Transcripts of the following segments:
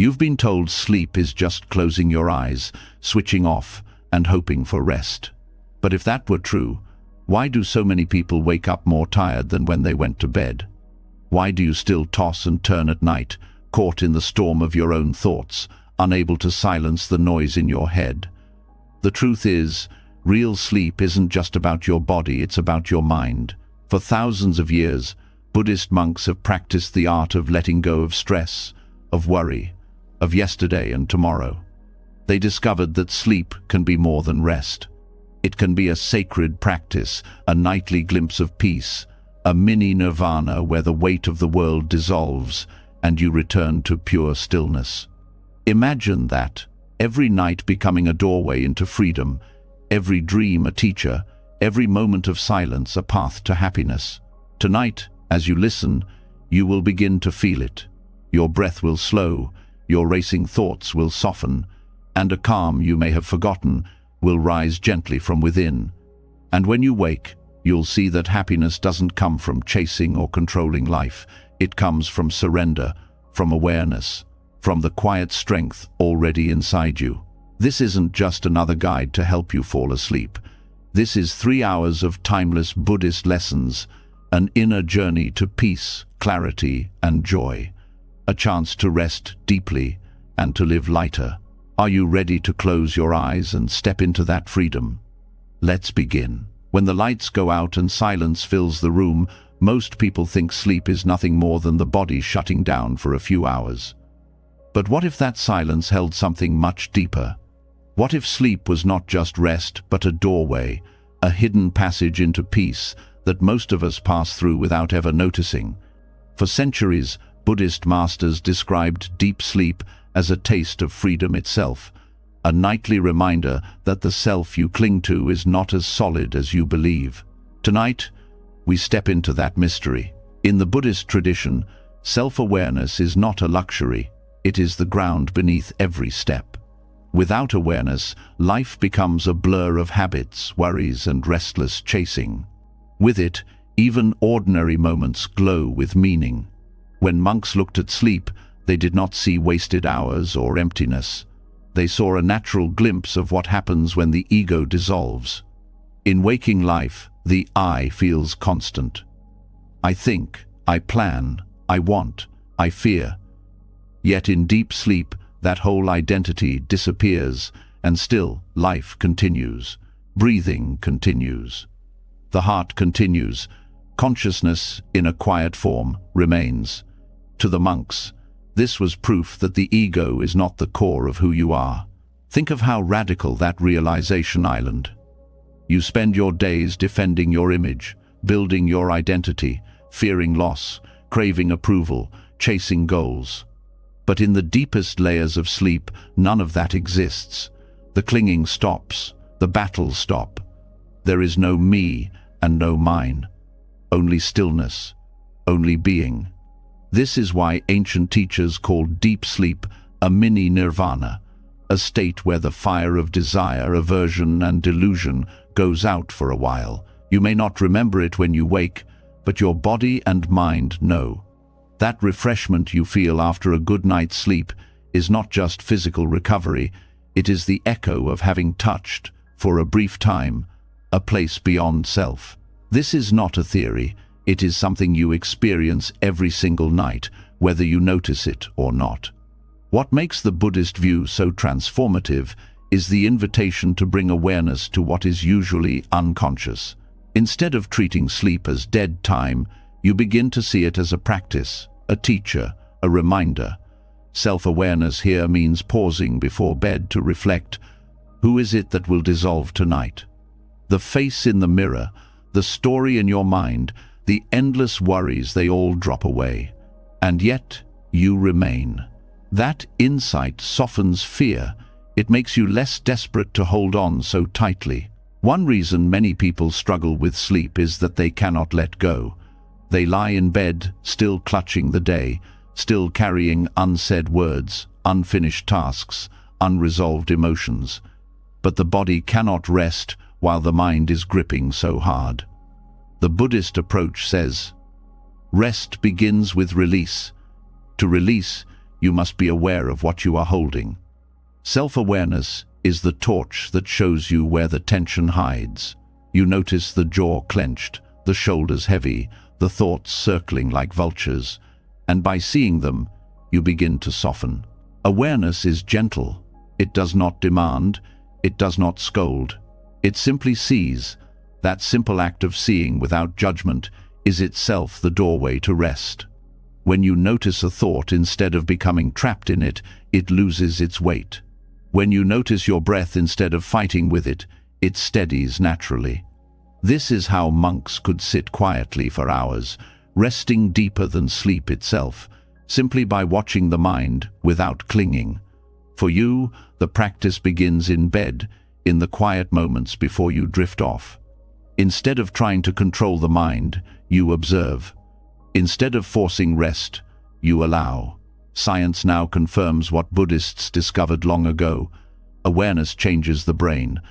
You've been told sleep is just closing your eyes, switching off, and hoping for rest. But if that were true, why do so many people wake up more tired than when they went to bed? Why do you still toss and turn at night, caught in the storm of your own thoughts, unable to silence the noise in your head? The truth is, real sleep isn't just about your body, it's about your mind. For thousands of years, Buddhist monks have practiced the art of letting go of stress, of worry, of yesterday and tomorrow. They discovered that sleep can be more than rest. It can be a sacred practice, a nightly glimpse of peace, a mini nirvana where the weight of the world dissolves and you return to pure stillness. Imagine that, every night becoming a doorway into freedom, every dream a teacher, every moment of silence a path to happiness. Tonight, as you listen, you will begin to feel it. Your breath will slow, your racing thoughts will soften, and a calm you may have forgotten will rise gently from within. And when you wake, you'll see that happiness doesn't come from chasing or controlling life. It comes from surrender, from awareness, from the quiet strength already inside you. This isn't just another guide to help you fall asleep. This is 3 hours of timeless Buddhist lessons, an inner journey to peace, clarity, and joy. A chance to rest deeply and to live lighter. Are you ready to close your eyes and step into that freedom? Let's begin. When the lights go out and silence fills the room, most people think sleep is nothing more than the body shutting down for a few hours. But what if that silence held something much deeper? What if sleep was not just rest, but a doorway, a hidden passage into peace that most of us pass through without ever noticing? For centuries, Buddhist masters described deep sleep as a taste of freedom itself, a nightly reminder that the self you cling to is not as solid as you believe. Tonight, we step into that mystery. In the Buddhist tradition, self-awareness is not a luxury, it is the ground beneath every step. Without awareness, life becomes a blur of habits, worries, and restless chasing. With it, even ordinary moments glow with meaning. When monks looked at sleep, they did not see wasted hours or emptiness. They saw a natural glimpse of what happens when the ego dissolves. In waking life, the I feels constant. I think, I plan, I want, I fear. Yet in deep sleep, that whole identity disappears, and still life continues. Breathing continues. The heart continues. Consciousness, in a quiet form, remains. To the monks, this was proof that the ego is not the core of who you are. Think of how radical that realization island. You spend your days defending your image, building your identity, fearing loss, craving approval, chasing goals. But in the deepest layers of sleep, none of that exists. The clinging stops, the battles stop. There is no me and no mine. Only stillness, only being. This is why ancient teachers called deep sleep a mini nirvana, a state where the fire of desire, aversion, and delusion goes out for a while. You may not remember it when you wake, but your body and mind know. That refreshment you feel after a good night's sleep is not just physical recovery, it is the echo of having touched, for a brief time, a place beyond self. This is not a theory. It is something you experience every single night, whether you notice it or not. What makes the Buddhist view so transformative is the invitation to bring awareness to what is usually unconscious. Instead of treating sleep as dead time, you begin to see it as a practice, a teacher, a reminder. Self-awareness here means pausing before bed to reflect, who is it that will dissolve tonight? The face in the mirror, the story in your mind, the endless worries, they all drop away. And yet, you remain. That insight softens fear. It makes you less desperate to hold on so tightly. One reason many people struggle with sleep is that they cannot let go. They lie in bed, still clutching the day, still carrying unsaid words, unfinished tasks, unresolved emotions. But the body cannot rest while the mind is gripping so hard. The Buddhist approach says, rest begins with release. To release, you must be aware of what you are holding. Self-awareness is the torch that shows you where the tension hides. You notice the jaw clenched, the shoulders heavy, the thoughts circling like vultures, and by seeing them, you begin to soften. Awareness is gentle. It does not demand, it does not scold. It simply sees. That simple act of seeing without judgment is itself the doorway to rest. When you notice a thought instead of becoming trapped in it, it loses its weight. When you notice your breath instead of fighting with it, it steadies naturally. This is how monks could sit quietly for hours, resting deeper than sleep itself, simply by watching the mind without clinging. For you, the practice begins in bed, in the quiet moments before you drift off. Instead of trying to control the mind, you observe. Instead of forcing rest, you allow. Science now confirms what Buddhists discovered long ago. Awareness changes the brain.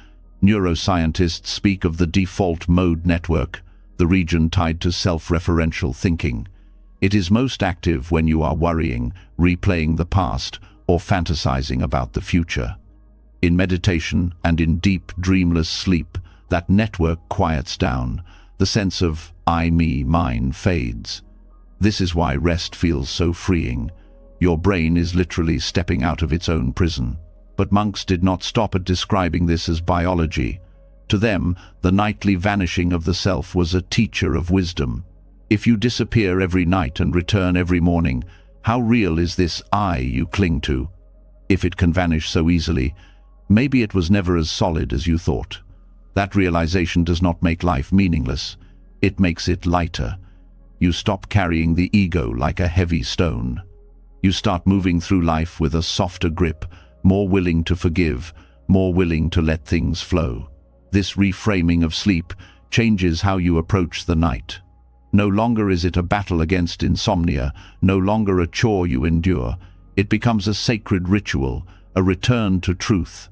Neuroscientists speak of the default mode network, the region tied to self-referential thinking. It is most active when you are worrying, replaying the past, or fantasizing about the future. In meditation and in deep, dreamless sleep, that network quiets down. The sense of I, me, mine fades. This is why rest feels so freeing. Your brain is literally stepping out of its own prison. But monks did not stop at describing this as biology. To them, the nightly vanishing of the self was a teacher of wisdom. If you disappear every night and return every morning, how real is this I you cling to? If it can vanish so easily, maybe it was never as solid as you thought. That realization does not make life meaningless. It makes it lighter. You stop carrying the ego like a heavy stone. You start moving through life with a softer grip, more willing to forgive, more willing to let things flow. This reframing of sleep changes how you approach the night. No longer is it a battle against insomnia, no longer a chore you endure. It becomes a sacred ritual, a return to truth.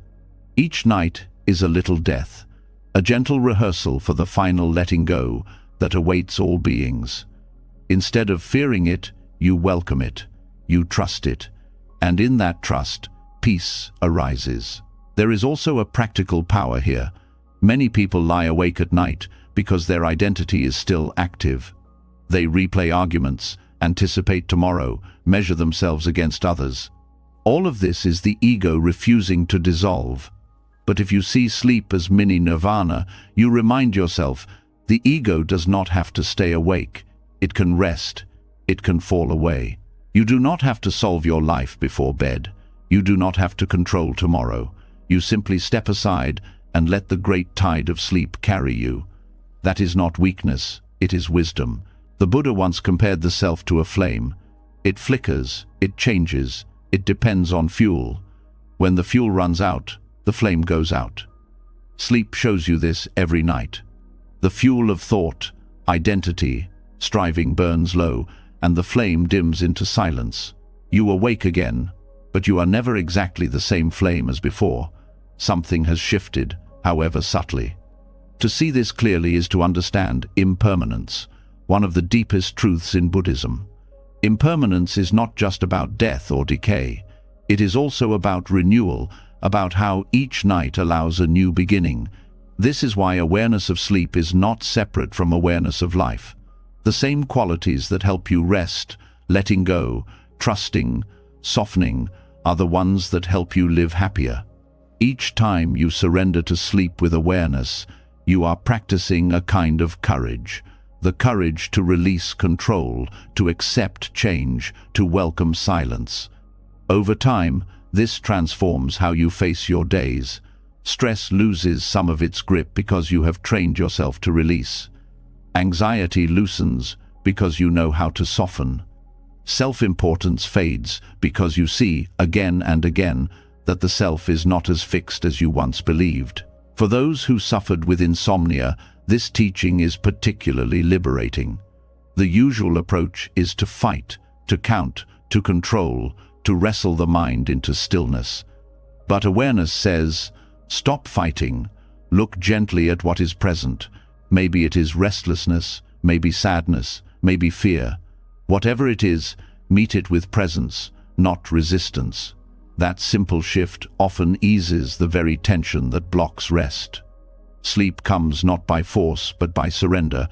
Each night is a little death, a gentle rehearsal for the final letting go that awaits all beings. Instead of fearing it, you welcome it, you trust it, and in that trust, peace arises. There is also a practical power here. Many people lie awake at night because their identity is still active. They replay arguments, anticipate tomorrow, measure themselves against others. All of this is the ego refusing to dissolve. But if you see sleep as mini nirvana, you remind yourself, the ego does not have to stay awake. It can rest. It can fall away. You do not have to solve your life before bed. You do not have to control tomorrow. You simply step aside and let the great tide of sleep carry you. That is not weakness, it is wisdom. The Buddha once compared the self to a flame. It flickers, it changes, it depends on fuel. When the fuel runs out, the flame goes out. Sleep shows you this every night. The fuel of thought, identity, striving burns low, and the flame dims into silence. You awake again, but you are never exactly the same flame as before. Something has shifted, however subtly. To see this clearly is to understand impermanence, one of the deepest truths in Buddhism. Impermanence is not just about death or decay. It is also about renewal, about how each night allows a new beginning. This is why awareness of sleep is not separate from awareness of life. The same qualities that help you rest, letting go, trusting, softening, are the ones that help you live happier. Each time you surrender to sleep with awareness, you are practicing a kind of courage. The courage to release control, to accept change, to welcome silence. Over time, this transforms how you face your days. Stress loses some of its grip because you have trained yourself to release. Anxiety loosens because you know how to soften. Self-importance fades because you see, again and again, that the self is not as fixed as you once believed. For those who suffered with insomnia, this teaching is particularly liberating. The usual approach is to fight, to count, to control, to wrestle the mind into stillness. But awareness says, stop fighting, look gently at what is present. Maybe it is restlessness, maybe sadness, maybe fear. Whatever it is, meet it with presence. not resistance. That simple shift often eases the very tension that blocks rest. Sleep comes not by force but by surrender,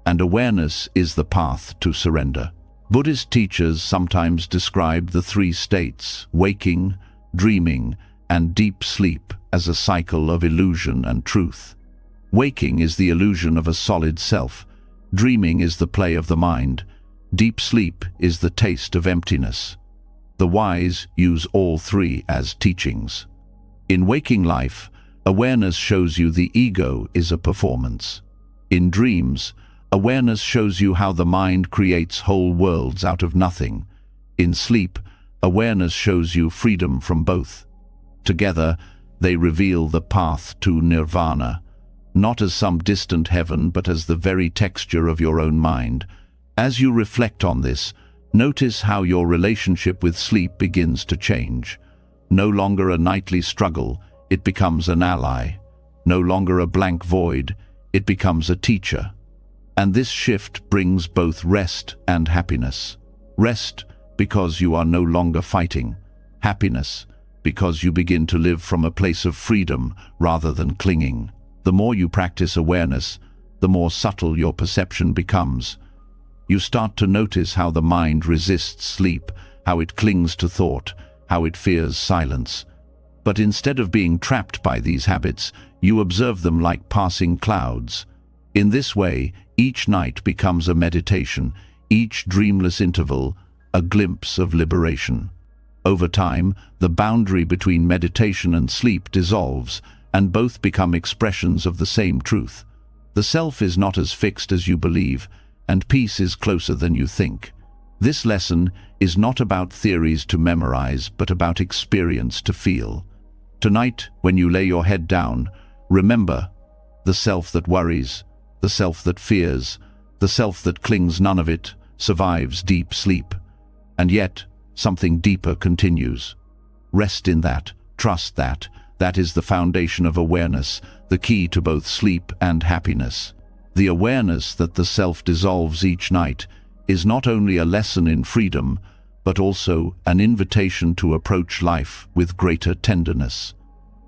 and awareness is the path to surrender. Buddhist teachers sometimes describe the three states, waking, dreaming, and deep sleep, as a cycle of illusion and truth. Waking is the illusion of a solid self. Dreaming is the play of the mind. Deep sleep is the taste of emptiness. The wise use all three as teachings. In waking life, awareness shows you the ego is a performance. In dreams, awareness shows you how the mind creates whole worlds out of nothing. In sleep, awareness shows you freedom from both. Together, they reveal the path to nirvana, not as some distant heaven but as the very texture of your own mind. As you reflect on this, notice how your relationship with sleep begins to change. No longer a nightly struggle, it becomes an ally. No longer a blank void, it becomes a teacher. And this shift brings both rest and happiness. Rest because you are no longer fighting. Happiness because you begin to live from a place of freedom rather than clinging. The more you practice awareness, the more subtle your perception becomes. You start to notice how the mind resists sleep, how it clings to thought, how it fears silence. But instead of being trapped by these habits, you observe them like passing clouds. In this way, each night becomes a meditation, each dreamless interval a glimpse of liberation. Over time, the boundary between meditation and sleep dissolves, and both become expressions of the same truth. The self is not as fixed as you believe, and peace is closer than you think. This lesson is not about theories to memorize, but about experience to feel. Tonight, when you lay your head down, remember the self that worries, the self that fears, the self that clings, none of it survives deep sleep. And yet, something deeper continues. Rest in that, trust that. That is the foundation of awareness, the key to both sleep and happiness. The awareness that the self dissolves each night is not only a lesson in freedom, but also an invitation to approach life with greater tenderness.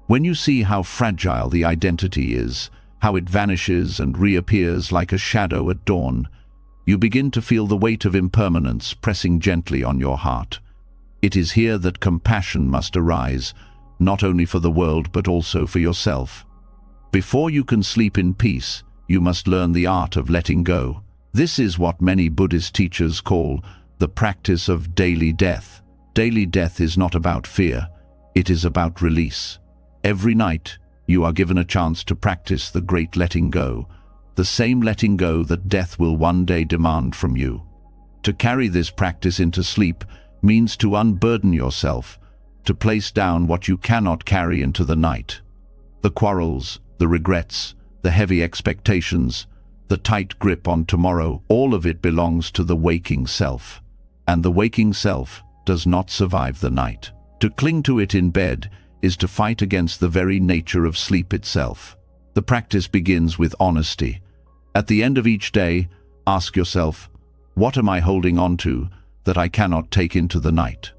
When you see how fragile the identity is, how it vanishes and reappears like a shadow at dawn, you begin to feel the weight of impermanence pressing gently on your heart. It is here that compassion must arise, not only for the world but also for yourself. Before you can sleep in peace, you must learn the art of letting go. This is what many Buddhist teachers call the practice of daily death. Daily death is not about fear, it is about release. Every night, you are given a chance to practice the great letting go, the same letting go that death will one day demand from you. To carry this practice into sleep means to unburden yourself, to place down what you cannot carry into the night. The quarrels, the regrets, the heavy expectations, the tight grip on tomorrow, all of it belongs to the waking self. And the waking self does not survive the night. To cling to it in bed is to fight against the very nature of sleep itself. The practice begins with honesty. At the end of each day, ask yourself, what am I holding on to that I cannot take into the night?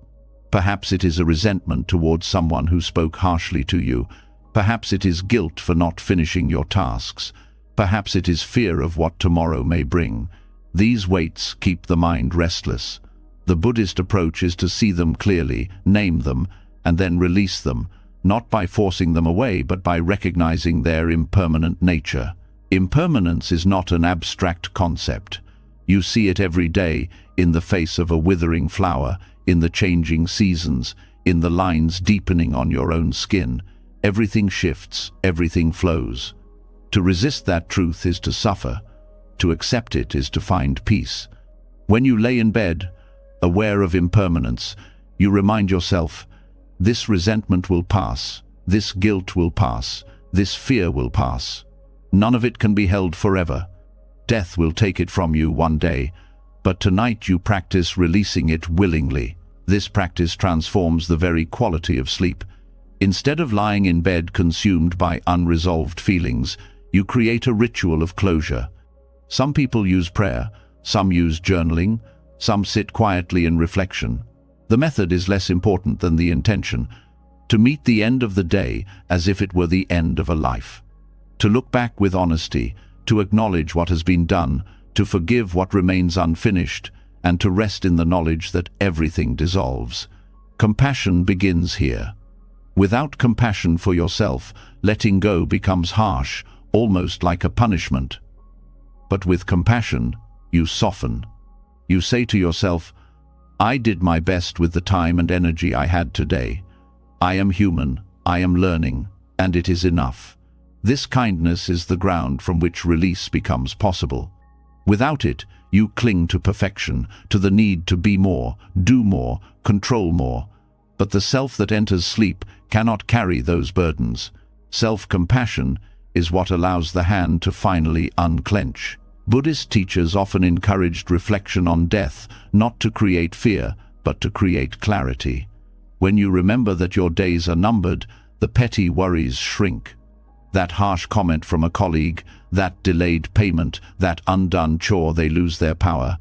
Perhaps it is a resentment towards someone who spoke harshly to you. Perhaps it is guilt for not finishing your tasks. Perhaps it is fear of what tomorrow may bring. These weights keep the mind restless. The Buddhist approach is to see them clearly, name them, and then release them, not by forcing them away, but by recognizing their impermanent nature. Impermanence is not an abstract concept. You see it every day in the face of a withering flower, in the changing seasons, in the lines deepening on your own skin. Everything shifts, everything flows. To resist that truth is to suffer. To accept it is to find peace. When you lay in bed, aware of impermanence, you remind yourself, this resentment will pass, this guilt will pass, this fear will pass. None of it can be held forever. Death will take it from you one day, but tonight you practice releasing it willingly. This practice transforms the very quality of sleep. Instead of lying in bed consumed by unresolved feelings, you create a ritual of closure. Some people use prayer, some use journaling, some sit quietly in reflection. The method is less important than the intention: to meet the end of the day as if it were the end of a life. To look back with honesty, to acknowledge what has been done, to forgive what remains unfinished, and to rest in the knowledge that everything dissolves. Compassion begins here. Without compassion for yourself, letting go becomes harsh, almost like a punishment. But with compassion, you soften. You say to yourself, "I did my best with the time and energy I had today. I am human, I am learning, and it is enough." This kindness is the ground from which release becomes possible. Without it, you cling to perfection, to the need to be more, do more, control more. But the self that enters sleep cannot carry those burdens. Self-compassion is what allows the hand to finally unclench. Buddhist teachers often encouraged reflection on death, not to create fear, but to create clarity. When you remember that your days are numbered, the petty worries shrink. That harsh comment from a colleague, that delayed payment, that undone chore, they lose their power.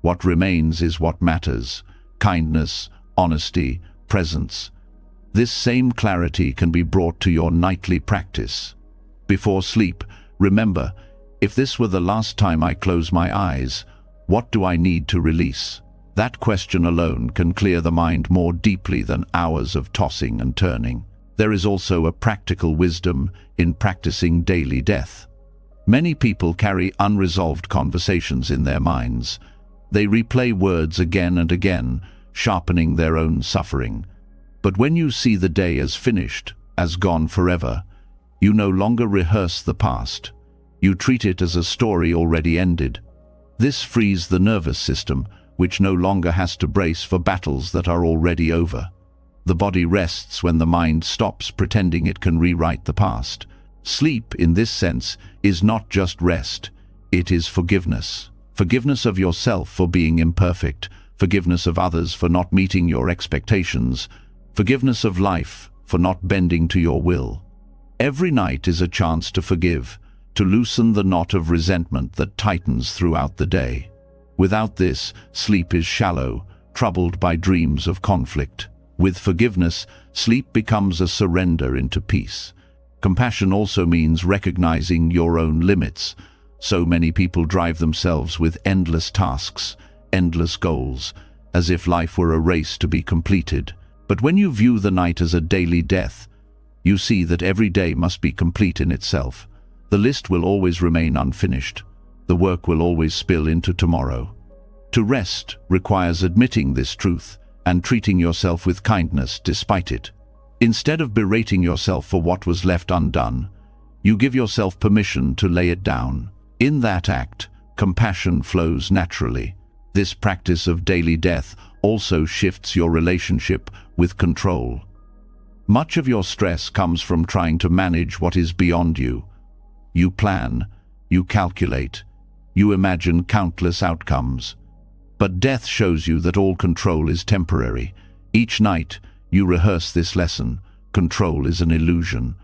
What remains is what matters: kindness, honesty, presence. This same clarity can be brought to your nightly practice. Before sleep, remember, if this were the last time I close my eyes, what do I need to release? That question alone can clear the mind more deeply than hours of tossing and turning. There is also a practical wisdom in practicing daily death. Many people carry unresolved conversations in their minds. They replay words again and again, sharpening their own suffering. But when you see the day as finished, as gone forever, you no longer rehearse the past. You treat it as a story already ended. This frees the nervous system, which no longer has to brace for battles that are already over. The body rests when the mind stops pretending it can rewrite the past. Sleep, in this sense, is not just rest. It is forgiveness. Forgiveness of yourself for being imperfect, forgiveness of others for not meeting your expectations, forgiveness of life for not bending to your will. Every night is a chance to forgive, to loosen the knot of resentment that tightens throughout the day. Without this, sleep is shallow, troubled by dreams of conflict. With forgiveness, sleep becomes a surrender into peace. Compassion also means recognizing your own limits. So many people drive themselves with endless tasks, endless goals, as if life were a race to be completed. But when you view the night as a daily death, you see that every day must be complete in itself. The list will always remain unfinished. The work will always spill into tomorrow. To rest requires admitting this truth and treating yourself with kindness despite it. Instead of berating yourself for what was left undone, you give yourself permission to lay it down. In that act, compassion flows naturally. This practice of daily death also shifts your relationship with control. Much of your stress comes from trying to manage what is beyond you. You plan, you calculate, you imagine countless outcomes. But death shows you that all control is temporary. Each night, you rehearse this lesson: control is an illusion.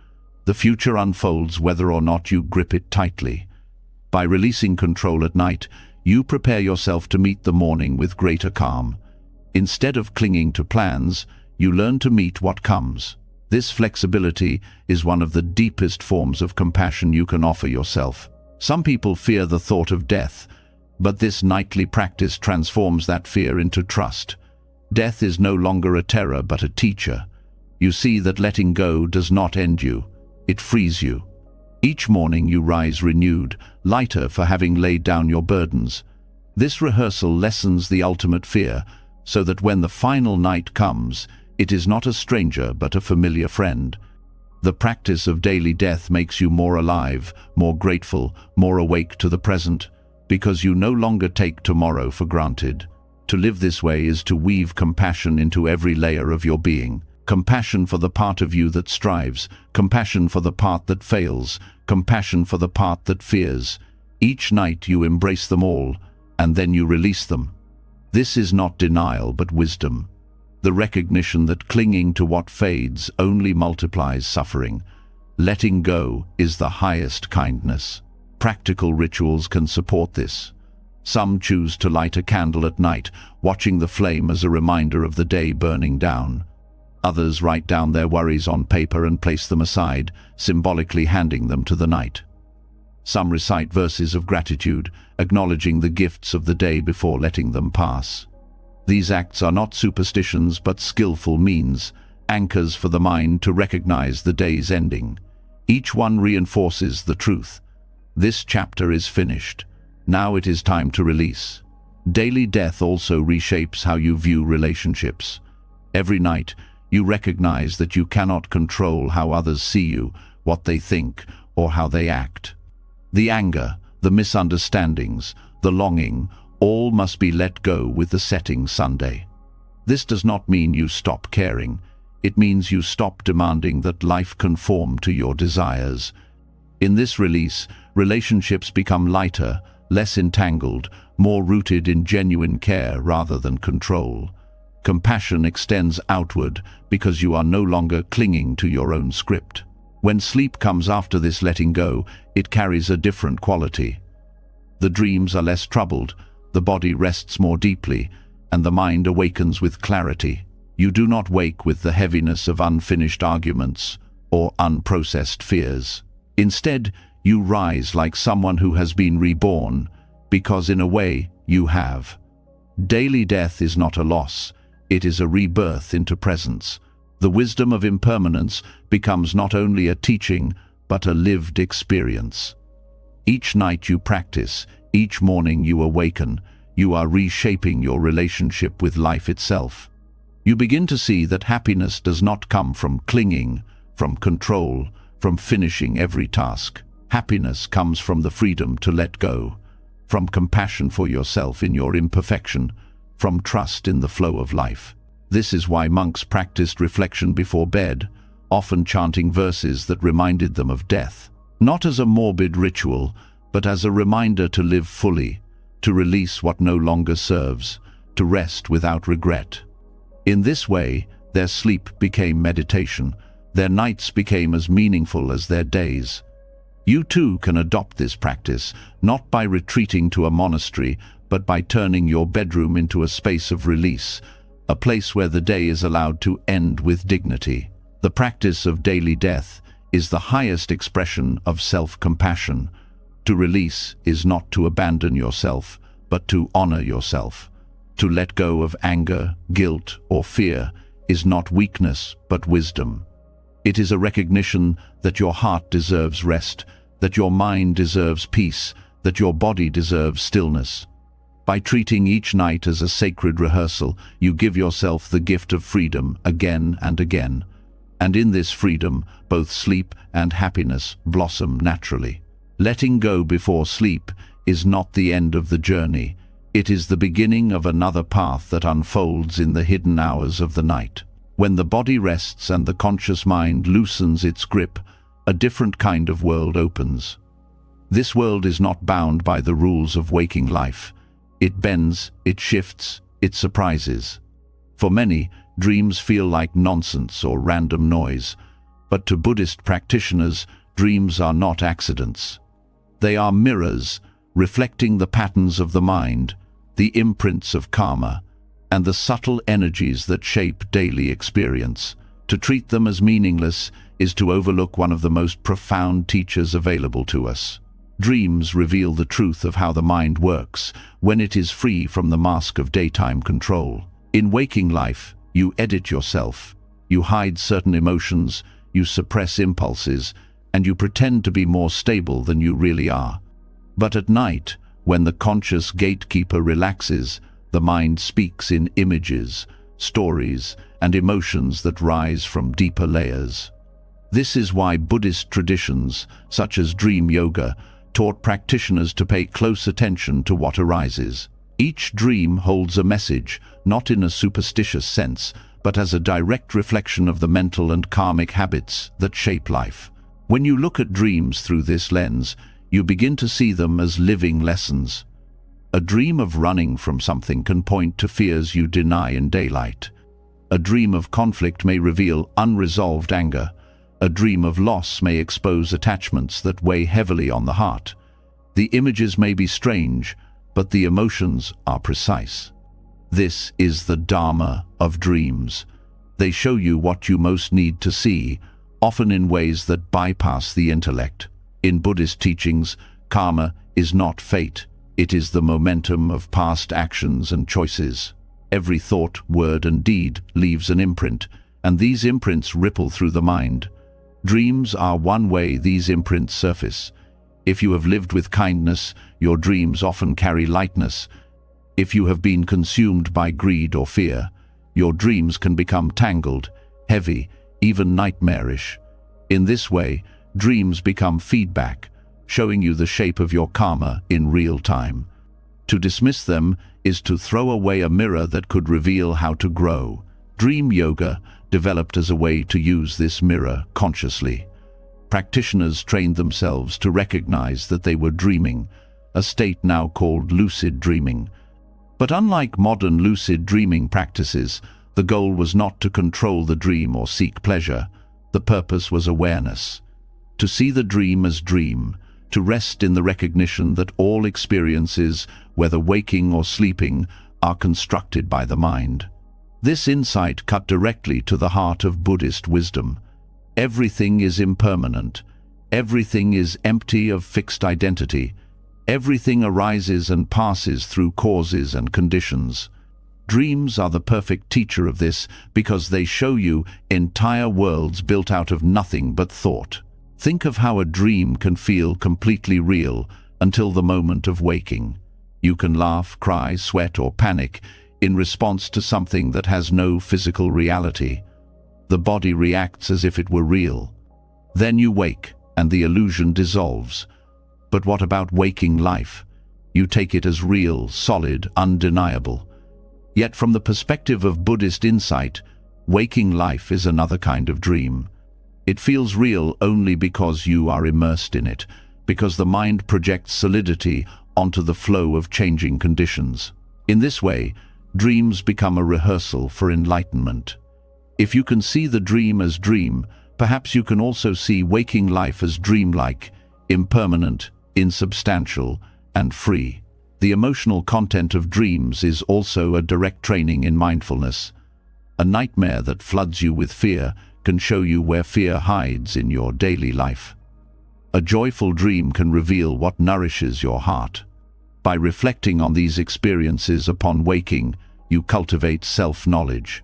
The future unfolds whether or not you grip it tightly. By releasing control at night, you prepare yourself to meet the morning with greater calm. Instead of clinging to plans, you learn to meet what comes. This flexibility is one of the deepest forms of compassion you can offer yourself. Some people fear the thought of death, but this nightly practice transforms that fear into trust. Death is no longer a terror but a teacher. You see that letting go does not end you, it frees you. Each morning you rise renewed, lighter for having laid down your burdens. This rehearsal lessens the ultimate fear, so that when the final night comes, it is not a stranger but a familiar friend. The practice of daily death makes you more alive, more grateful, more awake to the present, because you no longer take tomorrow for granted. To live this way is to weave compassion into every layer of your being. Compassion for the part of you that strives, compassion for the part that fails, compassion for the part that fears. Each night you embrace them all, and then you release them. This is not denial but wisdom. The recognition that clinging to what fades only multiplies suffering. Letting go is the highest kindness. Practical rituals can support this. Some choose to light a candle at night, watching the flame as a reminder of the day burning down. Others write down their worries on paper and place them aside, symbolically handing them to the night. Some recite verses of gratitude, acknowledging the gifts of the day before letting them pass. These acts are not superstitions but skillful means, anchors for the mind to recognize the day's ending. Each one reinforces the truth. This chapter is finished. Now it is time to release. Daily death also reshapes how you view relationships. Every night, you recognize that you cannot control how others see you, what they think, or how they act. The anger, the misunderstandings, the longing, all must be let go with the setting Sunday. This does not mean you stop caring. It means you stop demanding that life conform to your desires. In this release, relationships become lighter, less entangled, more rooted in genuine care rather than control. Compassion extends outward because you are no longer clinging to your own script. When sleep comes after this letting go, it carries a different quality. The dreams are less troubled, the body rests more deeply, and the mind awakens with clarity. You do not wake with the heaviness of unfinished arguments or unprocessed fears. Instead, you rise like someone who has been reborn, because in a way, you have. Daily death is not a loss, it is a rebirth into presence. The wisdom of impermanence becomes not only a teaching, but a lived experience. Each night you practice, each morning you awaken, you are reshaping your relationship with life itself. You begin to see that happiness does not come from clinging, from control, from finishing every task. Happiness comes from the freedom to let go, from compassion for yourself in your imperfection, from trust in the flow of life. This is why monks practiced reflection before bed, often chanting verses that reminded them of death. Not as a morbid ritual, but as a reminder to live fully, to release what no longer serves, to rest without regret. In this way, their sleep became meditation, their nights became as meaningful as their days. You too can adopt this practice, not by retreating to a monastery, but by turning your bedroom into a space of release, a place where the day is allowed to end with dignity. The practice of daily death is the highest expression of self-compassion. To release is not to abandon yourself, but to honor yourself. To let go of anger, guilt, or fear is not weakness, but wisdom. It is a recognition that your heart deserves rest, that your mind deserves peace, that your body deserves stillness. By treating each night as a sacred rehearsal, you give yourself the gift of freedom again and again. And in this freedom, both sleep and happiness blossom naturally. Letting go before sleep is not the end of the journey. It is the beginning of another path that unfolds in the hidden hours of the night. When the body rests and the conscious mind loosens its grip, a different kind of world opens. This world is not bound by the rules of waking life. It bends, it shifts, it surprises. For many, dreams feel like nonsense or random noise, but to Buddhist practitioners, dreams are not accidents. They are mirrors, reflecting the patterns of the mind, the imprints of karma, and the subtle energies that shape daily experience. To treat them as meaningless is to overlook one of the most profound teachers available to us. Dreams reveal the truth of how the mind works when it is free from the mask of daytime control. In waking life, you edit yourself, you hide certain emotions, you suppress impulses, and you pretend to be more stable than you really are. But at night, when the conscious gatekeeper relaxes, the mind speaks in images, stories, and emotions that rise from deeper layers. This is why Buddhist traditions, such as dream yoga, taught practitioners to pay close attention to what arises. Each dream holds a message, not in a superstitious sense, but as a direct reflection of the mental and karmic habits that shape life. When you look at dreams through this lens, you begin to see them as living lessons. A dream of running from something can point to fears you deny in daylight. A dream of conflict may reveal unresolved anger. A dream of loss may expose attachments that weigh heavily on the heart. The images may be strange, but the emotions are precise. This is the Dharma of dreams. They show you what you most need to see, often in ways that bypass the intellect. In Buddhist teachings, karma is not fate. It is the momentum of past actions and choices. Every thought, word, and deed leaves an imprint, and these imprints ripple through the mind. Dreams are one way these imprints surface. If you have lived with kindness, your dreams often carry lightness. If you have been consumed by greed or fear, your dreams can become tangled, heavy, even nightmarish. In this way, dreams become feedback, showing you the shape of your karma in real time. To dismiss them is to throw away a mirror that could reveal how to grow. Dream yoga developed as a way to use this mirror consciously. Practitioners trained themselves to recognize that they were dreaming, a state now called lucid dreaming. But unlike modern lucid dreaming practices, the goal was not to control the dream or seek pleasure. The purpose was awareness. To see the dream as dream, to rest in the recognition that all experiences, whether waking or sleeping, are constructed by the mind. This insight cut directly to the heart of Buddhist wisdom. Everything is impermanent. Everything is empty of fixed identity. Everything arises and passes through causes and conditions. Dreams are the perfect teacher of this because they show you entire worlds built out of nothing but thought. Think of how a dream can feel completely real until the moment of waking. You can laugh, cry, sweat, or panic in response to something that has no physical reality. The body reacts as if it were real. Then you wake, and the illusion dissolves. But what about waking life? You take it as real, solid, undeniable. Yet from the perspective of Buddhist insight, waking life is another kind of dream. It feels real only because you are immersed in it, because the mind projects solidity onto the flow of changing conditions. In this way, dreams become a rehearsal for enlightenment. If you can see the dream as dream, perhaps you can also see waking life as dreamlike, impermanent, insubstantial, and free. The emotional content of dreams is also a direct training in mindfulness. A nightmare that floods you with fear can show you where fear hides in your daily life. A joyful dream can reveal what nourishes your heart. By reflecting on these experiences upon waking, you cultivate self-knowledge.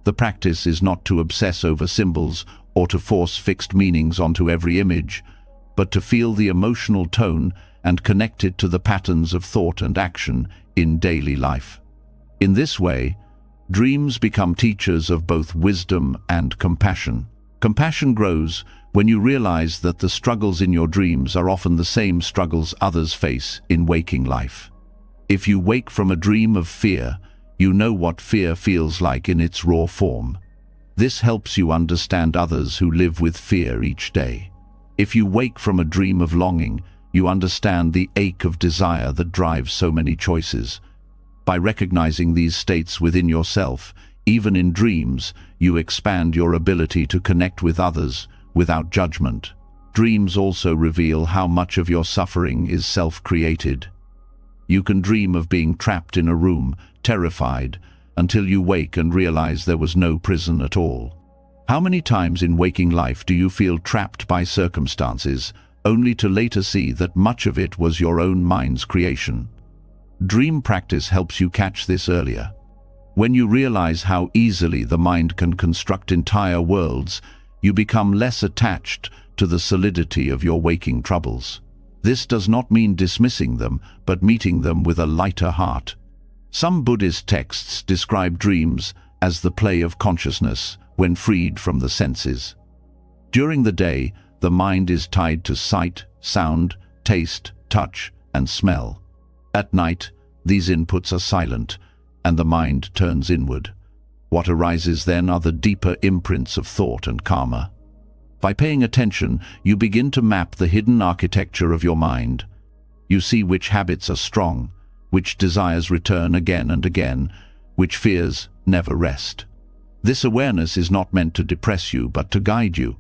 The practice is not to obsess over symbols or to force fixed meanings onto every image, but to feel the emotional tone and connect it to the patterns of thought and action in daily life. In this way, dreams become teachers of both wisdom and compassion. Compassion grows when you realize that the struggles in your dreams are often the same struggles others face in waking life. If you wake from a dream of fear, you know what fear feels like in its raw form. This helps you understand others who live with fear each day. If you wake from a dream of longing, you understand the ache of desire that drives so many choices. By recognizing these states within yourself, even in dreams, you expand your ability to connect with others without judgment. Dreams also reveal how much of your suffering is self-created. You can dream of being trapped in a room, terrified, until you wake and realize there was no prison at all. How many times in waking life do you feel trapped by circumstances, only to later see that much of it was your own mind's creation? Dream practice helps you catch this earlier. When you realize how easily the mind can construct entire worlds, you become less attached to the solidity of your waking troubles. This does not mean dismissing them, but meeting them with a lighter heart. Some Buddhist texts describe dreams as the play of consciousness when freed from the senses. During the day, the mind is tied to sight, sound, taste, touch, and smell. At night, these inputs are silent, and the mind turns inward. What arises then are the deeper imprints of thought and karma. By paying attention, you begin to map the hidden architecture of your mind. You see which habits are strong, which desires return again and again, which fears never rest. This awareness is not meant to depress you, but to guide you.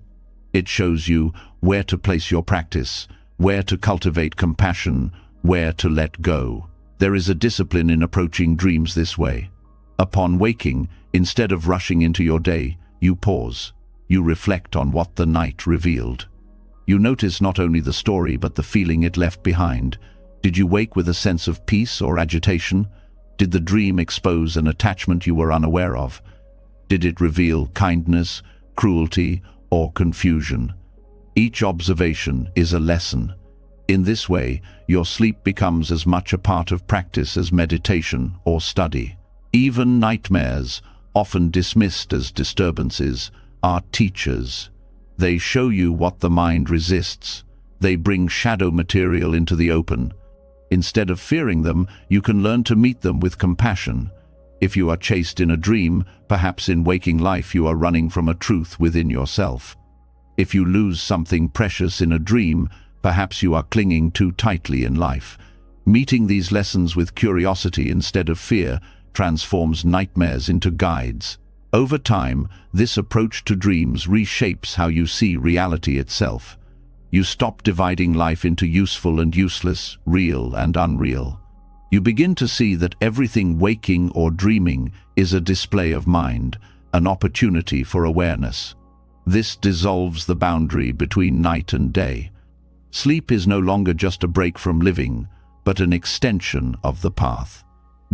It shows you where to place your practice, where to cultivate compassion, where to let go. There is a discipline in approaching dreams this way. Upon waking, instead of rushing into your day, you pause. You reflect on what the night revealed. You notice not only the story but the feeling it left behind. Did you wake with a sense of peace or agitation? Did the dream expose an attachment you were unaware of? Did it reveal kindness, cruelty, or confusion? Each observation is a lesson. In this way, your sleep becomes as much a part of practice as meditation or study. Even nightmares, often dismissed as disturbances, are teachers. They show you what the mind resists. They bring shadow material into the open. Instead of fearing them, you can learn to meet them with compassion. If you are chased in a dream, perhaps in waking life you are running from a truth within yourself. If you lose something precious in a dream, perhaps you are clinging too tightly in life. Meeting these lessons with curiosity instead of fear transforms nightmares into guides. Over time, this approach to dreams reshapes how you see reality itself. You stop dividing life into useful and useless, real and unreal. You begin to see that everything waking or dreaming is a display of mind, an opportunity for awareness. This dissolves the boundary between night and day. Sleep is no longer just a break from living, but an extension of the path.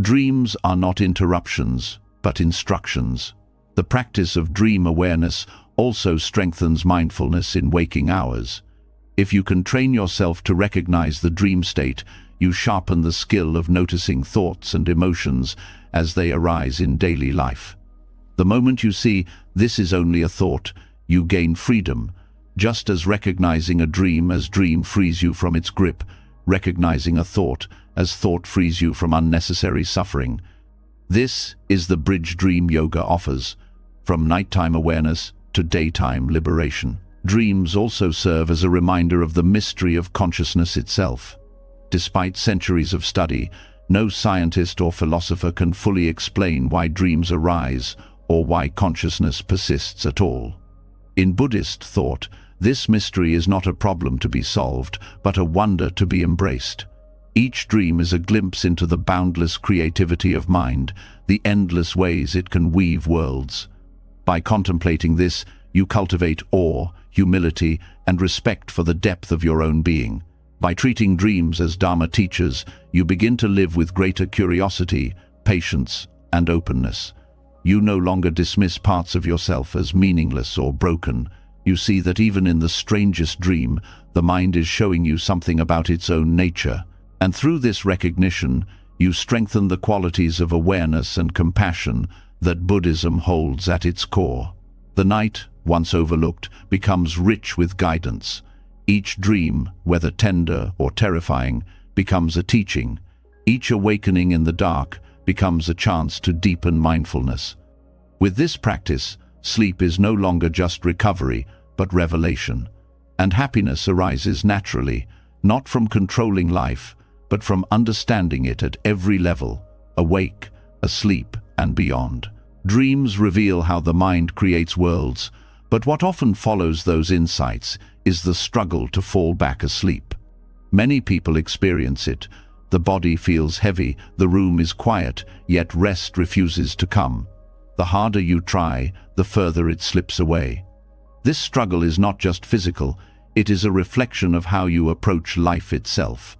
Dreams are not interruptions, but instructions. The practice of dream awareness also strengthens mindfulness in waking hours. If you can train yourself to recognize the dream state, you sharpen the skill of noticing thoughts and emotions as they arise in daily life. The moment you see this is only a thought, you gain freedom. Just as recognizing a dream as dream frees you from its grip, recognizing a thought as thought frees you from unnecessary suffering. This is the bridge dream yoga offers, from nighttime awareness to daytime liberation. Dreams also serve as a reminder of the mystery of consciousness itself. Despite centuries of study, no scientist or philosopher can fully explain why dreams arise or why consciousness persists at all. In Buddhist thought, this mystery is not a problem to be solved, but a wonder to be embraced. Each dream is a glimpse into the boundless creativity of mind, the endless ways it can weave worlds. By contemplating this, you cultivate awe, humility, and respect for the depth of your own being. By treating dreams as Dharma teachers, you begin to live with greater curiosity, patience, and openness. You no longer dismiss parts of yourself as meaningless or broken. You see that even in the strangest dream, the mind is showing you something about its own nature. And through this recognition, you strengthen the qualities of awareness and compassion that Buddhism holds at its core. The night, once overlooked, becomes rich with guidance. Each dream, whether tender or terrifying, becomes a teaching. Each awakening in the dark becomes a chance to deepen mindfulness. With this practice, sleep is no longer just recovery, but revelation. And happiness arises naturally, not from controlling life, but from understanding it at every level, awake, asleep, and beyond. Dreams reveal how the mind creates worlds, but what often follows those insights is the struggle to fall back asleep. Many people experience it. The body feels heavy, the room is quiet, yet rest refuses to come. The harder you try, the further it slips away. This struggle is not just physical, it is a reflection of how you approach life itself.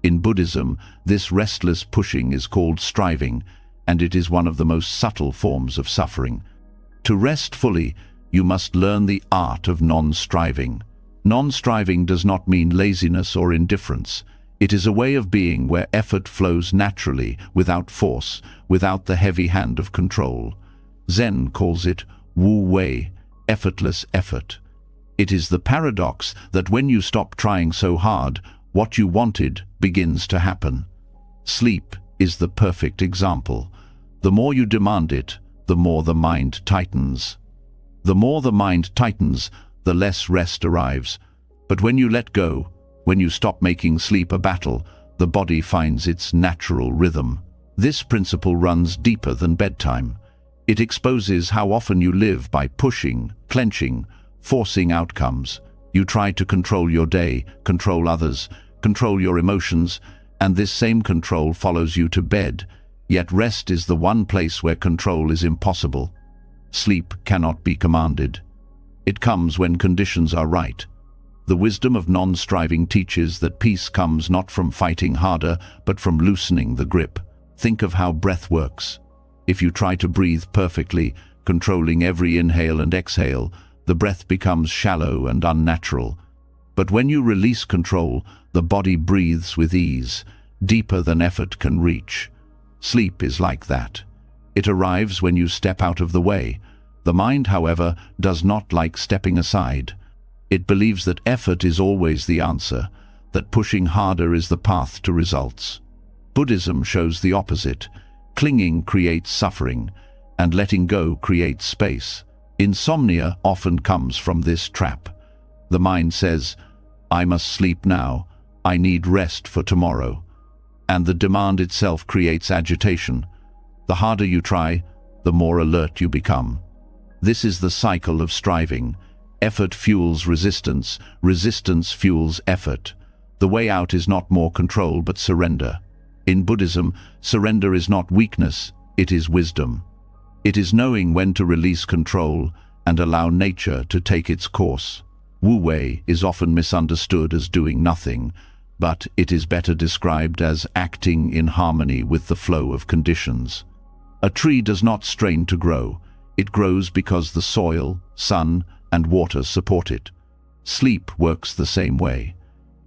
In Buddhism, this restless pushing is called striving, and it is one of the most subtle forms of suffering. To rest fully, you must learn the art of non-striving. Non-striving does not mean laziness or indifference. It is a way of being where effort flows naturally, without force, without the heavy hand of control. Zen calls it Wu Wei, effortless effort. It is the paradox that when you stop trying so hard, what you wanted begins to happen. Sleep is the perfect example. The more you demand it, the more the mind tightens. The more the mind tightens, the less rest arrives. But when you let go, when you stop making sleep a battle, the body finds its natural rhythm. This principle runs deeper than bedtime. It exposes how often you live by pushing, clenching, forcing outcomes. You try to control your day, control others, control your emotions, And this same control follows you to bed, yet rest is the one place where control is impossible. Sleep cannot be commanded. It comes when conditions are right. The wisdom of non-striving teaches that peace comes not from fighting harder, but from loosening the grip. Think of how breath works. If you try to breathe perfectly, controlling every inhale and exhale, the breath becomes shallow and unnatural. But when you release control, the body breathes with ease, deeper than effort can reach. Sleep is like that. It arrives when you step out of the way. The mind, however, does not like stepping aside. It believes that effort is always the answer, that pushing harder is the path to results. Buddhism shows the opposite. Clinging creates suffering, and letting go creates space. Insomnia often comes from this trap. The mind says, "I must sleep now, I need rest for tomorrow." And the demand itself creates agitation. The harder you try, the more alert you become. This is the cycle of striving. Effort fuels resistance, resistance fuels effort. The way out is not more control, but surrender. In Buddhism, surrender is not weakness, it is wisdom. It is knowing when to release control and allow nature to take its course. Wu-wei is often misunderstood as doing nothing, but it is better described as acting in harmony with the flow of conditions. A tree does not strain to grow. It grows because the soil, sun, and water support it. Sleep works the same way.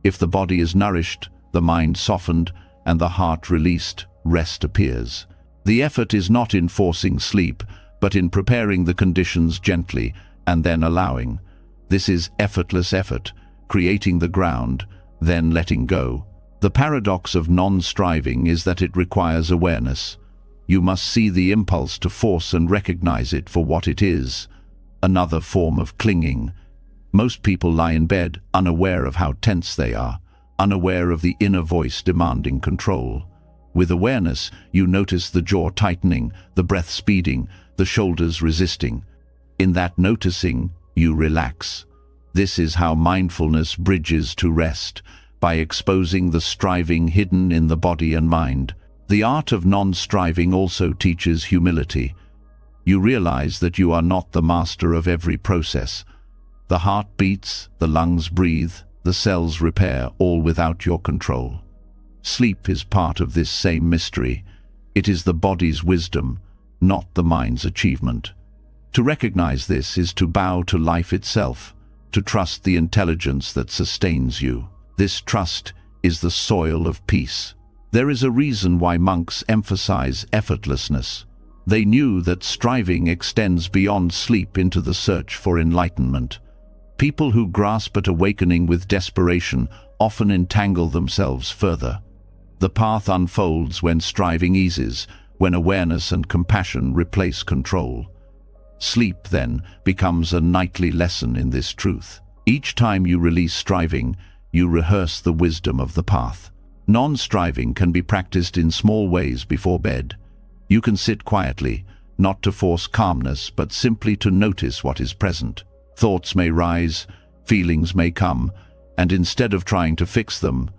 If the body is nourished, the mind softened, and the heart released, rest appears. The effort is not in forcing sleep, but in preparing the conditions gently and then allowing. This is effortless effort, creating the ground, then letting go. The paradox of non-striving is that it requires awareness. You must see the impulse to force and recognize it for what it is, another form of clinging. Most people lie in bed unaware of how tense they are, unaware of the inner voice demanding control. With awareness, you notice the jaw tightening, the breath speeding, the shoulders resisting. In that noticing, you relax. This is how mindfulness bridges to rest, by exposing the striving hidden in the body and mind. The art of non-striving also teaches humility. You realize that you are not the master of every process. The heart beats, the lungs breathe, the cells repair, all without your control. Sleep is part of this same mystery. It is the body's wisdom, not the mind's achievement. To recognize this is to bow to life itself, to trust the intelligence that sustains you. This trust is the soil of peace. There is a reason why monks emphasize effortlessness. They knew that striving extends beyond sleep into the search for enlightenment. People who grasp at awakening with desperation often entangle themselves further. The path unfolds when striving eases, when awareness and compassion replace control. Sleep, then, becomes a nightly lesson in this truth. Each time you release striving, you rehearse the wisdom of the path. Non-striving can be practiced in small ways before bed. You can sit quietly, not to force calmness, but simply to notice what is present. Thoughts may rise, feelings may come, and instead of trying to fix them,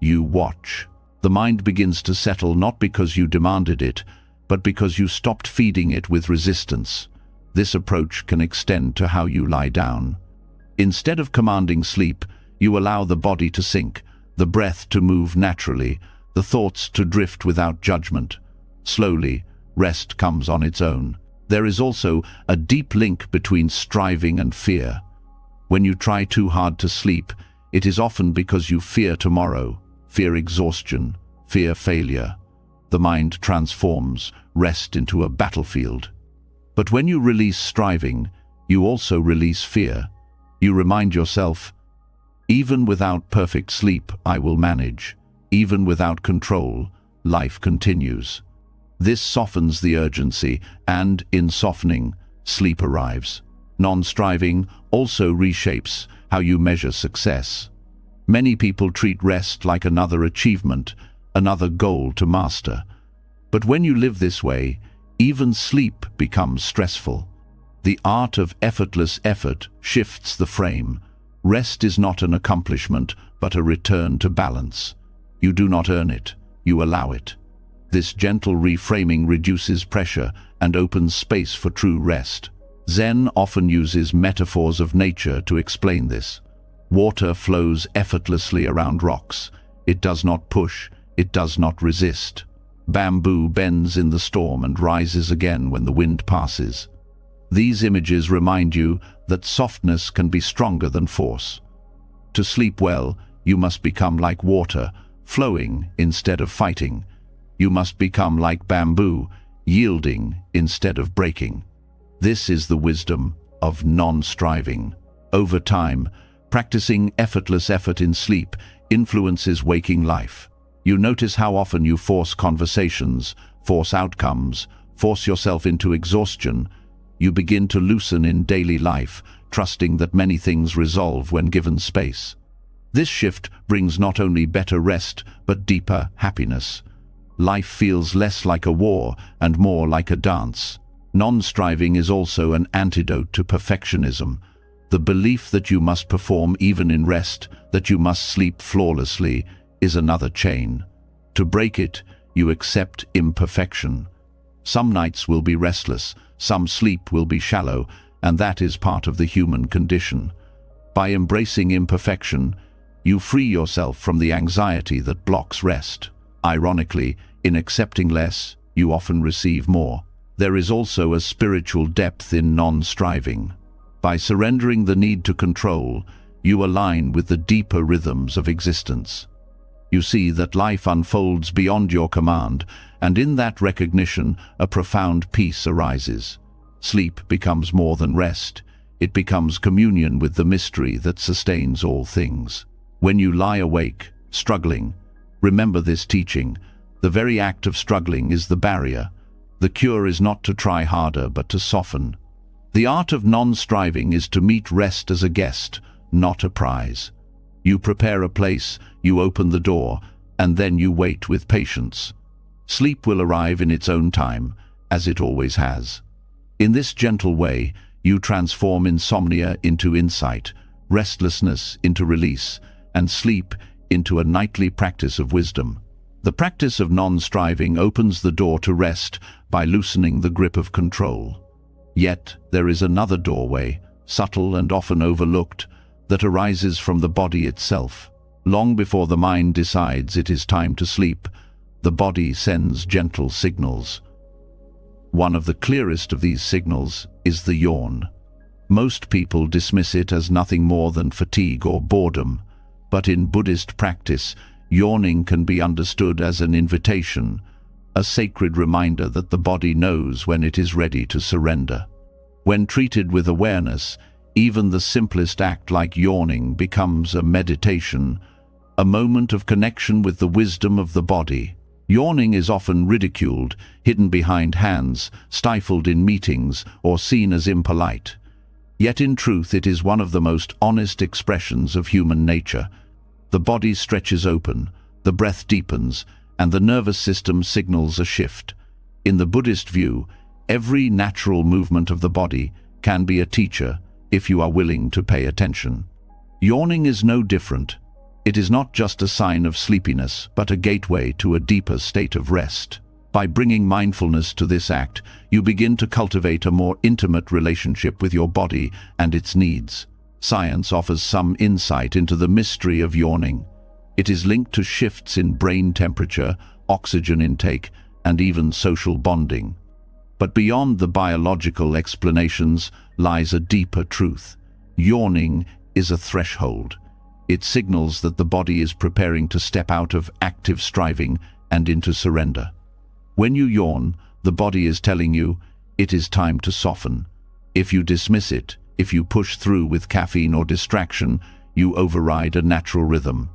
you watch. The mind begins to settle not because you demanded it, but because you stopped feeding it with resistance. This approach can extend to how you lie down. Instead of commanding sleep, you allow the body to sink, the breath to move naturally, the thoughts to drift without judgment. Slowly, rest comes on its own. There is also a deep link between striving and fear. When you try too hard to sleep, it is often because you fear tomorrow, fear exhaustion, fear failure. The mind transforms rest into a battlefield. But when you release striving, you also release fear. You remind yourself, even without perfect sleep, I will manage. Even without control, life continues. This softens the urgency, and, in softening, sleep arrives. Non-striving also reshapes how you measure success. Many people treat rest like another achievement, another goal to master. But when you live this way, even sleep becomes stressful. The art of effortless effort shifts the frame. Rest is not an accomplishment, but a return to balance. You do not earn it, you allow it. This gentle reframing reduces pressure and opens space for true rest. Zen often uses metaphors of nature to explain this. Water flows effortlessly around rocks. It does not push, it does not resist. Bamboo bends in the storm and rises again when the wind passes. These images remind you that softness can be stronger than force. To sleep well, you must become like water, flowing instead of fighting. You must become like bamboo, yielding instead of breaking. This is the wisdom of non-striving. Over time, practicing effortless effort in sleep influences waking life. You notice how often you force conversations, force outcomes, force yourself into exhaustion. You begin to loosen in daily life, trusting that many things resolve when given space. This shift brings not only better rest, but deeper happiness. Life feels less like a war and more like a dance. Non-striving is also an antidote to perfectionism. The belief that you must perform even in rest, that you must sleep flawlessly, is another chain. To break it, you accept imperfection. Some nights will be restless, some sleep will be shallow, and that is part of the human condition. By embracing imperfection, you free yourself from the anxiety that blocks rest. Ironically, in accepting less, you often receive more. There is also a spiritual depth in non-striving. By surrendering the need to control, you align with the deeper rhythms of existence. You see that life unfolds beyond your command, and in that recognition, a profound peace arises. Sleep becomes more than rest. It becomes communion with the mystery that sustains all things. When you lie awake, struggling, remember this teaching. The very act of struggling is the barrier. The cure is not to try harder, but to soften. The art of non-striving is to meet rest as a guest, not a prize. You prepare a place, you open the door, and then you wait with patience. Sleep will arrive in its own time, as it always has. In this gentle way, you transform insomnia into insight, restlessness into release, and sleep into a nightly practice of wisdom. The practice of non-striving opens the door to rest by loosening the grip of control. Yet there is another doorway, subtle and often overlooked, that arises from the body itself. Long before the mind decides it is time to sleep, the body sends gentle signals. One of the clearest of these signals is the yawn. Most people dismiss it as nothing more than fatigue or boredom, but in Buddhist practice, yawning can be understood as an invitation, a sacred reminder that the body knows when it is ready to surrender. When treated with awareness, even the simplest act like yawning becomes a meditation, a moment of connection with the wisdom of the body. Yawning is often ridiculed, hidden behind hands, stifled in meetings, or seen as impolite. Yet in truth it is one of the most honest expressions of human nature. The body stretches open, the breath deepens, and the nervous system signals a shift. In the Buddhist view, every natural movement of the body can be a teacher if you are willing to pay attention. Yawning is no different. It is not just a sign of sleepiness, but a gateway to a deeper state of rest. By bringing mindfulness to this act, you begin to cultivate a more intimate relationship with your body and its needs. Science offers some insight into the mystery of yawning. It is linked to shifts in brain temperature, oxygen intake, and even social bonding. But beyond the biological explanations lies a deeper truth. Yawning is a threshold. It signals that the body is preparing to step out of active striving and into surrender. When you yawn, the body is telling you it is time to soften. If you dismiss it, if you push through with caffeine or distraction, you override a natural rhythm.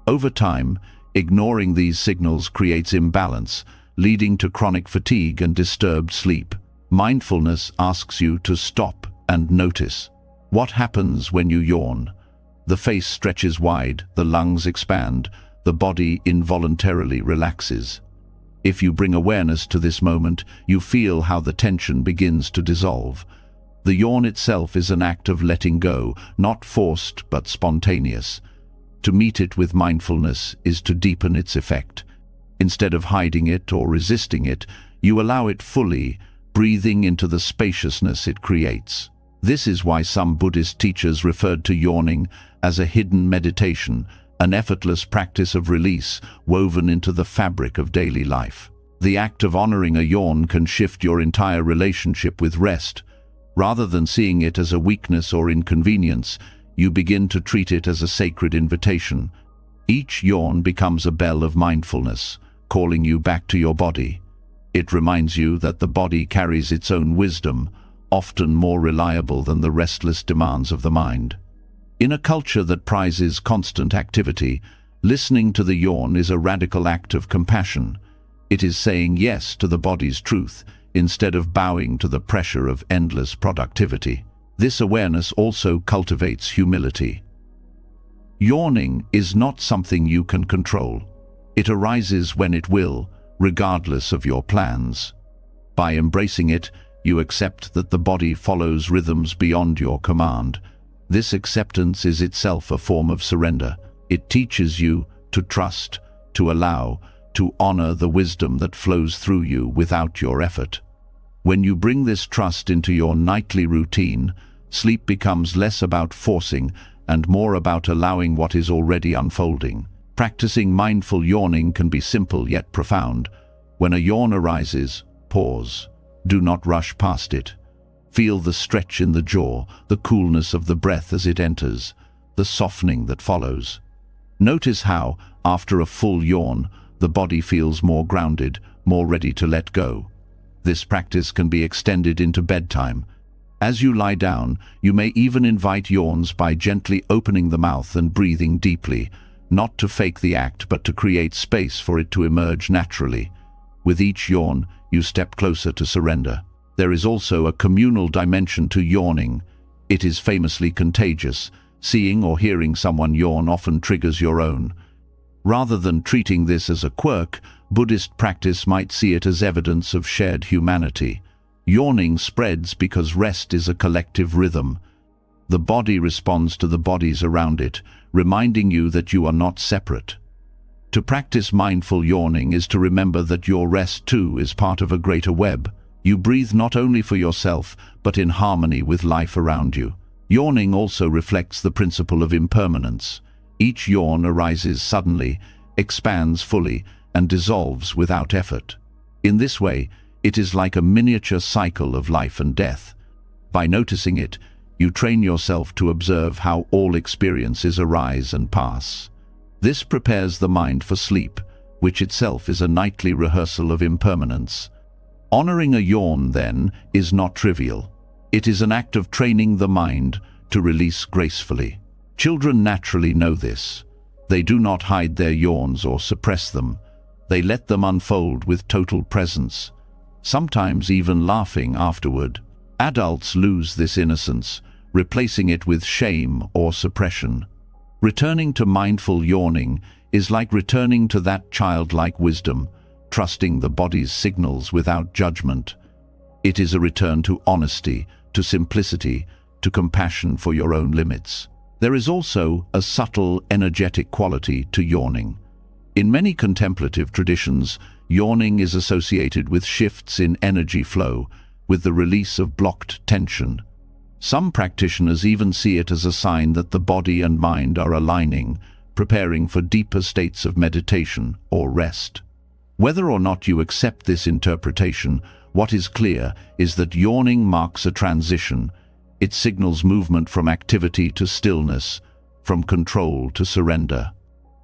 Over time, ignoring these signals creates imbalance, leading to chronic fatigue and disturbed sleep. Mindfulness asks you to stop and notice. What happens when you yawn? The face stretches wide, the lungs expand, the body involuntarily relaxes. If you bring awareness to this moment, you feel how the tension begins to dissolve. The yawn itself is an act of letting go, not forced but spontaneous. To meet it with mindfulness is to deepen its effect. Instead of hiding it or resisting it, you allow it fully, breathing into the spaciousness it creates. This is why some Buddhist teachers referred to yawning as a hidden meditation, an effortless practice of release woven into the fabric of daily life. The act of honoring a yawn can shift your entire relationship with rest. Rather than seeing it as a weakness or inconvenience, you begin to treat it as a sacred invitation. Each yawn becomes a bell of mindfulness, calling you back to your body. It reminds you that the body carries its own wisdom, often more reliable than the restless demands of the mind. In a culture that prizes constant activity, listening to the yawn is a radical act of compassion. It is saying yes to the body's truth, instead of bowing to the pressure of endless productivity. This awareness also cultivates humility. Yawning is not something you can control. It arises when it will, regardless of your plans. By embracing it, you accept that the body follows rhythms beyond your command. This acceptance is itself a form of surrender. It teaches you to trust, to allow, to honor the wisdom that flows through you without your effort. When you bring this trust into your nightly routine, sleep becomes less about forcing and more about allowing what is already unfolding. Practicing mindful yawning can be simple yet profound. When a yawn arises, pause. Do not rush past it. Feel the stretch in the jaw, the coolness of the breath as it enters, the softening that follows. Notice how, after a full yawn, the body feels more grounded, more ready to let go. This practice can be extended into bedtime. As you lie down, you may even invite yawns by gently opening the mouth and breathing deeply, not to fake the act but to create space for it to emerge naturally. With each yawn, you step closer to surrender. There is also a communal dimension to yawning. It is famously contagious. Seeing or hearing someone yawn often triggers your own. Rather than treating this as a quirk, Buddhist practice might see it as evidence of shared humanity. Yawning spreads because rest is a collective rhythm. The body responds to the bodies around it, reminding you that you are not separate. To practice mindful yawning is to remember that your rest too is part of a greater web. You breathe not only for yourself, but in harmony with life around you. Yawning also reflects the principle of impermanence. Each yawn arises suddenly, expands fully, and dissolves without effort. In this way, it is like a miniature cycle of life and death. By noticing it, you train yourself to observe how all experiences arise and pass. This prepares the mind for sleep, which itself is a nightly rehearsal of impermanence. Honoring a yawn, then, is not trivial. It is an act of training the mind to release gracefully. Children naturally know this. They do not hide their yawns or suppress them. They let them unfold with total presence, sometimes even laughing afterward. Adults lose this innocence, replacing it with shame or suppression. Returning to mindful yawning is like returning to that childlike wisdom, trusting the body's signals without judgment. It is a return to honesty, to simplicity, to compassion for your own limits. There is also a subtle, energetic quality to yawning. In many contemplative traditions, yawning is associated with shifts in energy flow, with the release of blocked tension. Some practitioners even see it as a sign that the body and mind are aligning, preparing for deeper states of meditation or rest. Whether or not you accept this interpretation, what is clear is that yawning marks a transition. It signals movement from activity to stillness, from control to surrender.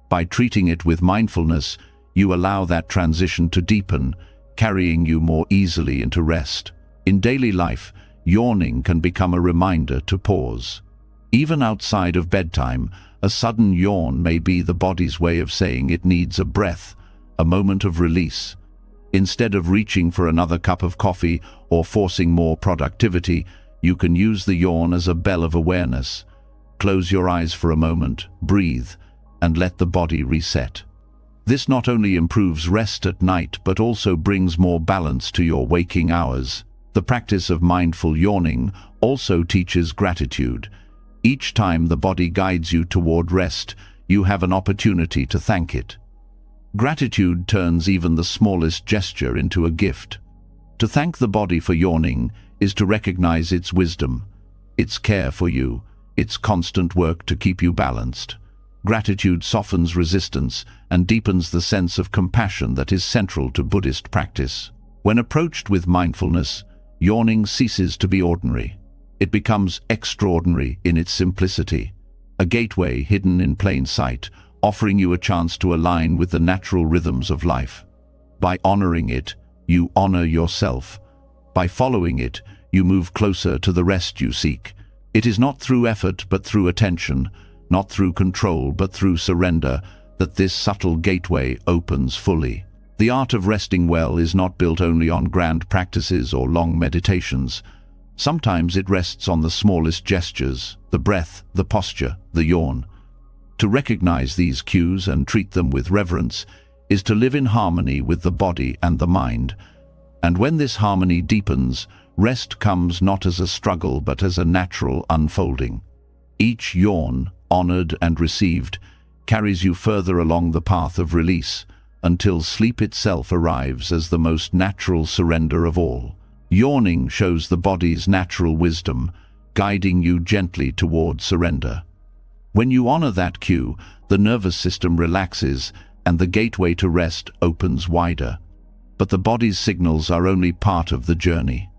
By treating it with mindfulness, you allow that transition to deepen, carrying you more easily into rest. In daily life, yawning can become a reminder to pause. Even outside of bedtime, a sudden yawn may be the body's way of saying it needs a breath, a moment of release. Instead of reaching for another cup of coffee or forcing more productivity, you can use the yawn as a bell of awareness. Close your eyes for a moment, breathe, and let the body reset. This not only improves rest at night, but also brings more balance to your waking hours. The practice of mindful yawning also teaches gratitude. Each time the body guides you toward rest, you have an opportunity to thank it. Gratitude turns even the smallest gesture into a gift. To thank the body for yawning is to recognize its wisdom, its care for you, its constant work to keep you balanced. Gratitude softens resistance and deepens the sense of compassion that is central to Buddhist practice. When approached with mindfulness, yawning ceases to be ordinary. It becomes extraordinary in its simplicity, a gateway hidden in plain sight, offering you a chance to align with the natural rhythms of life. By honoring it, you honor yourself. By following it, you move closer to the rest you seek. It is not through effort but through attention, not through control but through surrender, that this subtle gateway opens fully. The art of resting well is not built only on grand practices or long meditations. Sometimes it rests on the smallest gestures, the breath, the posture, the yawn. To recognize these cues and treat them with reverence is to live in harmony with the body and the mind. And when this harmony deepens, rest comes not as a struggle but as a natural unfolding. Each yawn, honored and received, carries you further along the path of release, until sleep itself arrives as the most natural surrender of all. Yawning shows the body's natural wisdom, guiding you gently toward surrender. When you honor that cue, the nervous system relaxes and the gateway to rest opens wider. But the body's signals are only part of the journey.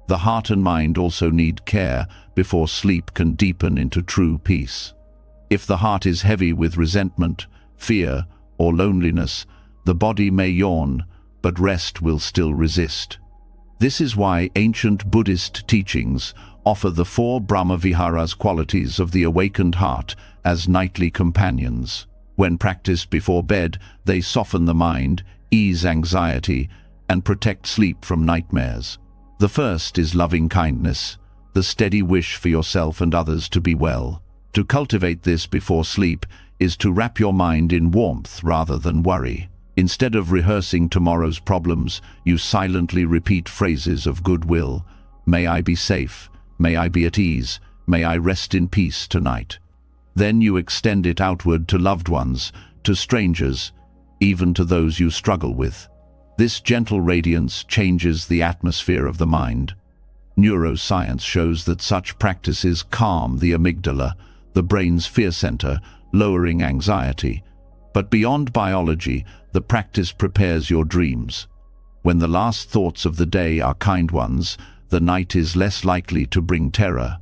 The heart and mind also need care before sleep can deepen into true peace. If the heart is heavy with resentment, fear, or loneliness, the body may yawn, but rest will still resist. This is why ancient Buddhist teachings offer the 4 Brahma-viharas qualities of the awakened heart as nightly companions. When practiced before bed, they soften the mind, ease anxiety, and protect sleep from nightmares. The first is loving kindness, the steady wish for yourself and others to be well. To cultivate this before sleep is to wrap your mind in warmth rather than worry. Instead of rehearsing tomorrow's problems, you silently repeat phrases of goodwill. May I be safe, may I be at ease, may I rest in peace tonight. Then you extend it outward to loved ones, to strangers, even to those you struggle with. This gentle radiance changes the atmosphere of the mind. Neuroscience shows that such practices calm the amygdala, the brain's fear center, lowering anxiety. But beyond biology, the practice prepares your dreams. When the last thoughts of the day are kind ones, the night is less likely to bring terror.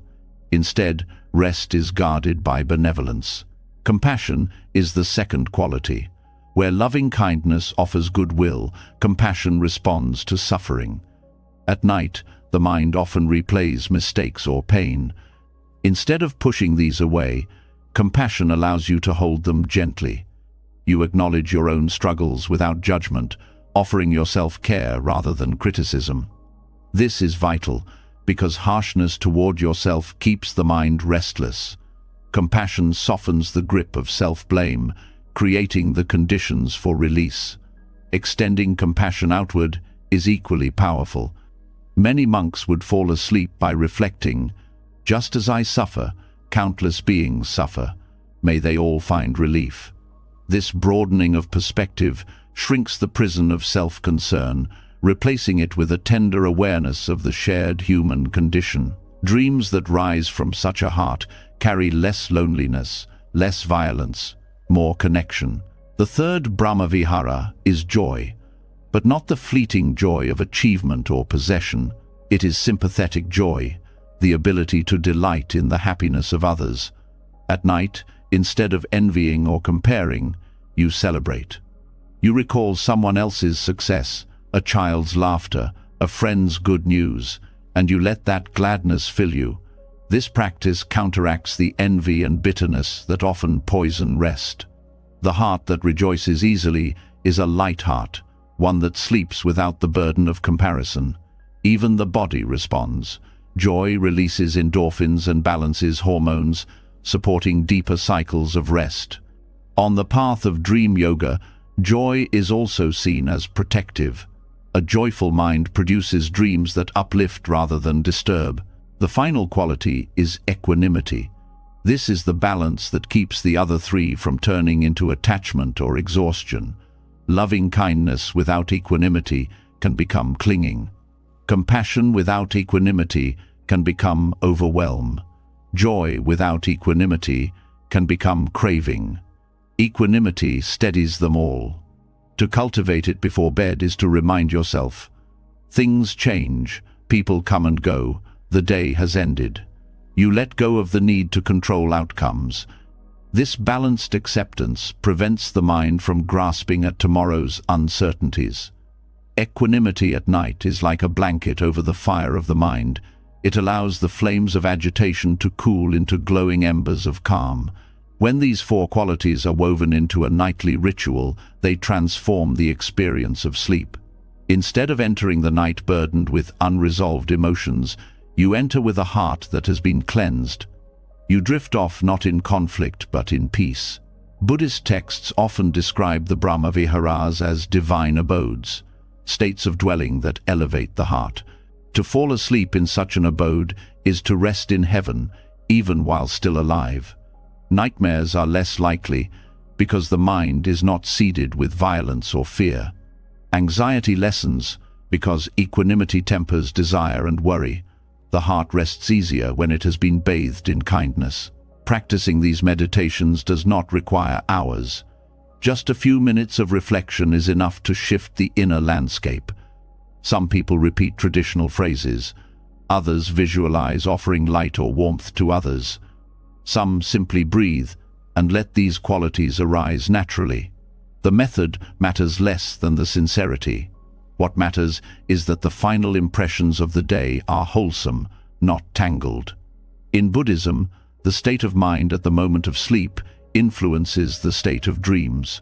Instead, rest is guarded by benevolence. Compassion is the second quality. Where loving kindness offers goodwill, compassion responds to suffering. At night, the mind often replays mistakes or pain. Instead of pushing these away, compassion allows you to hold them gently. You acknowledge your own struggles without judgment, offering yourself care rather than criticism. This is vital because harshness toward yourself keeps the mind restless. Compassion softens the grip of self-blame, creating the conditions for release. Extending compassion outward is equally powerful. Many monks would fall asleep by reflecting, "Just as I suffer, countless beings suffer. May they all find relief." This broadening of perspective shrinks the prison of self-concern, replacing it with a tender awareness of the shared human condition. Dreams that rise from such a heart carry less loneliness, less violence, more connection. The third Brahma-vihara is joy, but not the fleeting joy of achievement or possession. It is sympathetic joy, the ability to delight in the happiness of others. At night, instead of envying or comparing, you celebrate. You recall someone else's success, a child's laughter, a friend's good news, and you let that gladness fill you. This practice counteracts the envy and bitterness that often poison rest. The heart that rejoices easily is a light heart, one that sleeps without the burden of comparison. Even the body responds. Joy releases endorphins and balances hormones, supporting deeper cycles of rest. On the path of dream yoga, joy is also seen as protective. A joyful mind produces dreams that uplift rather than disturb. The final quality is equanimity. This is the balance that keeps the other three from turning into attachment or exhaustion. Loving kindness without equanimity can become clinging. Compassion without equanimity can become overwhelm. Joy without equanimity can become craving. Equanimity steadies them all. To cultivate it before bed is to remind yourself, things change, people come and go, the day has ended. You let go of the need to control outcomes. This balanced acceptance prevents the mind from grasping at tomorrow's uncertainties. Equanimity at night is like a blanket over the fire of the mind. It allows the flames of agitation to cool into glowing embers of calm. When these four qualities are woven into a nightly ritual, they transform the experience of sleep. Instead of entering the night burdened with unresolved emotions, you enter with a heart that has been cleansed. You drift off not in conflict but in peace. Buddhist texts often describe the Brahma Viharas as divine abodes, states of dwelling that elevate the heart. To fall asleep in such an abode is to rest in heaven, even while still alive. Nightmares are less likely because the mind is not seeded with violence or fear. Anxiety lessens because equanimity tempers desire and worry. The heart rests easier when it has been bathed in kindness. Practicing these meditations does not require hours. Just a few minutes of reflection is enough to shift the inner landscape. Some people repeat traditional phrases. Others visualize offering light or warmth to others. Some simply breathe and let these qualities arise naturally. The method matters less than the sincerity. What matters is that the final impressions of the day are wholesome, not tangled. In Buddhism, the state of mind at the moment of sleep influences the state of dreams.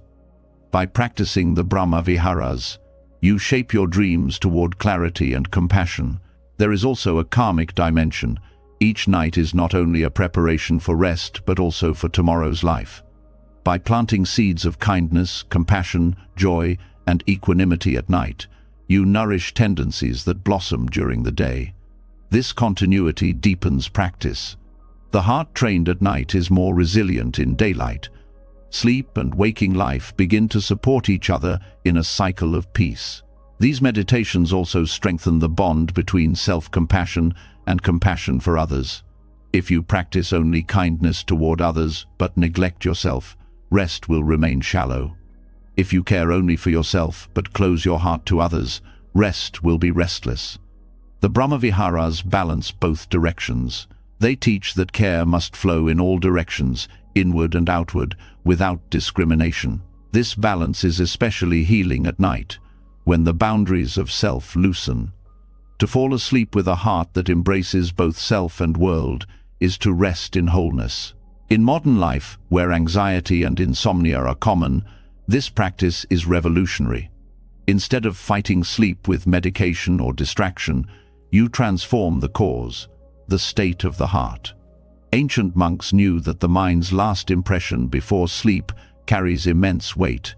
By practicing the Brahma Viharas, you shape your dreams toward clarity and compassion. There is also a karmic dimension. Each night is not only a preparation for rest, but also for tomorrow's life. By planting seeds of kindness, compassion, joy, and equanimity at night, you nourish tendencies that blossom during the day. This continuity deepens practice. The heart trained at night is more resilient in daylight. Sleep and waking life begin to support each other in a cycle of peace. These meditations also strengthen the bond between self-compassion and compassion for others. If you practice only kindness toward others but neglect yourself, rest will remain shallow. If you care only for yourself but close your heart to others, rest will be restless. The Brahma Viharas balance both directions. They teach that care must flow in all directions, inward and outward, without discrimination. This balance is especially healing at night, when the boundaries of self loosen. To fall asleep with a heart that embraces both self and world is to rest in wholeness. In modern life, where anxiety and insomnia are common, this practice is revolutionary. Instead of fighting sleep with medication or distraction, you transform the cause, the state of the heart. Ancient monks knew that the mind's last impression before sleep carries immense weight.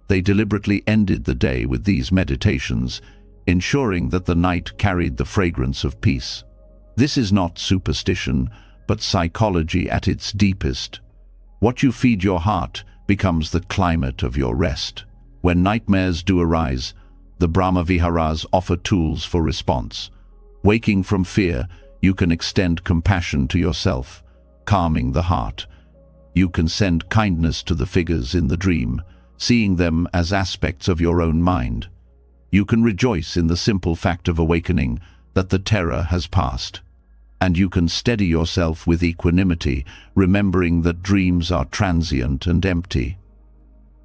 They deliberately ended the day with these meditations, ensuring that the night carried the fragrance of peace. This is not superstition, but psychology at its deepest. What you feed your heart becomes the climate of your rest. When nightmares do arise, the Brahma Viharas offer tools for response. Waking from fear, you can extend compassion to yourself, calming the heart. You can send kindness to the figures in the dream, seeing them as aspects of your own mind. You can rejoice in the simple fact of awakening that the terror has passed. And you can steady yourself with equanimity, remembering that dreams are transient and empty.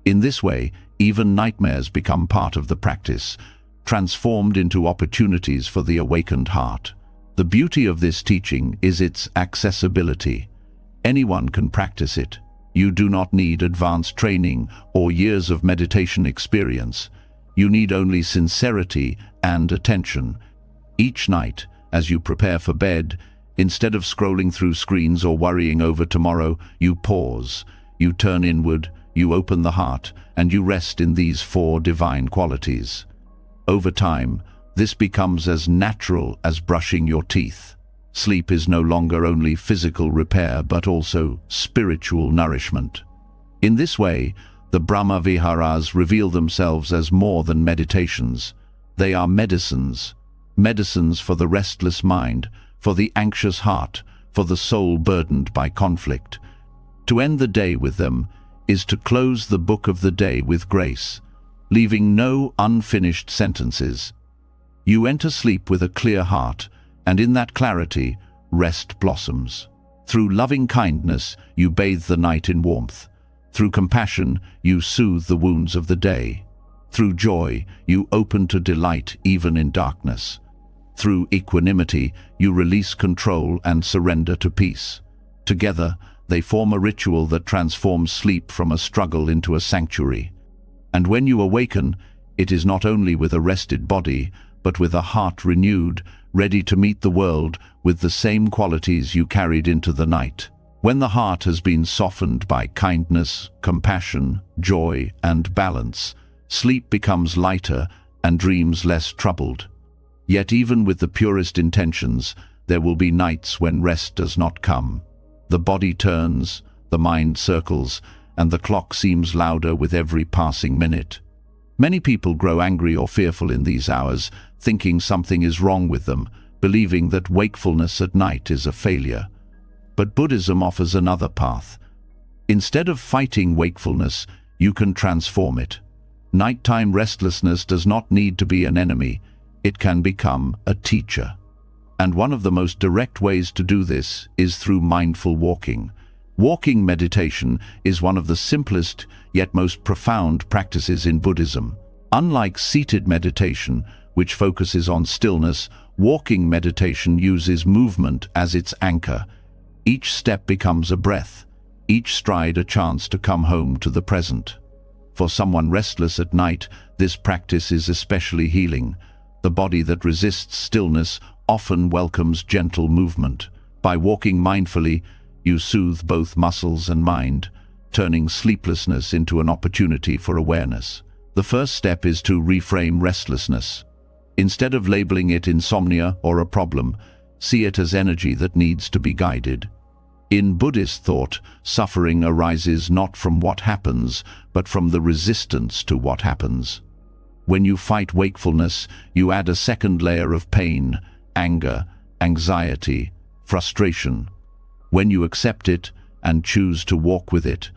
In this way, even nightmares become part of the practice, transformed into opportunities for the awakened heart. The beauty of this teaching is its accessibility. Anyone can practice it. You do not need advanced training or years of meditation experience. You need only sincerity and attention. Each night, as you prepare for bed, instead of scrolling through screens or worrying over tomorrow, you pause, you turn inward, you open the heart, and you rest in these four divine qualities. Over time, this becomes as natural as brushing your teeth. Sleep is no longer only physical repair but also spiritual nourishment. In this way, the Brahma Viharas reveal themselves as more than meditations. They are medicines. Medicines for the restless mind, for the anxious heart, for the soul burdened by conflict. To end the day with them is to close the book of the day with grace, leaving no unfinished sentences. You enter sleep with a clear heart, and in that clarity, rest blossoms. Through loving kindness, you bathe the night in warmth. Through compassion, you soothe the wounds of the day. Through joy, you open to delight even in darkness. Through equanimity, you release control and surrender to peace. Together, they form a ritual that transforms sleep from a struggle into a sanctuary. And when you awaken, it is not only with a rested body, but with a heart renewed, ready to meet the world with the same qualities you carried into the night. When the heart has been softened by kindness, compassion, joy, and balance, sleep becomes lighter and dreams less troubled. Yet even with the purest intentions, there will be nights when rest does not come. The body turns, the mind circles, and the clock seems louder with every passing minute. Many people grow angry or fearful in these hours, thinking something is wrong with them, believing that wakefulness at night is a failure. But Buddhism offers another path. Instead of fighting wakefulness, you can transform it. Nighttime restlessness does not need to be an enemy. It can become a teacher. And one of the most direct ways to do this is through mindful walking. Walking meditation is one of the simplest yet most profound practices in Buddhism. Unlike seated meditation, which focuses on stillness, walking meditation uses movement as its anchor. Each step becomes a breath, each stride a chance to come home to the present. For someone restless at night, this practice is especially healing. The body that resists stillness often welcomes gentle movement. By walking mindfully, you soothe both muscles and mind, turning sleeplessness into an opportunity for awareness. The first step is to reframe restlessness. Instead of labeling it insomnia or a problem, see it as energy that needs to be guided. In Buddhist thought, suffering arises not from what happens, but from the resistance to what happens. When you fight wakefulness, you add a second layer of pain, anger, anxiety, frustration. When you accept it and choose to walk with it,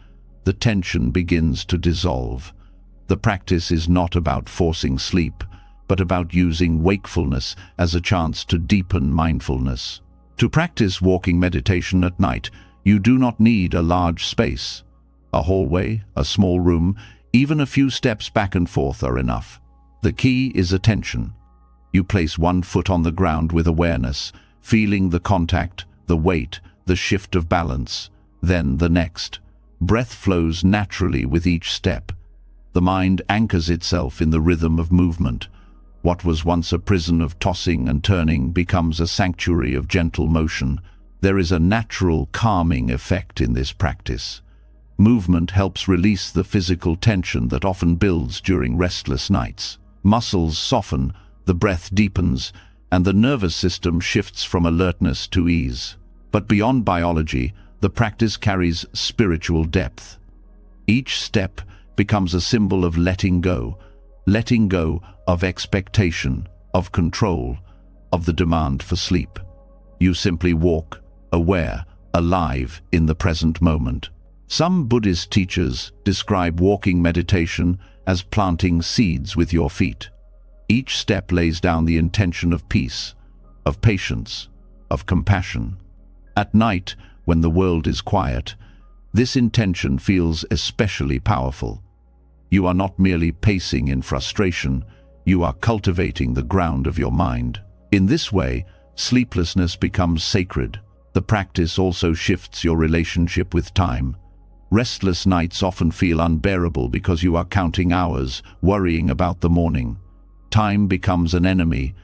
the tension begins to dissolve. The practice is not about forcing sleep, but about using wakefulness as a chance to deepen mindfulness. To practice walking meditation at night, you do not need a large space. A hallway, a small room, even a few steps back and forth are enough. The key is attention. You place one foot on the ground with awareness, feeling the contact, the weight, the shift of balance, then the next. Breath flows naturally with each step. The mind anchors itself in the rhythm of movement. What was once a prison of tossing and turning becomes a sanctuary of gentle motion. There is a natural calming effect in this practice. Movement helps release the physical tension that often builds during restless nights. Muscles soften, the breath deepens, and the nervous system shifts from alertness to ease. But beyond biology, the practice carries spiritual depth. Each step becomes a symbol of letting go of expectation, of control, of the demand for sleep. You simply walk, aware, alive in the present moment. Some Buddhist teachers describe walking meditation as planting seeds with your feet. Each step lays down the intention of peace, of patience, of compassion. At night, when the world is quiet, this intention feels especially powerful. You are not merely pacing in frustration, you are cultivating the ground of your mind. In this way, sleeplessness becomes sacred. The practice also shifts your relationship with time. Restless nights often feel unbearable because you are counting hours, worrying about the morning. Time becomes an enemy,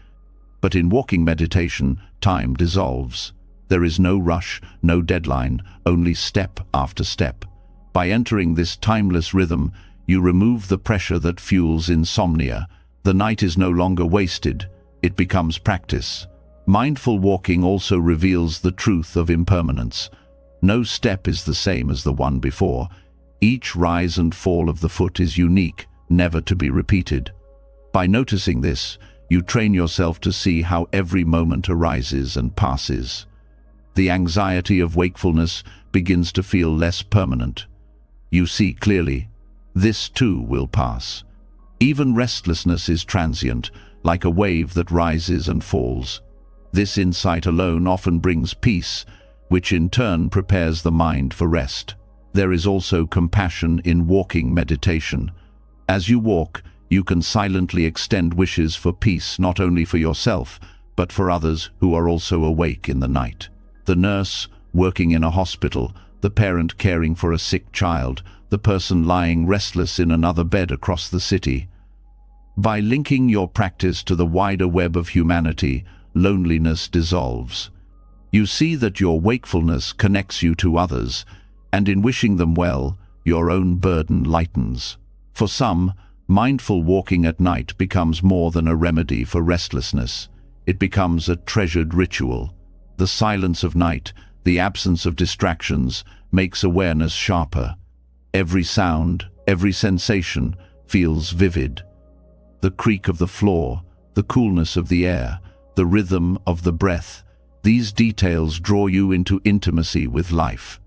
but in walking meditation, time dissolves. There is no rush, no deadline, only step after step. By entering this timeless rhythm, you remove the pressure that fuels insomnia. The night is no longer wasted, it becomes practice. Mindful walking also reveals the truth of impermanence. No step is the same as the one before. Each rise and fall of the foot is unique, never to be repeated. By noticing this, you train yourself to see how every moment arises and passes. The anxiety of wakefulness begins to feel less permanent. You see clearly, this too will pass. Even restlessness is transient, like a wave that rises and falls. This insight alone often brings peace, which in turn prepares the mind for rest. There is also compassion in walking meditation. As you walk, you can silently extend wishes for peace not only for yourself, but for others who are also awake in the night. The nurse working in a hospital, the parent caring for a sick child, the person lying restless in another bed across the city. By linking your practice to the wider web of humanity, loneliness dissolves. You see that your wakefulness connects you to others, and in wishing them well, your own burden lightens. For some, mindful walking at night becomes more than a remedy for restlessness. It becomes a treasured ritual. The silence of night, the absence of distractions, makes awareness sharper. Every sound, every sensation feels vivid. The creak of the floor, the coolness of the air, the rhythm of the breath, these details draw you into intimacy with life.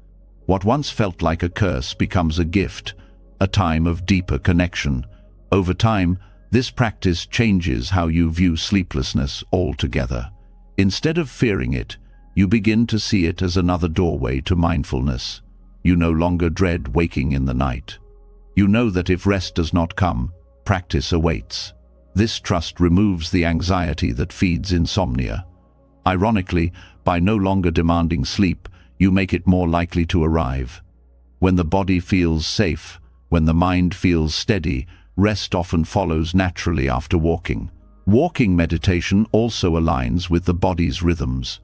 What once felt like a curse becomes a gift, a time of deeper connection. Over time, this practice changes how you view sleeplessness altogether. Instead of fearing it, you begin to see it as another doorway to mindfulness. You no longer dread waking in the night. You know that if rest does not come, practice awaits. This trust removes the anxiety that feeds insomnia. Ironically, by no longer demanding sleep, you make it more likely to arrive. When the body feels safe, when the mind feels steady, rest often follows naturally after walking. Walking meditation also aligns with the body's rhythms.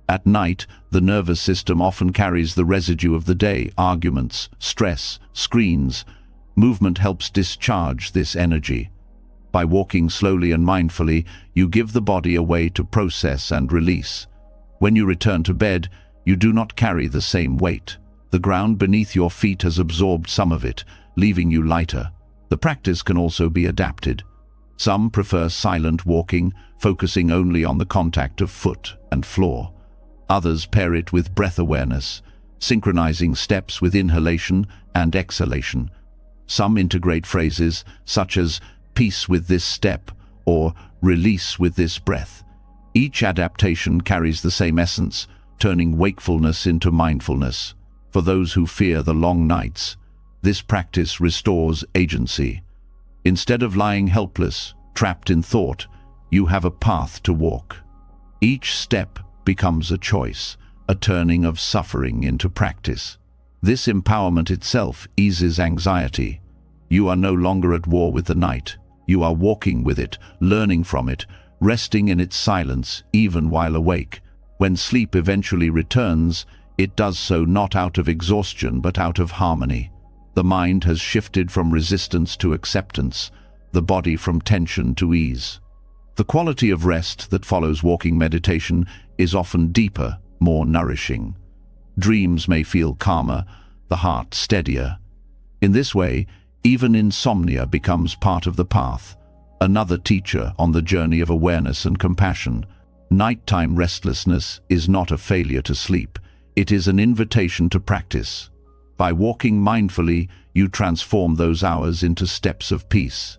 At night, the nervous system often carries the residue of the day, arguments, stress, screens. Movement helps discharge this energy. By walking slowly and mindfully, you give the body a way to process and release. When you return to bed, you do not carry the same weight. The ground beneath your feet has absorbed some of it, leaving you lighter. The practice can also be adapted. Some prefer silent walking, focusing only on the contact of foot and floor. Others pair it with breath awareness, synchronizing steps with inhalation and exhalation. Some integrate phrases such as peace with this step or release with this breath. Each adaptation carries the same essence, turning wakefulness into mindfulness. For those who fear the long nights, this practice restores agency. Instead of lying helpless, trapped in thought, you have a path to walk. Each step becomes a choice, a turning of suffering into practice. This empowerment itself eases anxiety. You are no longer at war with the night. You are walking with it, learning from it, resting in its silence even while awake. When sleep eventually returns, it does so not out of exhaustion but out of harmony. The mind has shifted from resistance to acceptance, the body from tension to ease. The quality of rest that follows walking meditation is often deeper, more nourishing. Dreams may feel calmer, the heart steadier. In this way, even insomnia becomes part of the path, another teacher on the journey of awareness and compassion. Nighttime restlessness is not a failure to sleep, it is an invitation to practice. By walking mindfully, you transform those hours into steps of peace.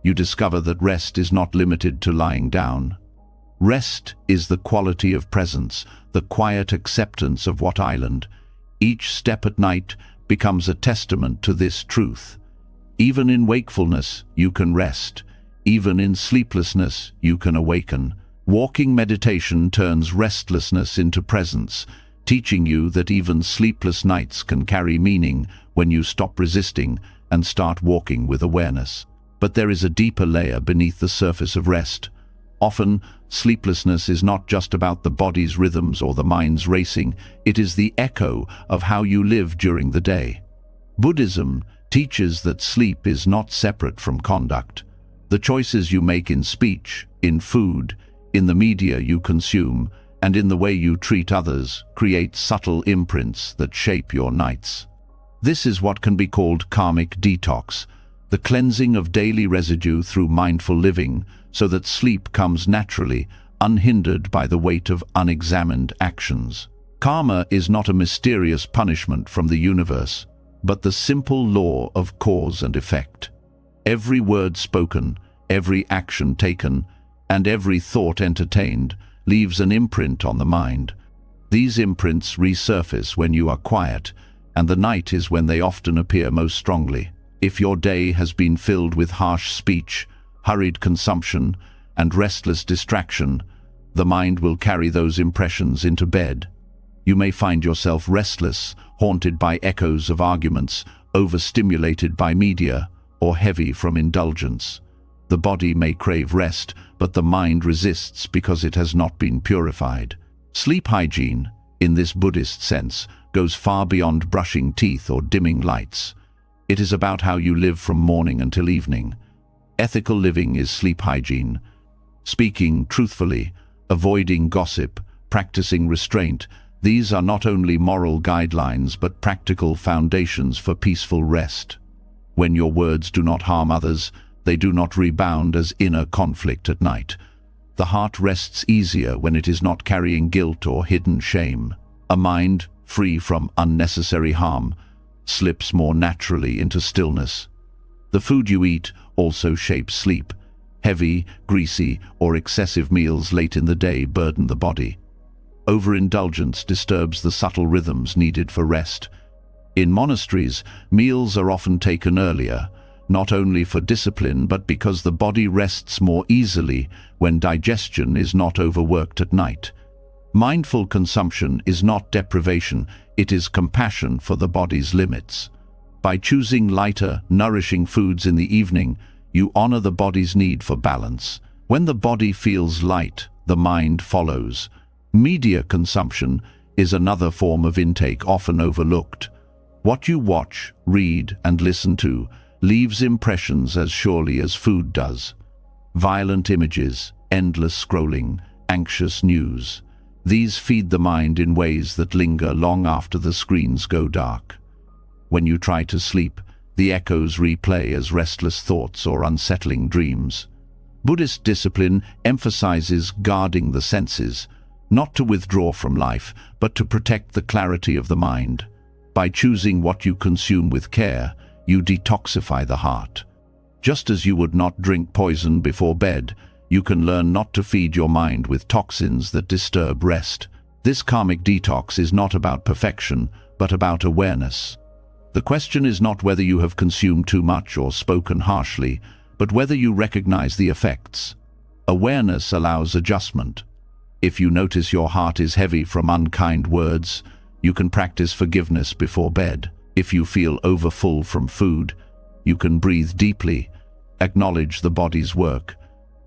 You discover that rest is not limited to lying down. Rest is the quality of presence, the quiet acceptance of what island. Each step at night becomes a testament to this truth. Even in wakefulness, you can rest. Even in sleeplessness, you can awaken. Walking meditation turns restlessness into presence, teaching you that even sleepless nights can carry meaning when you stop resisting and start walking with awareness. But there is a deeper layer beneath the surface of rest. Often, sleeplessness is not just about the body's rhythms or the mind's racing, it is the echo of how you live during the day. Buddhism teaches that sleep is not separate from conduct. The choices you make in speech, in food, in the media you consume, and in the way you treat others, create subtle imprints that shape your nights. This is what can be called karmic detox, the cleansing of daily residue through mindful living so that sleep comes naturally, unhindered by the weight of unexamined actions. Karma is not a mysterious punishment from the universe, but the simple law of cause and effect. Every word spoken, every action taken, and every thought entertained leaves an imprint on the mind. These imprints resurface when you are quiet, and the night is when they often appear most strongly. If your day has been filled with harsh speech, hurried consumption, and restless distraction, the mind will carry those impressions into bed. You may find yourself restless, haunted by echoes of arguments, overstimulated by media, or heavy from indulgence. The body may crave rest, but the mind resists because it has not been purified. Sleep hygiene, in this Buddhist sense, goes far beyond brushing teeth or dimming lights. It is about how you live from morning until evening. Ethical living is sleep hygiene. Speaking truthfully, avoiding gossip, practicing restraint, these are not only moral guidelines but practical foundations for peaceful rest. When your words do not harm others, they do not rebound as inner conflict at night. The heart rests easier when it is not carrying guilt or hidden shame. A mind free from unnecessary harm slips more naturally into stillness. The food you eat also shapes sleep. Heavy, greasy, or excessive meals late in the day burden the body. Overindulgence disturbs the subtle rhythms needed for rest. In monasteries, meals are often taken earlier, not only for discipline but because the body rests more easily when digestion is not overworked at night. Mindful consumption is not deprivation, it is compassion for the body's limits. By choosing lighter, nourishing foods in the evening, you honor the body's need for balance. When the body feels light, the mind follows. Media consumption is another form of intake often overlooked. What you watch, read, and listen to leaves impressions as surely as food does. Violent images, endless scrolling, anxious news. These feed the mind in ways that linger long after the screens go dark. When you try to sleep, the echoes replay as restless thoughts or unsettling dreams. Buddhist discipline emphasizes guarding the senses, not to withdraw from life, but to protect the clarity of the mind. By choosing what you consume with care, you detoxify the heart. Just as you would not drink poison before bed, you can learn not to feed your mind with toxins that disturb rest. This karmic detox is not about perfection, but about awareness. The question is not whether you have consumed too much or spoken harshly, but whether you recognize the effects. Awareness allows adjustment. If you notice your heart is heavy from unkind words, you can practice forgiveness before bed. If you feel overfull from food, you can breathe deeply, acknowledge the body's work,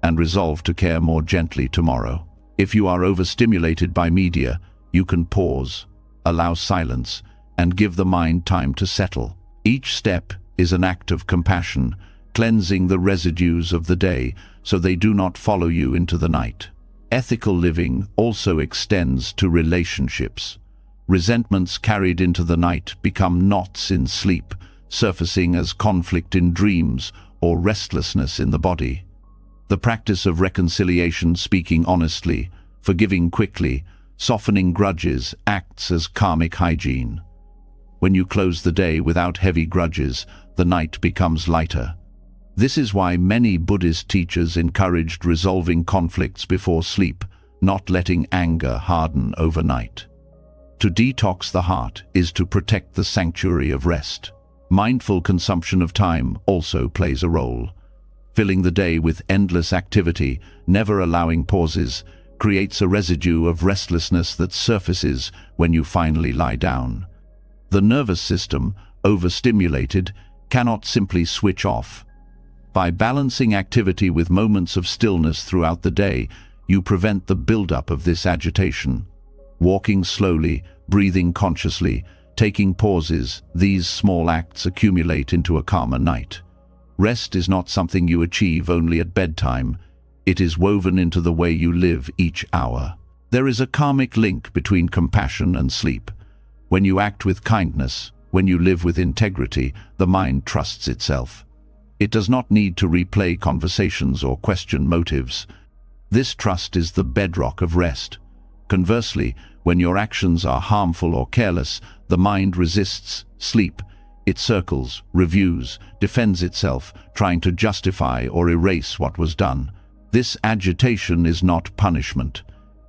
and resolve to care more gently tomorrow. If you are overstimulated by media, you can pause, allow silence, and give the mind time to settle. Each step is an act of compassion, cleansing the residues of the day so they do not follow you into the night. Ethical living also extends to relationships. Resentments carried into the night become knots in sleep, surfacing as conflict in dreams or restlessness in the body. The practice of reconciliation, speaking honestly, forgiving quickly, softening grudges acts as karmic hygiene. When you close the day without heavy grudges, the night becomes lighter. This is why many Buddhist teachers encouraged resolving conflicts before sleep, not letting anger harden overnight. To detox the heart is to protect the sanctuary of rest. Mindful consumption of time also plays a role. Filling the day with endless activity, never allowing pauses, creates a residue of restlessness that surfaces when you finally lie down. The nervous system, overstimulated, cannot simply switch off. By balancing activity with moments of stillness throughout the day, you prevent the buildup of this agitation. Walking slowly, breathing consciously, taking pauses, these small acts accumulate into a calmer night. Rest is not something you achieve only at bedtime. It is woven into the way you live each hour. There is a karmic link between compassion and sleep. When you act with kindness, when you live with integrity, the mind trusts itself. It does not need to replay conversations or question motives. This trust is the bedrock of rest. Conversely, when your actions are harmful or careless, the mind resists sleep. It circles, reviews, defends itself, trying to justify or erase what was done. This agitation is not punishment.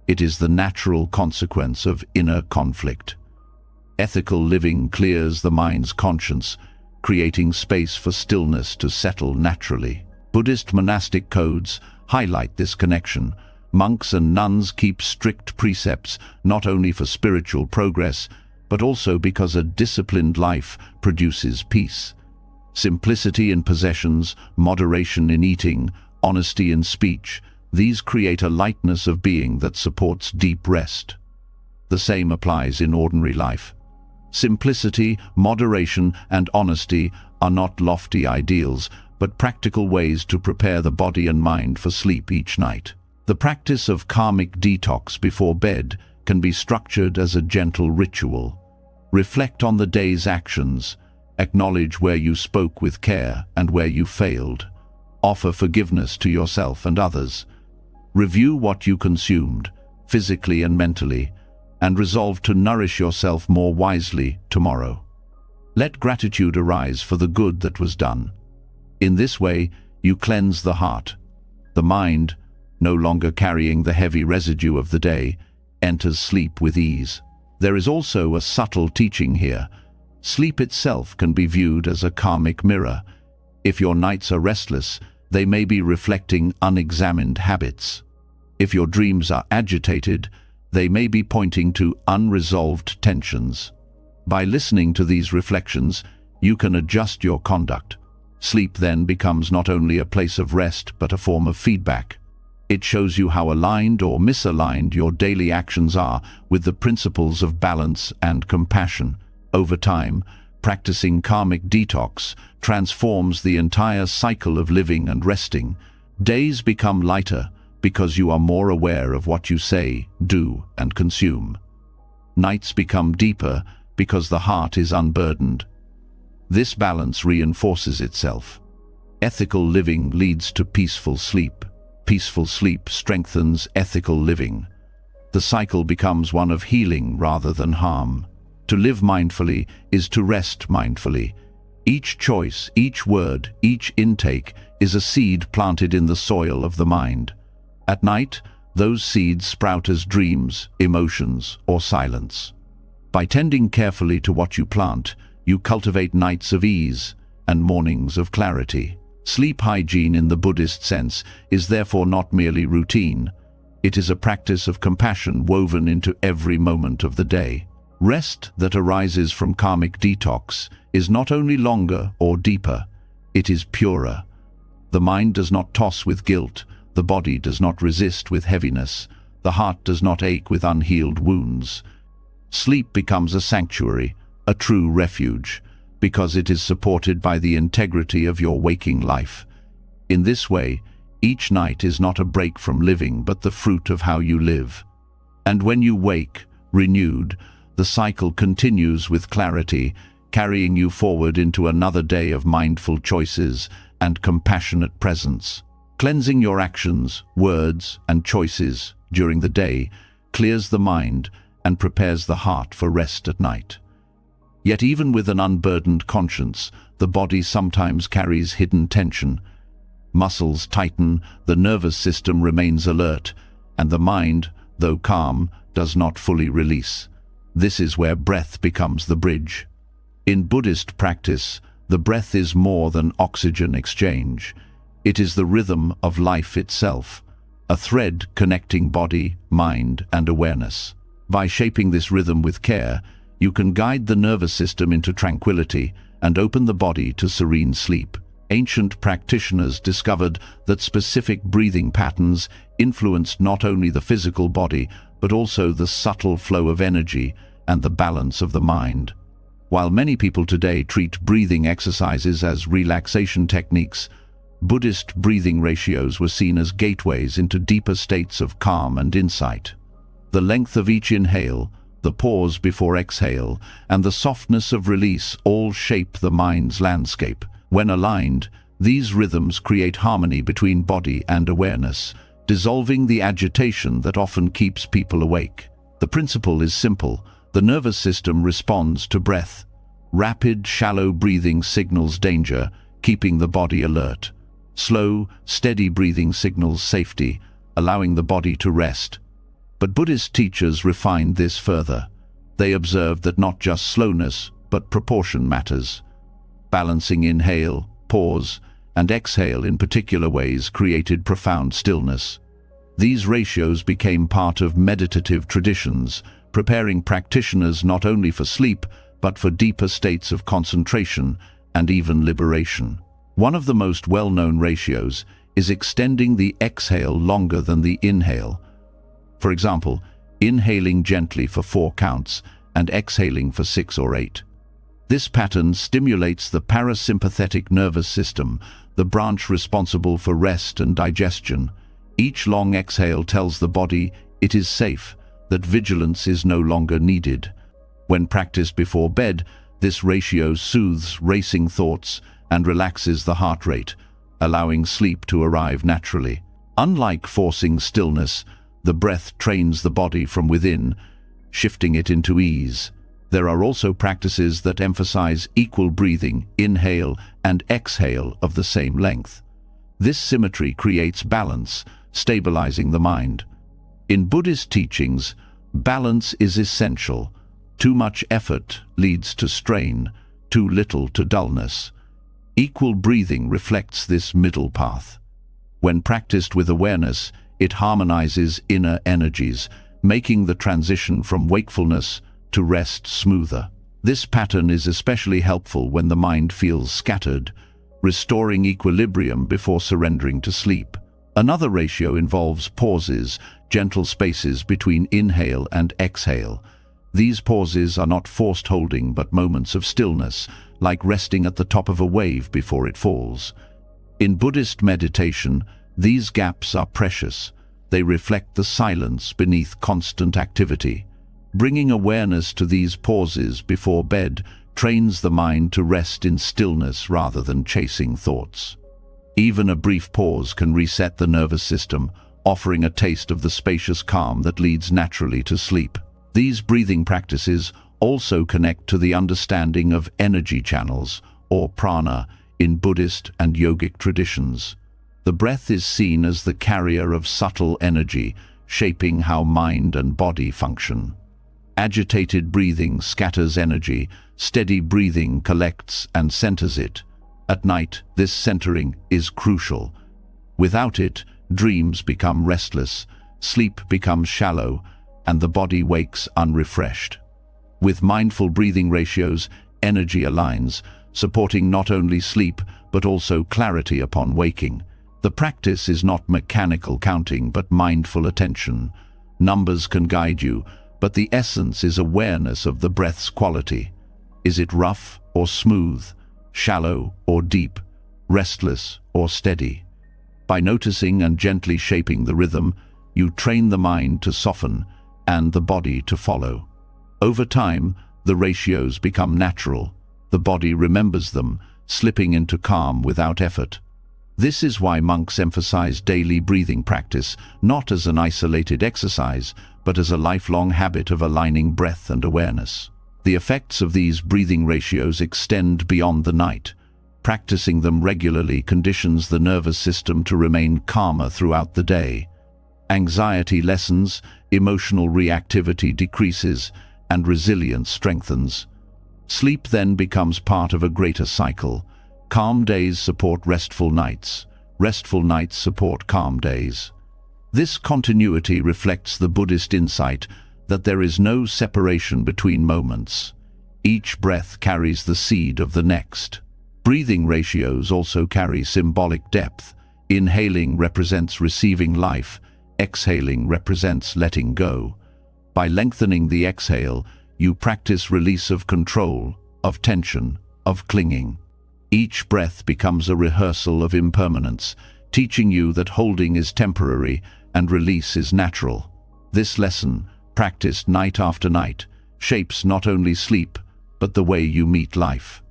It is the natural consequence of inner conflict. Ethical living clears the mind's conscience, creating space for stillness to settle naturally. Buddhist monastic codes highlight this connection. Monks and nuns keep strict precepts not only for spiritual progress, but also because a disciplined life produces peace. Simplicity in possessions, moderation in eating, honesty in speech, these create a lightness of being that supports deep rest. The same applies in ordinary life. Simplicity, moderation, and honesty are not lofty ideals, but practical ways to prepare the body and mind for sleep each night. The practice of karmic detox before bed can be structured as a gentle ritual. Reflect on the day's actions, acknowledge where you spoke with care and where you failed. Offer forgiveness to yourself and others. Review what you consumed, physically and mentally, and resolve to nourish yourself more wisely tomorrow. Let gratitude arise for the good that was done. In this way, you cleanse the heart. The mind, no longer carrying the heavy residue of the day, enters sleep with ease. There is also a subtle teaching here. Sleep itself can be viewed as a karmic mirror. If your nights are restless, they may be reflecting unexamined habits. If your dreams are agitated, they may be pointing to unresolved tensions. By listening to these reflections, you can adjust your conduct. Sleep then becomes not only a place of rest, but a form of feedback. It shows you how aligned or misaligned your daily actions are with the principles of balance and compassion. Over time, practicing karmic detox transforms the entire cycle of living and resting. Days become lighter because you are more aware of what you say, do, and consume. Nights become deeper because the heart is unburdened. This balance reinforces itself. Ethical living leads to peaceful sleep. Peaceful sleep strengthens ethical living. The cycle becomes one of healing rather than harm. To live mindfully is to rest mindfully. Each choice, each word, each intake is a seed planted in the soil of the mind. At night, those seeds sprout as dreams, emotions, or silence. By tending carefully to what you plant, you cultivate nights of ease and mornings of clarity. Sleep hygiene in the Buddhist sense is therefore not merely routine. It is a practice of compassion woven into every moment of the day. Rest that arises from karmic detox is not only longer or deeper, it is purer. The mind does not toss with guilt, the body does not resist with heaviness, the heart does not ache with unhealed wounds. Sleep becomes a sanctuary, a true refuge, because it is supported by the integrity of your waking life. In this way, each night is not a break from living, but the fruit of how you live. And when you wake, renewed, the cycle continues with clarity, carrying you forward into another day of mindful choices and compassionate presence. Cleansing your actions, words, and choices during the day clears the mind and prepares the heart for rest at night. Yet even with an unburdened conscience, the body sometimes carries hidden tension. Muscles tighten, the nervous system remains alert, and the mind, though calm, does not fully release. This is where breath becomes the bridge. In Buddhist practice, the breath is more than oxygen exchange. It is the rhythm of life itself, a thread connecting body, mind, and awareness. By shaping this rhythm with care, you can guide the nervous system into tranquility and open the body to serene sleep. Ancient practitioners discovered that specific breathing patterns influenced not only the physical body, but also the subtle flow of energy and the balance of the mind. While many people today treat breathing exercises as relaxation techniques, Buddhist breathing ratios were seen as gateways into deeper states of calm and insight. The length of each inhale, the pause before exhale, and the softness of release all shape the mind's landscape. When aligned, these rhythms create harmony between body and awareness, dissolving the agitation that often keeps people awake. The principle is simple. The nervous system responds to breath. Rapid, shallow breathing signals danger, keeping the body alert. Slow, steady breathing signals safety, allowing the body to rest. But Buddhist teachers refined this further. They observed that not just slowness, but proportion matters. Balancing inhale, pause, and exhale in particular ways created profound stillness. These ratios became part of meditative traditions, preparing practitioners not only for sleep, but for deeper states of concentration and even liberation. One of the most well-known ratios is extending the exhale longer than the inhale. For example, inhaling gently for 4 counts and exhaling for 6 or 8. This pattern stimulates the parasympathetic nervous system, the branch responsible for rest and digestion. Each long exhale tells the body it is safe, that vigilance is no longer needed. When practiced before bed, this ratio soothes racing thoughts and relaxes the heart rate, allowing sleep to arrive naturally. Unlike forcing stillness, the breath trains the body from within, shifting it into ease. There are also practices that emphasize equal breathing, inhale and exhale of the same length. This symmetry creates balance, stabilizing the mind. In Buddhist teachings, balance is essential. Too much effort leads to strain, too little to dullness. Equal breathing reflects this middle path. When practiced with awareness, it harmonizes inner energies, making the transition from wakefulness to rest smoother. This pattern is especially helpful when the mind feels scattered, restoring equilibrium before surrendering to sleep. Another ratio involves pauses, gentle spaces between inhale and exhale. These pauses are not forced holding but moments of stillness, like resting at the top of a wave before it falls. In Buddhist meditation, these gaps are precious. They reflect the silence beneath constant activity. Bringing awareness to these pauses before bed trains the mind to rest in stillness rather than chasing thoughts. Even a brief pause can reset the nervous system, offering a taste of the spacious calm that leads naturally to sleep. These breathing practices also connect to the understanding of energy channels, or prana, in Buddhist and yogic traditions. The breath is seen as the carrier of subtle energy, shaping how mind and body function. Agitated breathing scatters energy, steady breathing collects and centers it. At night, this centering is crucial. Without it, dreams become restless, sleep becomes shallow, and the body wakes unrefreshed. With mindful breathing ratios, energy aligns, supporting not only sleep but also clarity upon waking. The practice is not mechanical counting but mindful attention. Numbers can guide you, but the essence is awareness of the breath's quality. Is it rough or smooth, shallow or deep, restless or steady? By noticing and gently shaping the rhythm, you train the mind to soften and the body to follow. Over time, the ratios become natural. The body remembers them, slipping into calm without effort. This is why monks emphasize daily breathing practice, not as an isolated exercise, but as a lifelong habit of aligning breath and awareness. The effects of these breathing ratios extend beyond the night. Practicing them regularly conditions the nervous system to remain calmer throughout the day. Anxiety lessens, emotional reactivity decreases, and resilience strengthens. Sleep then becomes part of a greater cycle. Calm days support restful nights. Restful nights support calm days. This continuity reflects the Buddhist insight that there is no separation between moments. Each breath carries the seed of the next. Breathing ratios also carry symbolic depth. Inhaling represents receiving life. Exhaling represents letting go. By lengthening the exhale, you practice release of control, of tension, of clinging. Each breath becomes a rehearsal of impermanence, teaching you that holding is temporary and release is natural. This lesson, practiced night after night, shapes not only sleep, but the way you meet life.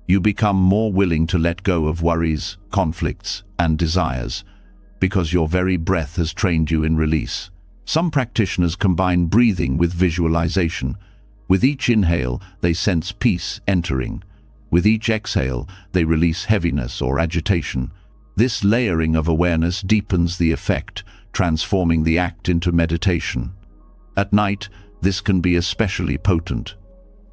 You become more willing to let go of worries, conflicts, and desires, because your very breath has trained you in release. Some practitioners combine breathing with visualization. With each inhale, they sense peace entering. With each exhale, they release heaviness or agitation. This layering of awareness deepens the effect, transforming the act into meditation. At night, this can be especially potent.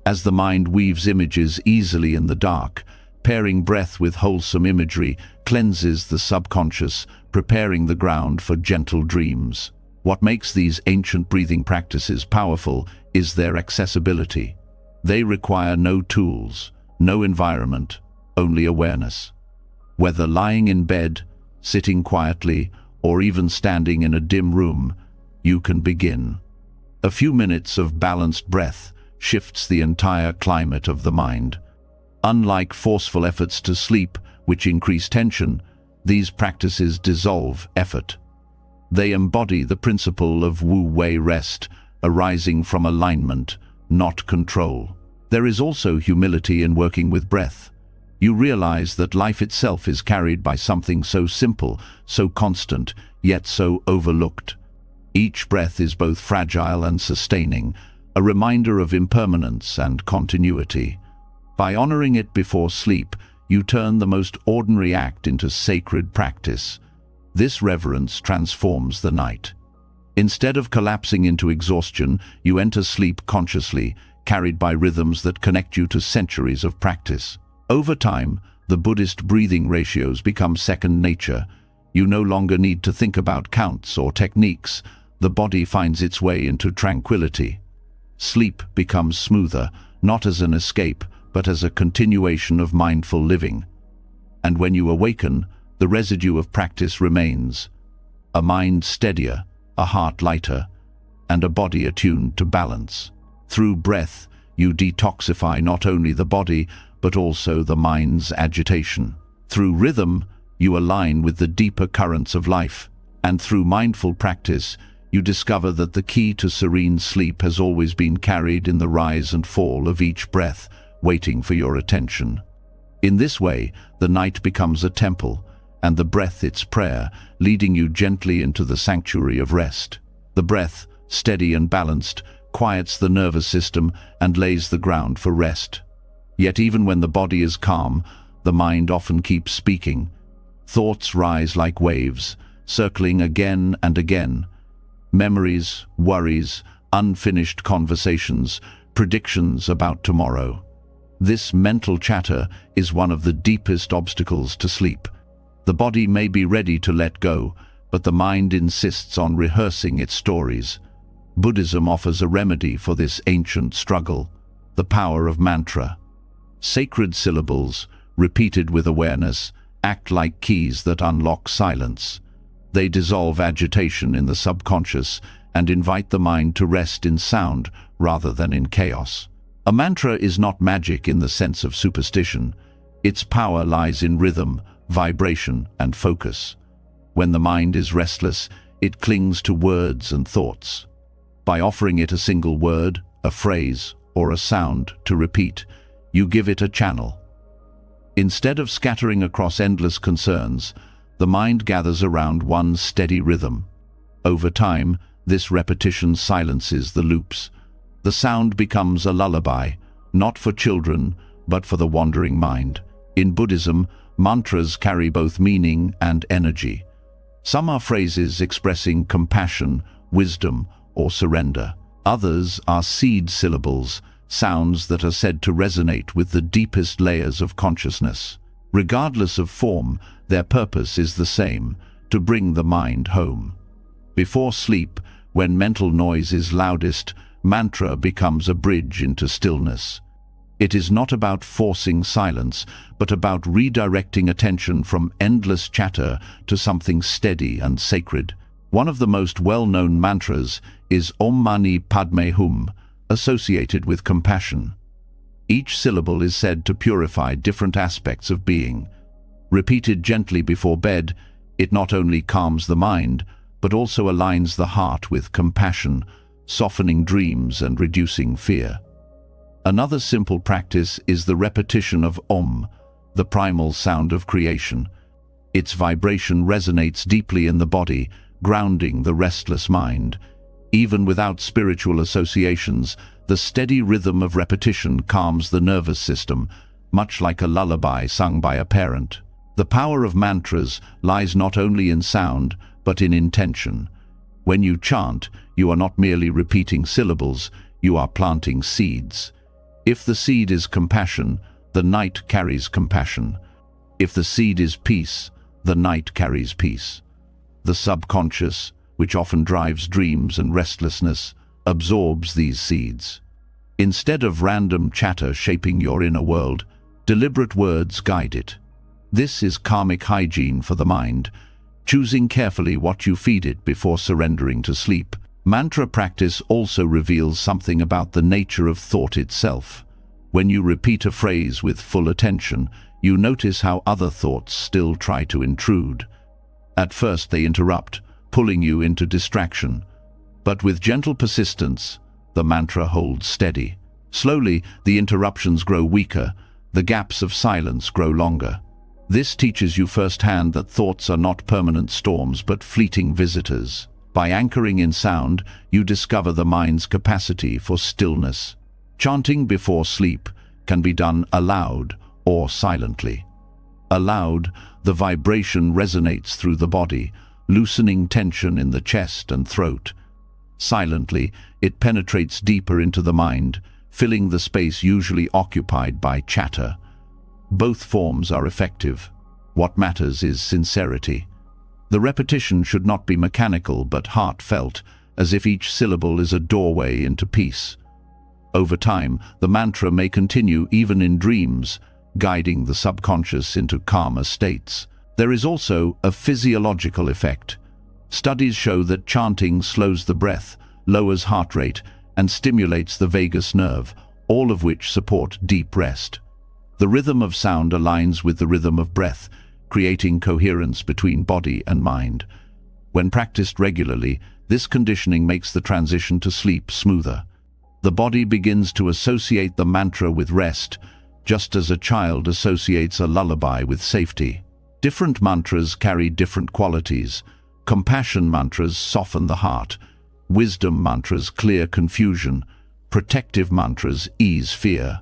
As the mind weaves images easily in the dark, pairing breath with wholesome imagery cleanses the subconscious, preparing the ground for gentle dreams. What makes these ancient breathing practices powerful is their accessibility. They require no tools, no environment, only awareness. Whether lying in bed, sitting quietly, or even standing in a dim room, you can begin. A few minutes of balanced breath shifts the entire climate of the mind. Unlike forceful efforts to sleep, which increase tension, these practices dissolve effort. They embody the principle of wu-wei rest, arising from alignment, not control. There is also humility in working with breath. You realize that life itself is carried by something so simple, so constant, yet so overlooked. Each breath is both fragile and sustaining, a reminder of impermanence and continuity. By honoring it before sleep, you turn the most ordinary act into sacred practice. This reverence transforms the night. Instead of collapsing into exhaustion, you enter sleep consciously, carried by rhythms that connect you to centuries of practice. Over time, the Buddhist breathing ratios become second nature. You no longer need to think about counts or techniques. The body finds its way into tranquility. Sleep becomes smoother, not as an escape, but as a continuation of mindful living. And when you awaken, the residue of practice remains. A mind steadier, a heart lighter, and a body attuned to balance. Through breath, you detoxify not only the body, but also the mind's agitation. Through rhythm, you align with the deeper currents of life. And through mindful practice, you discover that the key to serene sleep has always been carried in the rise and fall of each breath, waiting for your attention. In this way, the night becomes a temple, and the breath its prayer, leading you gently into the sanctuary of rest. The breath, steady and balanced, quiets the nervous system and lays the ground for rest. Yet even when the body is calm, the mind often keeps speaking. Thoughts rise like waves, circling again and again. Memories, worries, unfinished conversations, predictions about tomorrow. This mental chatter is one of the deepest obstacles to sleep. The body may be ready to let go, but the mind insists on rehearsing its stories. Buddhism offers a remedy for this ancient struggle: the power of mantra. Sacred syllables, repeated with awareness, act like keys that unlock silence. They dissolve agitation in the subconscious and invite the mind to rest in sound rather than in chaos. A mantra is not magic in the sense of superstition. Its power lies in rhythm, vibration, and focus. When the mind is restless, it clings to words and thoughts. By offering it a single word, a phrase, or a sound to repeat, you give it a channel. Instead of scattering across endless concerns, the mind gathers around one steady rhythm. Over time, this repetition silences the loops. The sound becomes a lullaby, not for children, but for the wandering mind. In Buddhism, mantras carry both meaning and energy. Some are phrases expressing compassion, wisdom, or surrender. Others are seed syllables, sounds that are said to resonate with the deepest layers of consciousness. Regardless of form, their purpose is the same: to bring the mind home. Before sleep, when mental noise is loudest, mantra becomes a bridge into stillness. It is not about forcing silence, but about redirecting attention from endless chatter to something steady and sacred. One of the most well-known mantras is Om Mani Padme Hum, associated with compassion. Each syllable is said to purify different aspects of being. Repeated gently before bed, it not only calms the mind, but also aligns the heart with compassion, softening dreams and reducing fear. Another simple practice is the repetition of Om, the primal sound of creation. Its vibration resonates deeply in the body, grounding the restless mind. Even without spiritual associations, the steady rhythm of repetition calms the nervous system, much like a lullaby sung by a parent. The power of mantras lies not only in sound, but in intention. When you chant, you are not merely repeating syllables, you are planting seeds. If the seed is compassion, the night carries compassion. If the seed is peace, the night carries peace. The subconscious, which often drives dreams and restlessness, absorbs these seeds. Instead of random chatter shaping your inner world, deliberate words guide it. This is karmic hygiene for the mind, choosing carefully what you feed it before surrendering to sleep. Mantra practice also reveals something about the nature of thought itself. When you repeat a phrase with full attention, you notice how other thoughts still try to intrude. At first they interrupt, pulling you into distraction. But with gentle persistence, the mantra holds steady. Slowly, the interruptions grow weaker, the gaps of silence grow longer. This teaches you firsthand that thoughts are not permanent storms but fleeting visitors. By anchoring in sound, you discover the mind's capacity for stillness. Chanting before sleep can be done aloud or silently. Aloud, the vibration resonates through the body, loosening tension in the chest and throat. Silently, it penetrates deeper into the mind, filling the space usually occupied by chatter. Both forms are effective. What matters is sincerity. The repetition should not be mechanical but heartfelt, as if each syllable is a doorway into peace. Over time, the mantra may continue even in dreams, guiding the subconscious into calmer states. There is also a physiological effect. Studies show that chanting slows the breath, lowers heart rate, and stimulates the vagus nerve, all of which support deep rest. The rhythm of sound aligns with the rhythm of breath, creating coherence between body and mind. When practiced regularly, this conditioning makes the transition to sleep smoother. The body begins to associate the mantra with rest, just as a child associates a lullaby with safety. Different mantras carry different qualities. Compassion mantras soften the heart. Wisdom mantras clear confusion. Protective mantras ease fear.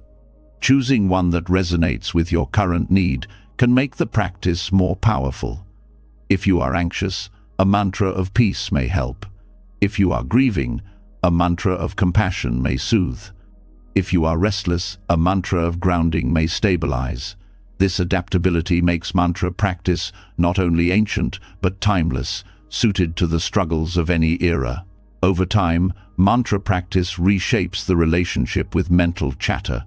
Choosing one that resonates with your current need can make the practice more powerful. If you are anxious, a mantra of peace may help. If you are grieving, a mantra of compassion may soothe. If you are restless, a mantra of grounding may stabilize. This adaptability makes mantra practice not only ancient but timeless, suited to the struggles of any era. Over time, mantra practice reshapes the relationship with mental chatter.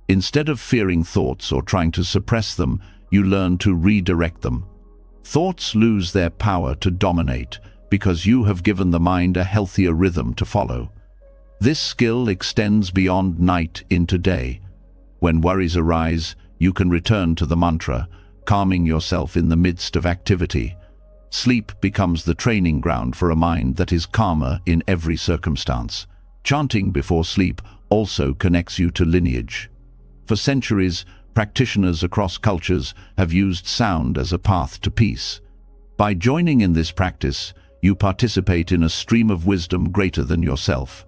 Instead of fearing thoughts or trying to suppress them, you learn to redirect them. Thoughts lose their power to dominate because you have given the mind a healthier rhythm to follow. This skill extends beyond night into day. When worries arise, you can return to the mantra, calming yourself in the midst of activity. Sleep becomes the training ground for a mind that is calmer in every circumstance. Chanting before sleep also connects you to lineage. For centuries, practitioners across cultures have used sound as a path to peace. By joining in this practice, you participate in a stream of wisdom greater than yourself.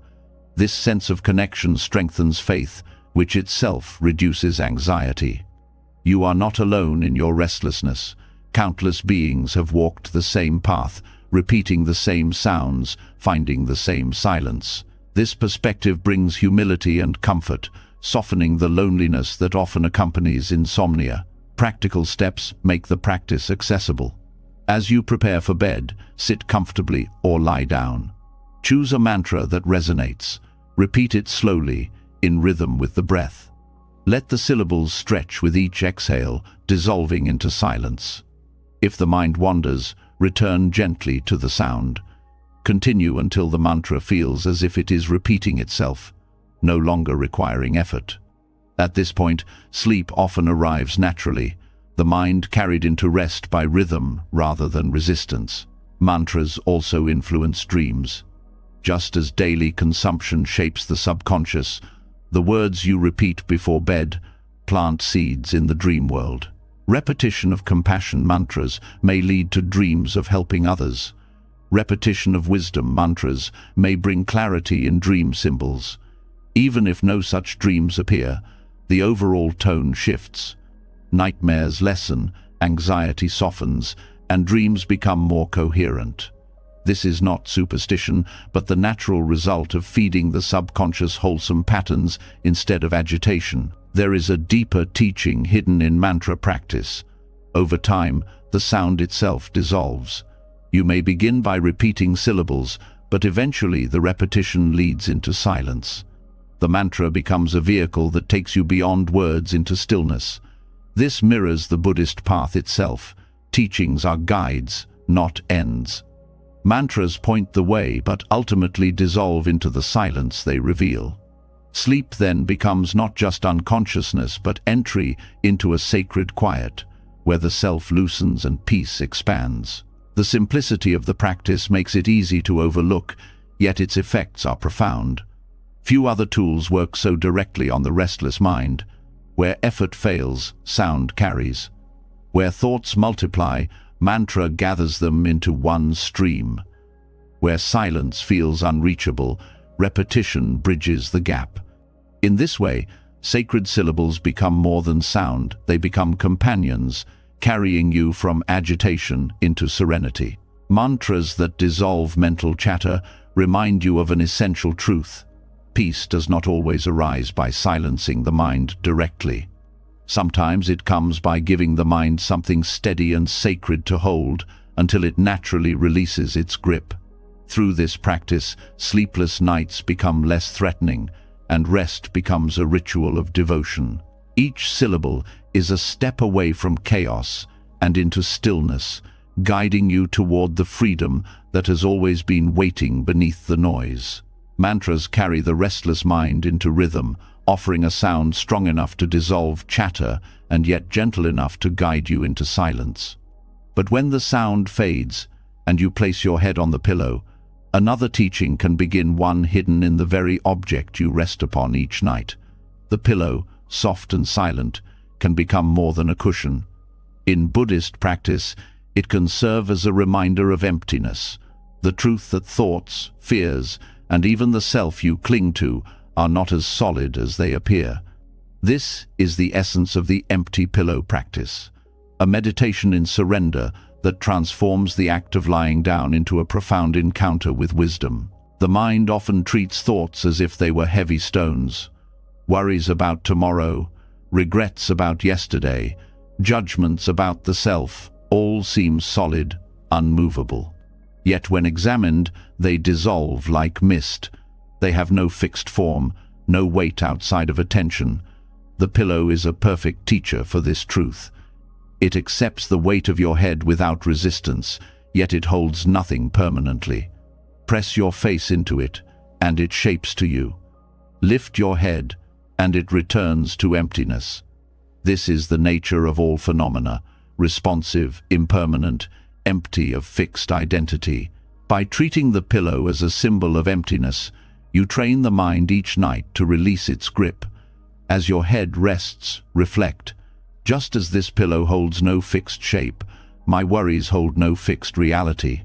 This sense of connection strengthens faith, which itself reduces anxiety. You are not alone in your restlessness. Countless beings have walked the same path, repeating the same sounds, finding the same silence. This perspective brings humility and comfort, softening the loneliness that often accompanies insomnia. Practical steps make the practice accessible. As you prepare for bed, sit comfortably or lie down. Choose a mantra that resonates. Repeat it slowly, in rhythm with the breath. Let the syllables stretch with each exhale, dissolving into silence. If the mind wanders, return gently to the sound. Continue until the mantra feels as if it is repeating itself, no longer requiring effort. At this point, sleep often arrives naturally, the mind carried into rest by rhythm rather than resistance. Mantras also influence dreams. Just as daily consumption shapes the subconscious, the words you repeat before bed plant seeds in the dream world. Repetition of compassion mantras may lead to dreams of helping others. Repetition of wisdom mantras may bring clarity in dream symbols. Even if no such dreams appear, the overall tone shifts. Nightmares lessen, anxiety softens, and dreams become more coherent. This is not superstition, but the natural result of feeding the subconscious wholesome patterns instead of agitation. There is a deeper teaching hidden in mantra practice. Over time, the sound itself dissolves. You may begin by repeating syllables, but eventually the repetition leads into silence. The mantra becomes a vehicle that takes you beyond words into stillness. This mirrors the Buddhist path itself. Teachings are guides, not ends. Mantras point the way, but ultimately dissolve into the silence they reveal. Sleep then becomes not just unconsciousness, but entry into a sacred quiet, where the self loosens and peace expands. The simplicity of the practice makes it easy to overlook, yet its effects are profound. Few other tools work so directly on the restless mind. Where effort fails, sound carries. Where thoughts multiply, mantra gathers them into one stream. Where silence feels unreachable, repetition bridges the gap. In this way, sacred syllables become more than sound, they become companions, carrying you from agitation into serenity. Mantras that dissolve mental chatter remind you of an essential truth. Peace does not always arise by silencing the mind directly. Sometimes it comes by giving the mind something steady and sacred to hold until it naturally releases its grip. Through this practice, sleepless nights become less threatening, and rest becomes a ritual of devotion. Each syllable is a step away from chaos and into stillness, guiding you toward the freedom that has always been waiting beneath the noise. Mantras carry the restless mind into rhythm, offering a sound strong enough to dissolve chatter and yet gentle enough to guide you into silence. But when the sound fades and you place your head on the pillow, another teaching can begin, one hidden in the very object you rest upon each night. The pillow, soft and silent, can become more than a cushion. In Buddhist practice, it can serve as a reminder of emptiness, the truth that thoughts, fears, and even the self you cling to are not as solid as they appear. This is the essence of the empty pillow practice, a meditation in surrender that transforms the act of lying down into a profound encounter with wisdom. The mind often treats thoughts as if they were heavy stones. Worries about tomorrow, regrets about yesterday, judgments about the self, all seem solid, unmovable. Yet when examined, they dissolve like mist. They have no fixed form, no weight outside of attention. The pillow is a perfect teacher for this truth. It accepts the weight of your head without resistance, yet it holds nothing permanently. Press your face into it, and it shapes to you. Lift your head, and it returns to emptiness. This is the nature of all phenomena, responsive, impermanent, empty of fixed identity. By treating the pillow as a symbol of emptiness, you train the mind each night to release its grip. As your head rests, reflect. Just as this pillow holds no fixed shape, my worries hold no fixed reality.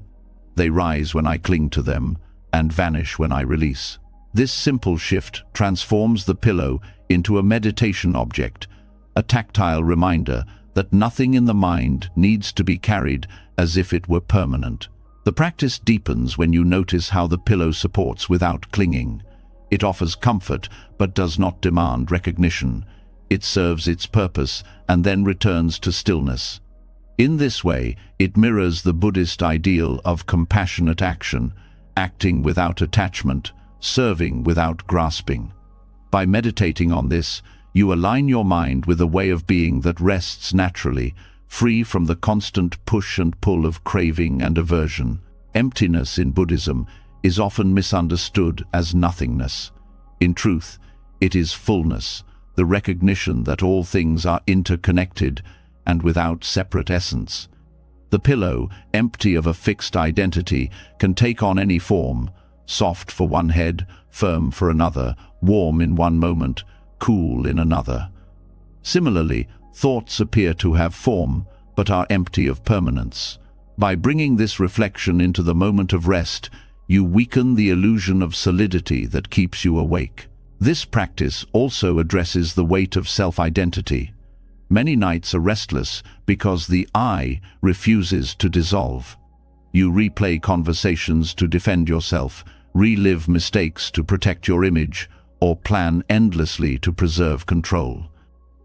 They rise when I cling to them, and vanish when I release. This simple shift transforms the pillow into a meditation object, a tactile reminder that nothing in the mind needs to be carried as if it were permanent. The practice deepens when you notice how the pillow supports without clinging. It offers comfort but does not demand recognition. It serves its purpose and then returns to stillness. In this way, it mirrors the Buddhist ideal of compassionate action, acting without attachment, serving without grasping. By meditating on this, you align your mind with a way of being that rests naturally, free from the constant push and pull of craving and aversion. Emptiness in Buddhism is often misunderstood as nothingness. In truth, it is fullness, the recognition that all things are interconnected and without separate essence. The pillow, empty of a fixed identity, can take on any form, soft for one head, firm for another, warm in one moment, cool in another. Similarly, thoughts appear to have form, but are empty of permanence. By bringing this reflection into the moment of rest, you weaken the illusion of solidity that keeps you awake. This practice also addresses the weight of self-identity. Many nights are restless because the I refuses to dissolve. You replay conversations to defend yourself, relive mistakes to protect your image, or plan endlessly to preserve control.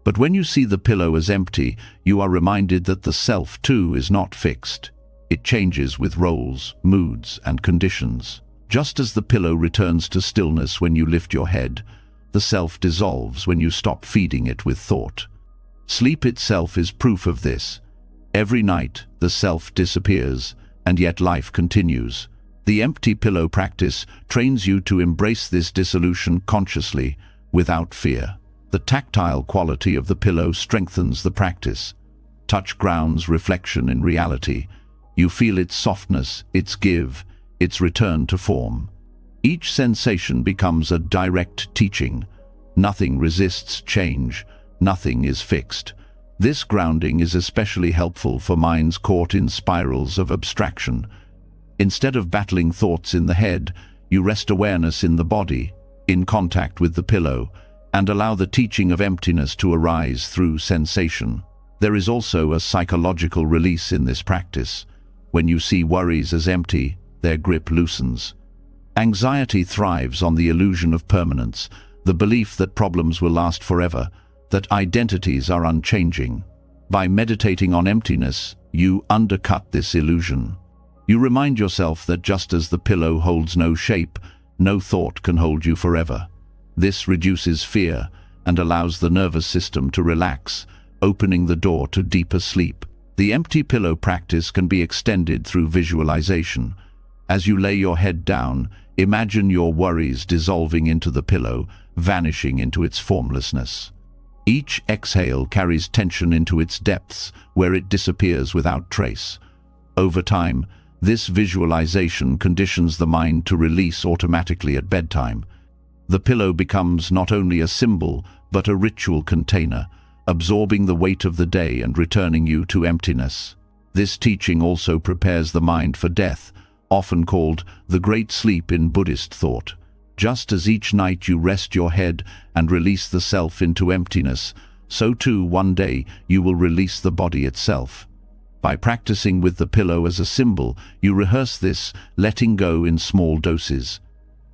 But when you see the pillow as empty, you are reminded that the self, too, is not fixed. It changes with roles, moods, and conditions. Just as the pillow returns to stillness when you lift your head, the self dissolves when you stop feeding it with thought. Sleep itself is proof of this. Every night, the self disappears, and yet life continues. The empty pillow practice trains you to embrace this dissolution consciously, without fear. The tactile quality of the pillow strengthens the practice. Touch grounds reflection in reality. You feel its softness, its give, its return to form. Each sensation becomes a direct teaching. Nothing resists change. Nothing is fixed. This grounding is especially helpful for minds caught in spirals of abstraction. Instead of battling thoughts in the head, you rest awareness in the body, in contact with the pillow, and allow the teaching of emptiness to arise through sensation. There is also a psychological release in this practice. When you see worries as empty, their grip loosens. Anxiety thrives on the illusion of permanence, the belief that problems will last forever, that identities are unchanging. By meditating on emptiness, you undercut this illusion. You remind yourself that just as the pillow holds no shape, no thought can hold you forever. This reduces fear and allows the nervous system to relax, opening the door to deeper sleep. The empty pillow practice can be extended through visualization. As you lay your head down, imagine your worries dissolving into the pillow, vanishing into its formlessness. Each exhale carries tension into its depths, where it disappears without trace. Over time, this visualization conditions the mind to release automatically at bedtime. The pillow becomes not only a symbol, but a ritual container, absorbing the weight of the day and returning you to emptiness. This teaching also prepares the mind for death, often called the great sleep in Buddhist thought. Just as each night you rest your head and release the self into emptiness, so too one day you will release the body itself. By practicing with the pillow as a symbol, you rehearse this, letting go in small doses.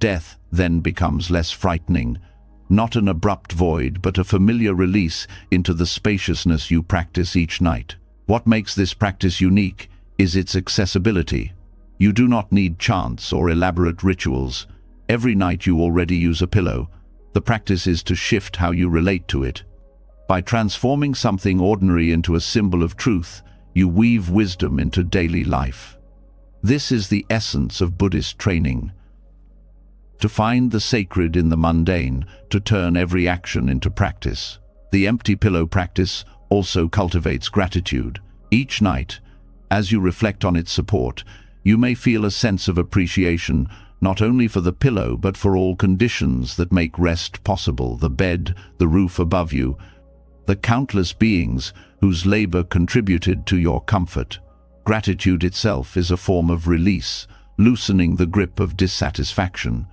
Death then becomes less frightening, not an abrupt void, but a familiar release into the spaciousness you practice each night. What makes this practice unique is its accessibility. You do not need chants or elaborate rituals. Every night you already use a pillow. The practice is to shift how you relate to it. By transforming something ordinary into a symbol of truth, you weave wisdom into daily life. This is the essence of Buddhist training. To find the sacred in the mundane, to turn every action into practice. The empty pillow practice also cultivates gratitude. Each night, as you reflect on its support, you may feel a sense of appreciation not only for the pillow but for all conditions that make rest possible: the bed, the roof above you, the countless beings whose labor contributed to your comfort. Gratitude itself is a form of release, loosening the grip of dissatisfaction.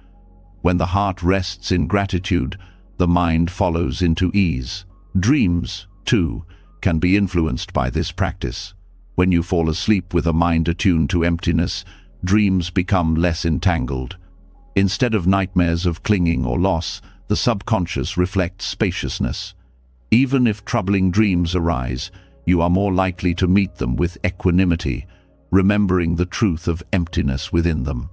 When the heart rests in gratitude, the mind follows into ease. Dreams, too, can be influenced by this practice. When you fall asleep with a mind attuned to emptiness, dreams become less entangled. Instead of nightmares of clinging or loss, the subconscious reflects spaciousness. Even if troubling dreams arise, you are more likely to meet them with equanimity, remembering the truth of emptiness within them.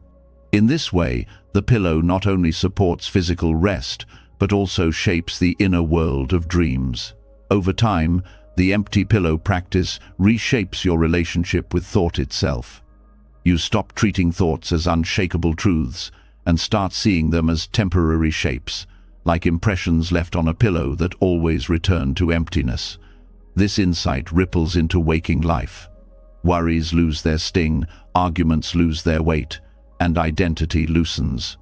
In this way, the pillow not only supports physical rest, but also shapes the inner world of dreams. Over time, the empty pillow practice reshapes your relationship with thought itself. You stop treating thoughts as unshakable truths and start seeing them as temporary shapes. like impressions left on a pillow that always return to emptiness. This insight ripples into waking life. Worries lose their sting, arguments lose their weight, and identity loosens.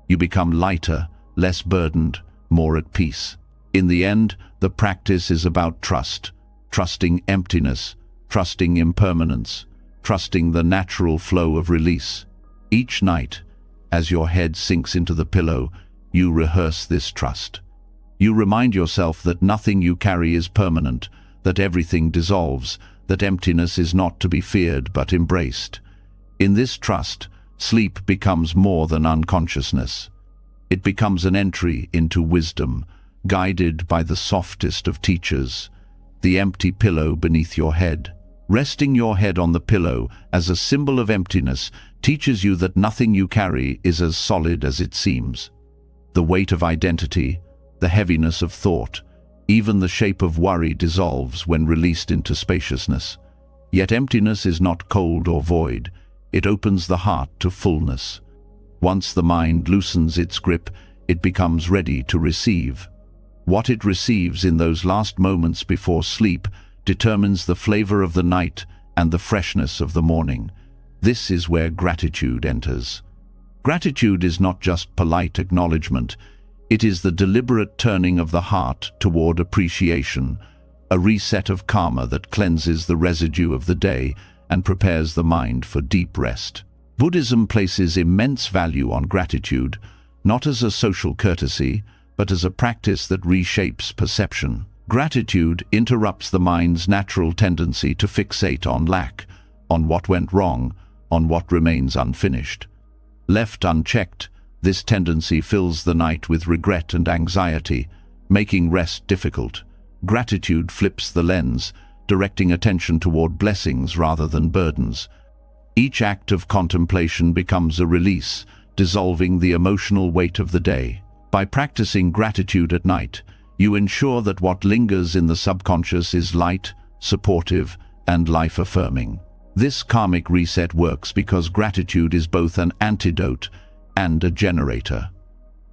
You become lighter, less burdened, more at peace. In the end, the practice is about trust, trusting emptiness, trusting impermanence, trusting the natural flow of release. Each night, as your head sinks into the pillow, you rehearse this trust. You remind yourself that nothing you carry is permanent, that everything dissolves, that emptiness is not to be feared but embraced. In this trust, sleep becomes more than unconsciousness. It becomes an entry into wisdom, guided by the softest of teachers, the empty pillow beneath your head. Resting your head on the pillow as a symbol of emptiness teaches you that nothing you carry is as solid as it seems. The weight of identity, the heaviness of thought, even the shape of worry dissolves when released into spaciousness. Yet emptiness is not cold or void. It opens the heart to fullness. Once the mind loosens its grip, it becomes ready to receive. What it receives in those last moments before sleep determines the flavor of the night and the freshness of the morning. This is where gratitude enters. Gratitude is not just polite acknowledgement. It is the deliberate turning of the heart toward appreciation, a reset of karma that cleanses the residue of the day and prepares the mind for deep rest. Buddhism places immense value on gratitude, not as a social courtesy, but as a practice that reshapes perception. Gratitude interrupts the mind's natural tendency to fixate on lack, on what went wrong, on what remains unfinished. Left unchecked, this tendency fills the night with regret and anxiety, making rest difficult. Gratitude flips the lens, directing attention toward blessings rather than burdens. Each act of contemplation becomes a release, dissolving the emotional weight of the day. By practicing gratitude at night, you ensure that what lingers in the subconscious is light, supportive, and life-affirming. This karmic reset works because gratitude is both an antidote and a generator.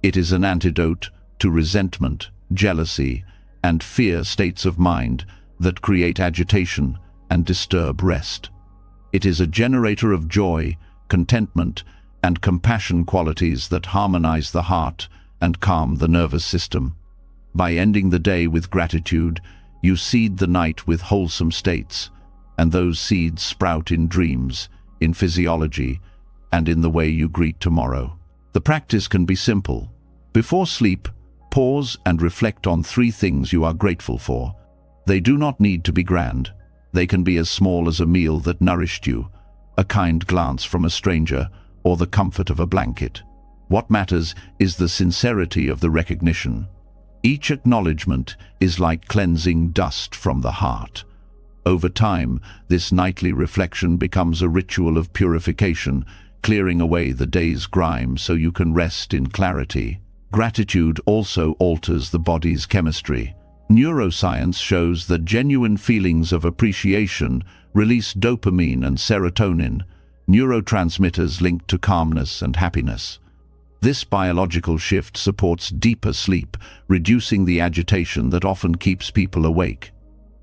It is an antidote to resentment, jealousy, and fear states of mind that create agitation and disturb rest. It is a generator of joy, contentment, and compassion, qualities that harmonize the heart and calm the nervous system. By ending the day with gratitude, you seed the night with wholesome states, and those seeds sprout in dreams, in physiology, and in the way you greet tomorrow. The practice can be simple. Before sleep, pause and reflect on 3 things you are grateful for. They do not need to be grand. They can be as small as a meal that nourished you, a kind glance from a stranger, or the comfort of a blanket. What matters is the sincerity of the recognition. Each acknowledgement is like cleansing dust from the heart. Over time, this nightly reflection becomes a ritual of purification, clearing away the day's grime so you can rest in clarity. Gratitude also alters the body's chemistry. Neuroscience shows that genuine feelings of appreciation release dopamine and serotonin, neurotransmitters linked to calmness and happiness. This biological shift supports deeper sleep, reducing the agitation that often keeps people awake.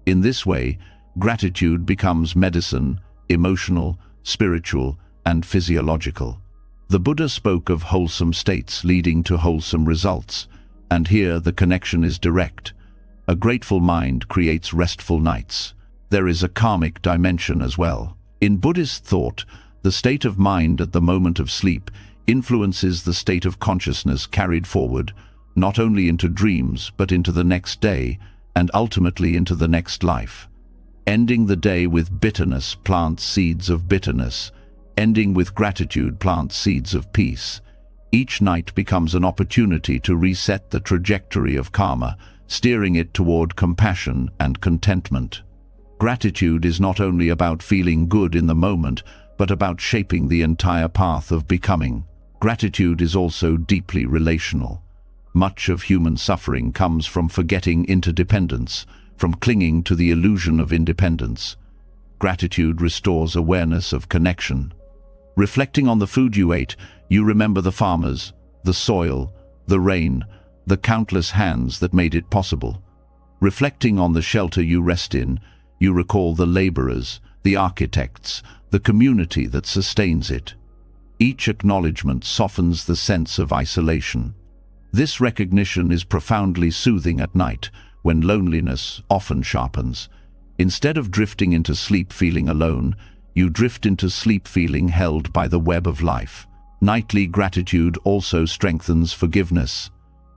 In this way, gratitude becomes medicine, emotional, spiritual, and physiological. The Buddha spoke of wholesome states leading to wholesome results, and here the connection is direct. A grateful mind creates restful nights. There is a karmic dimension as well. In Buddhist thought, the state of mind at the moment of sleep influences the state of consciousness carried forward, not only into dreams but into the next day, and ultimately into the next life. Ending the day with bitterness plants seeds of bitterness. Ending with gratitude plants seeds of peace. Each night becomes an opportunity to reset the trajectory of karma, steering it toward compassion and contentment. Gratitude is not only about feeling good in the moment, but about shaping the entire path of becoming. Gratitude is also deeply relational. Much of human suffering comes from forgetting interdependence, from clinging to the illusion of independence. Gratitude restores awareness of connection. Reflecting on the food you ate, you remember the farmers, the soil, the rain, the countless hands that made it possible. Reflecting on the shelter you rest in, you recall the laborers, the architects, the community that sustains it. Each acknowledgement softens the sense of isolation. This recognition is profoundly soothing at night, when loneliness often sharpens. Instead of drifting into sleep feeling alone, you drift into sleep feeling held by the web of life. Nightly gratitude also strengthens forgiveness.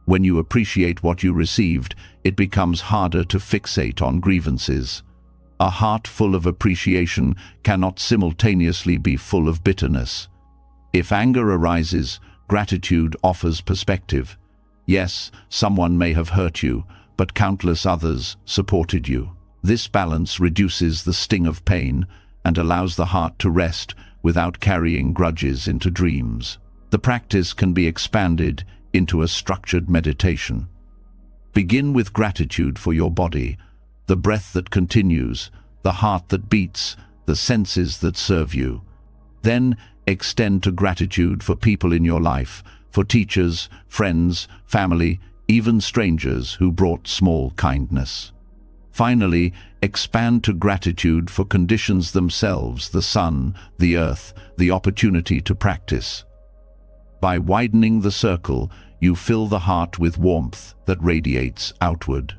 When you appreciate what you received, it becomes harder to fixate on grievances. A heart full of appreciation cannot simultaneously be full of bitterness. If anger arises, gratitude offers perspective. Yes, someone may have hurt you, but countless others supported you. This balance reduces the sting of pain and allows the heart to rest without carrying grudges into dreams. The practice can be expanded into a structured meditation. Begin with gratitude for your body, the breath that continues, the heart that beats, the senses that serve you. Then extend to gratitude for people in your life, for teachers, friends, family, even strangers who brought small kindness. Finally, expand to gratitude for conditions themselves, the sun, the earth, the opportunity to practice. By widening the circle, you fill the heart with warmth that radiates outward.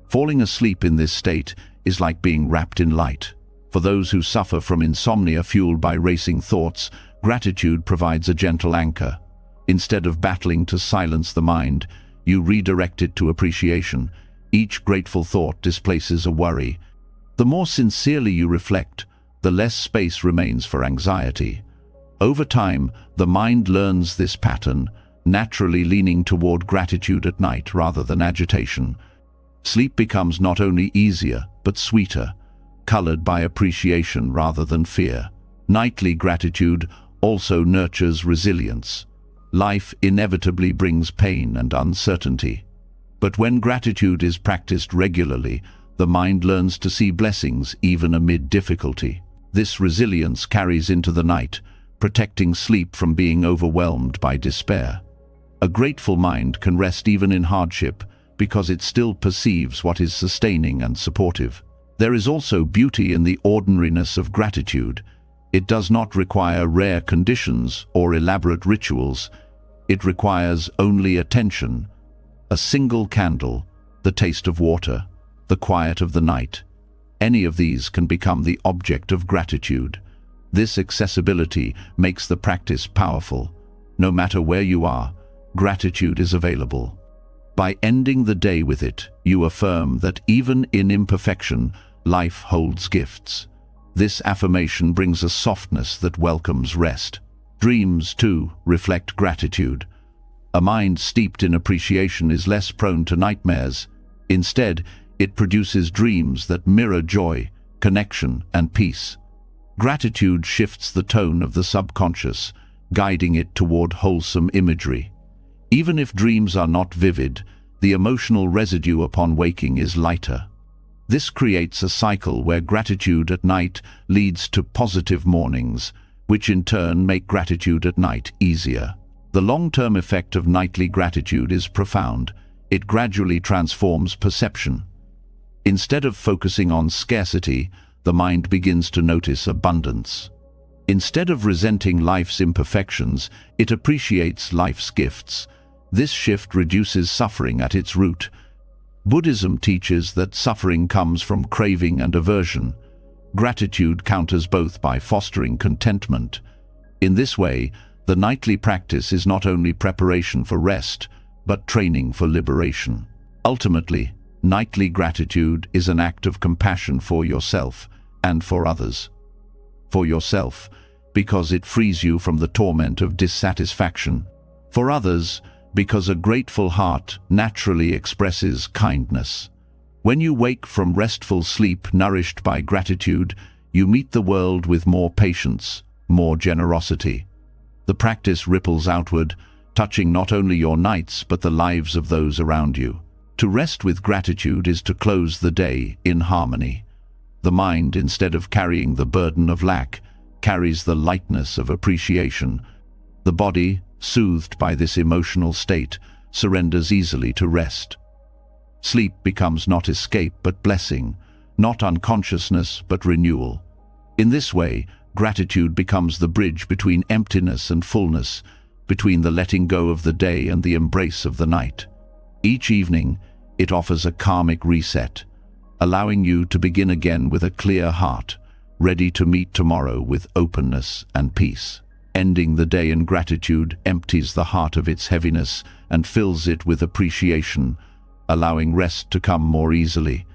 Falling asleep in this state is like being wrapped in light. For those who suffer from insomnia fueled by racing thoughts, gratitude provides a gentle anchor. Instead of battling to silence the mind, you redirect it to appreciation. Each grateful thought displaces a worry. The more sincerely you reflect, the less space remains for anxiety. Over time, the mind learns this pattern, naturally leaning toward gratitude at night rather than agitation. Sleep becomes not only easier, but sweeter, colored by appreciation rather than fear. Nightly gratitude also nurtures resilience. Life inevitably brings pain and uncertainty. But when gratitude is practiced regularly, the mind learns to see blessings even amid difficulty. This resilience carries into the night, protecting sleep from being overwhelmed by despair. A grateful mind can rest even in hardship because it still perceives what is sustaining and supportive. There is also beauty in the ordinariness of gratitude. It does not require rare conditions or elaborate rituals. It requires only attention. A single candle, the taste of water, the quiet of the night. Any of these can become the object of gratitude. This accessibility makes the practice powerful. No matter where you are, gratitude is available. By ending the day with it, you affirm that even in imperfection, life holds gifts. This affirmation brings a softness that welcomes rest. Dreams, too, reflect gratitude. A mind steeped in appreciation is less prone to nightmares. Instead, it produces dreams that mirror joy, connection, and peace. Gratitude shifts the tone of the subconscious, guiding it toward wholesome imagery. Even if dreams are not vivid, the emotional residue upon waking is lighter. This creates a cycle where gratitude at night leads to positive mornings, which in turn make gratitude at night easier. The long-term effect of nightly gratitude is profound. It gradually transforms perception. Instead of focusing on scarcity, the mind begins to notice abundance. Instead of resenting life's imperfections, it appreciates life's gifts. This shift reduces suffering at its root. Buddhism teaches that suffering comes from craving and aversion. Gratitude counters both by fostering contentment. In this way, the nightly practice is not only preparation for rest, but training for liberation. Ultimately, nightly gratitude is an act of compassion for yourself and for others. For yourself, because it frees you from the torment of dissatisfaction. For others, because a grateful heart naturally expresses kindness. When you wake from restful sleep nourished by gratitude, you meet the world with more patience, more generosity. The practice ripples outward, touching not only your nights but the lives of those around you. To rest with gratitude is to close the day in harmony. The mind, instead of carrying the burden of lack, carries the lightness of appreciation. The body, soothed by this emotional state, surrenders easily to rest. Sleep becomes not escape but blessing, not unconsciousness but renewal. In this way, gratitude becomes the bridge between emptiness and fullness, between the letting go of the day and the embrace of the night. Each evening, it offers a karmic reset, allowing you to begin again with a clear heart, ready to meet tomorrow with openness and peace. Ending the day in gratitude empties the heart of its heaviness and fills it with appreciation, allowing rest to come more easily.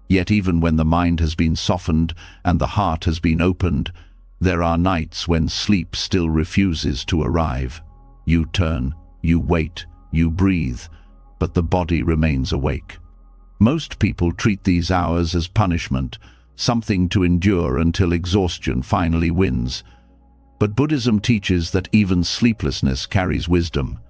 Yet even when the mind has been softened and the heart has been opened, there are nights when sleep still refuses to arrive. You turn, you wait, you breathe, but the body remains awake. Most people treat these hours as punishment, something to endure until exhaustion finally wins. But Buddhism teaches that even sleeplessness carries wisdom.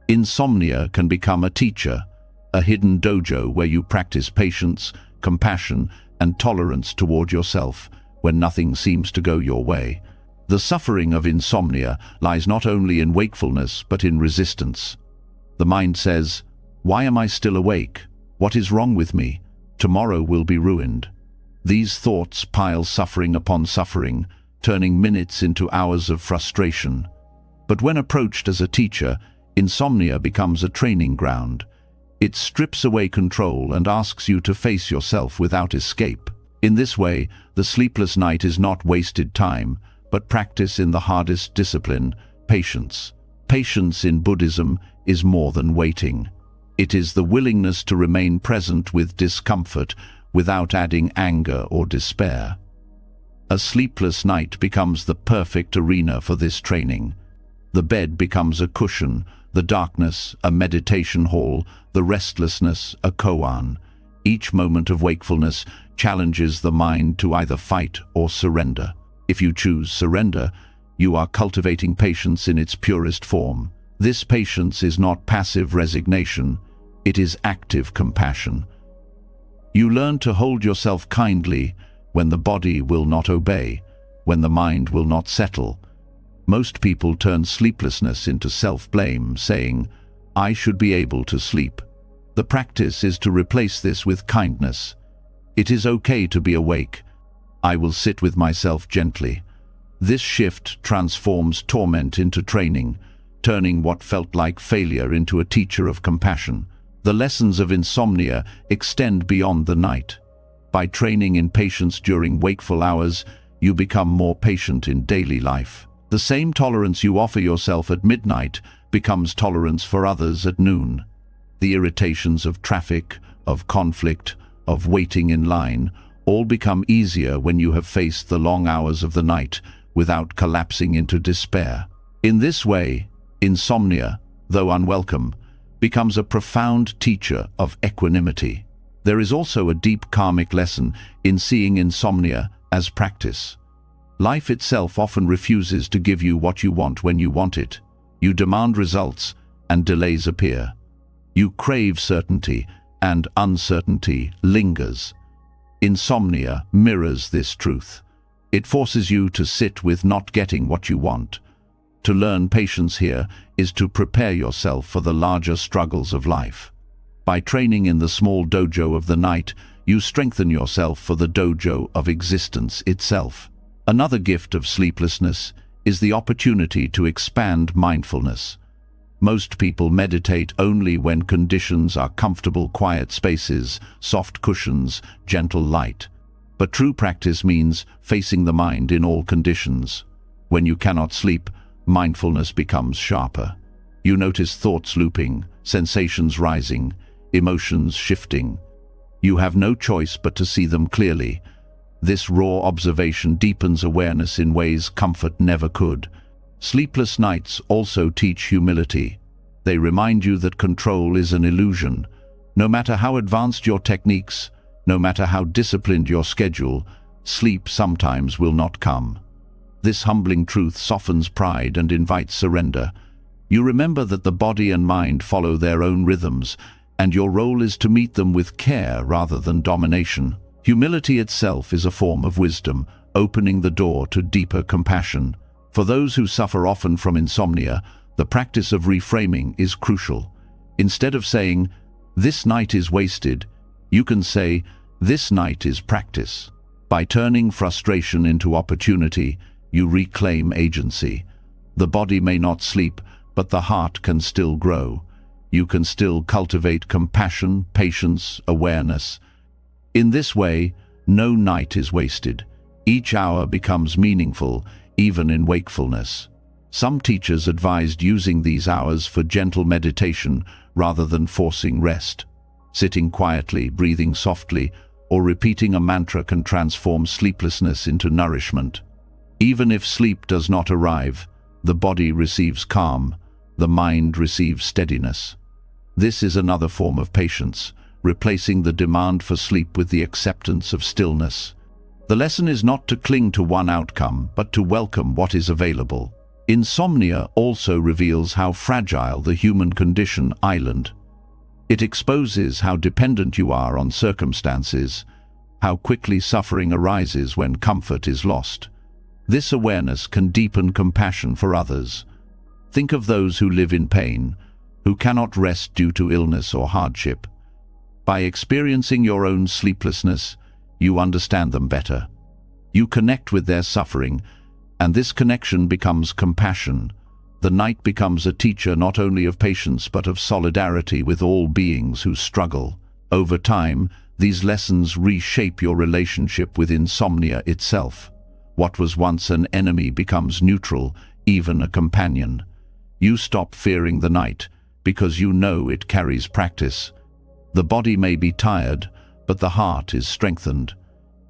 Insomnia can become a teacher, a hidden dojo where you practice patience, compassion, and tolerance toward yourself when nothing seems to go your way. The suffering of insomnia lies not only in wakefulness but in resistance. The mind says, "Why am I still awake? What is wrong with me? Tomorrow will be ruined." These thoughts pile suffering upon suffering, turning minutes into hours of frustration. But when approached as a teacher, insomnia becomes a training ground. It strips away control and asks you to face yourself without escape. In this way, the sleepless night is not wasted time, but practice in the hardest discipline, patience. Patience in Buddhism is more than waiting. It is the willingness to remain present with discomfort without adding anger or despair. A sleepless night becomes the perfect arena for this training. The bed becomes a cushion, the darkness a meditation hall, the restlessness a koan. Each moment of wakefulness challenges the mind to either fight or surrender. If you choose surrender, you are cultivating patience in its purest form. This patience is not passive resignation, it is active compassion. You learn to hold yourself kindly when the body will not obey, when the mind will not settle. Most people turn sleeplessness into self-blame, saying, "I should be able to sleep." The practice is to replace this with kindness. It is okay to be awake. I will sit with myself gently. This shift transforms torment into training, turning what felt like failure into a teacher of compassion. The lessons of insomnia extend beyond the night. By training in patience during wakeful hours, you become more patient in daily life. The same tolerance you offer yourself at midnight becomes tolerance for others at noon. The irritations of traffic, of conflict, of waiting in line, all become easier when you have faced the long hours of the night without collapsing into despair. In this way, insomnia, though unwelcome, becomes a profound teacher of equanimity. There is also a deep karmic lesson in seeing insomnia as practice. Life itself often refuses to give you what you want when you want it. You demand results, and delays appear. You crave certainty, and uncertainty lingers. Insomnia mirrors this truth. It forces you to sit with not getting what you want. To learn patience here is to prepare yourself for the larger struggles of life. By training in the small dojo of the night, you strengthen yourself for the dojo of existence itself. Another gift of sleeplessness is the opportunity to expand mindfulness. Most people meditate only when conditions are comfortable, quiet spaces, soft cushions, gentle light. But true practice means facing the mind in all conditions. When you cannot sleep, mindfulness becomes sharper. You notice thoughts looping, sensations rising, emotions shifting. You have no choice but to see them clearly. This raw observation deepens awareness in ways comfort never could. Sleepless nights also teach humility. They remind you that control is an illusion. No matter how advanced your techniques, no matter how disciplined your schedule, sleep sometimes will not come. This humbling truth softens pride and invites surrender. You remember that the body and mind follow their own rhythms, and your role is to meet them with care rather than domination. Humility itself is a form of wisdom, opening the door to deeper compassion. For those who suffer often from insomnia, the practice of reframing is crucial. Instead of saying, "This night is wasted," you can say, "This night is practice." By turning frustration into opportunity, you reclaim agency. The body may not sleep, but the heart can still grow. You can still cultivate compassion, patience, awareness. In this way, no night is wasted. Each hour becomes meaningful, even in wakefulness. Some teachers advised using these hours for gentle meditation rather than forcing rest. Sitting quietly, breathing softly, or repeating a mantra can transform sleeplessness into nourishment. Even if sleep does not arrive, the body receives calm, the mind receives steadiness. This is another form of patience, replacing the demand for sleep with the acceptance of stillness. The lesson is not to cling to one outcome, but to welcome what is available. Insomnia also reveals how fragile the human condition island. It exposes how dependent you are on circumstances, how quickly suffering arises when comfort is lost. This awareness can deepen compassion for others. Think of those who live in pain, who cannot rest due to illness or hardship. By experiencing your own sleeplessness, you understand them better. You connect with their suffering, and this connection becomes compassion. The night becomes a teacher not only of patience but of solidarity with all beings who struggle. Over time, these lessons reshape your relationship with insomnia itself. What was once an enemy becomes neutral, even a companion. You stop fearing the night because you know it carries practice. The body may be tired, but the heart is strengthened.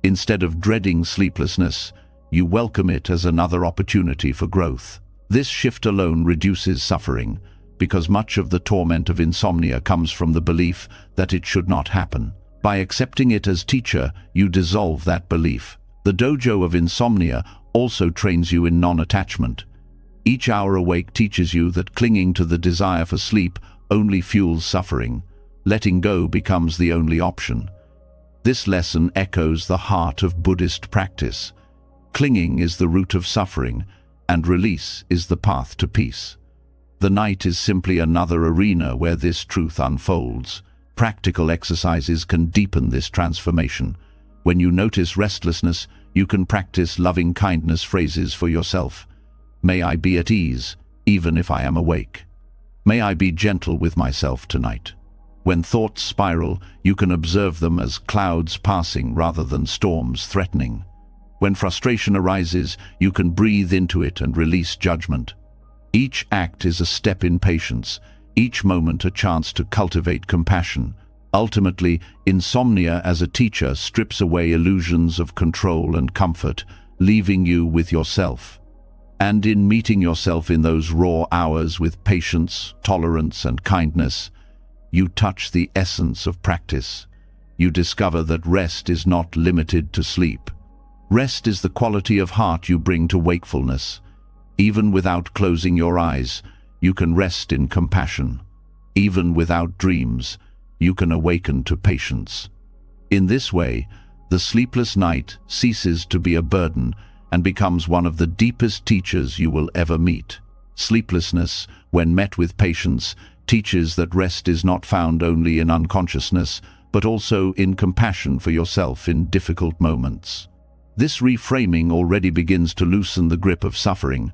Instead of dreading sleeplessness, you welcome it as another opportunity for growth. This shift alone reduces suffering, because much of the torment of insomnia comes from the belief that it should not happen. By accepting it as teacher, you dissolve that belief. The dojo of insomnia also trains you in non-attachment. Each hour awake teaches you that clinging to the desire for sleep only fuels suffering. Letting go becomes the only option. This lesson echoes the heart of Buddhist practice. Clinging is the root of suffering, and release is the path to peace. The night is simply another arena where this truth unfolds. Practical exercises can deepen this transformation. When you notice restlessness, you can practice loving-kindness phrases for yourself. May I be at ease, even if I am awake. May I be gentle with myself tonight. When thoughts spiral, you can observe them as clouds passing rather than storms threatening. When frustration arises, you can breathe into it and release judgment. Each act is a step in patience, each moment a chance to cultivate compassion. Ultimately, insomnia as a teacher strips away illusions of control and comfort, leaving you with yourself. And in meeting yourself in those raw hours with patience, tolerance, and kindness, you touch the essence of practice. You discover that rest is not limited to sleep. Rest is the quality of heart you bring to wakefulness. Even without closing your eyes, you can rest in compassion. Even without dreams, you can awaken to patience. In this way, the sleepless night ceases to be a burden and becomes one of the deepest teachers you will ever meet. Sleeplessness, when met with patience, teaches that rest is not found only in unconsciousness, but also in compassion for yourself in difficult moments. This reframing already begins to loosen the grip of suffering,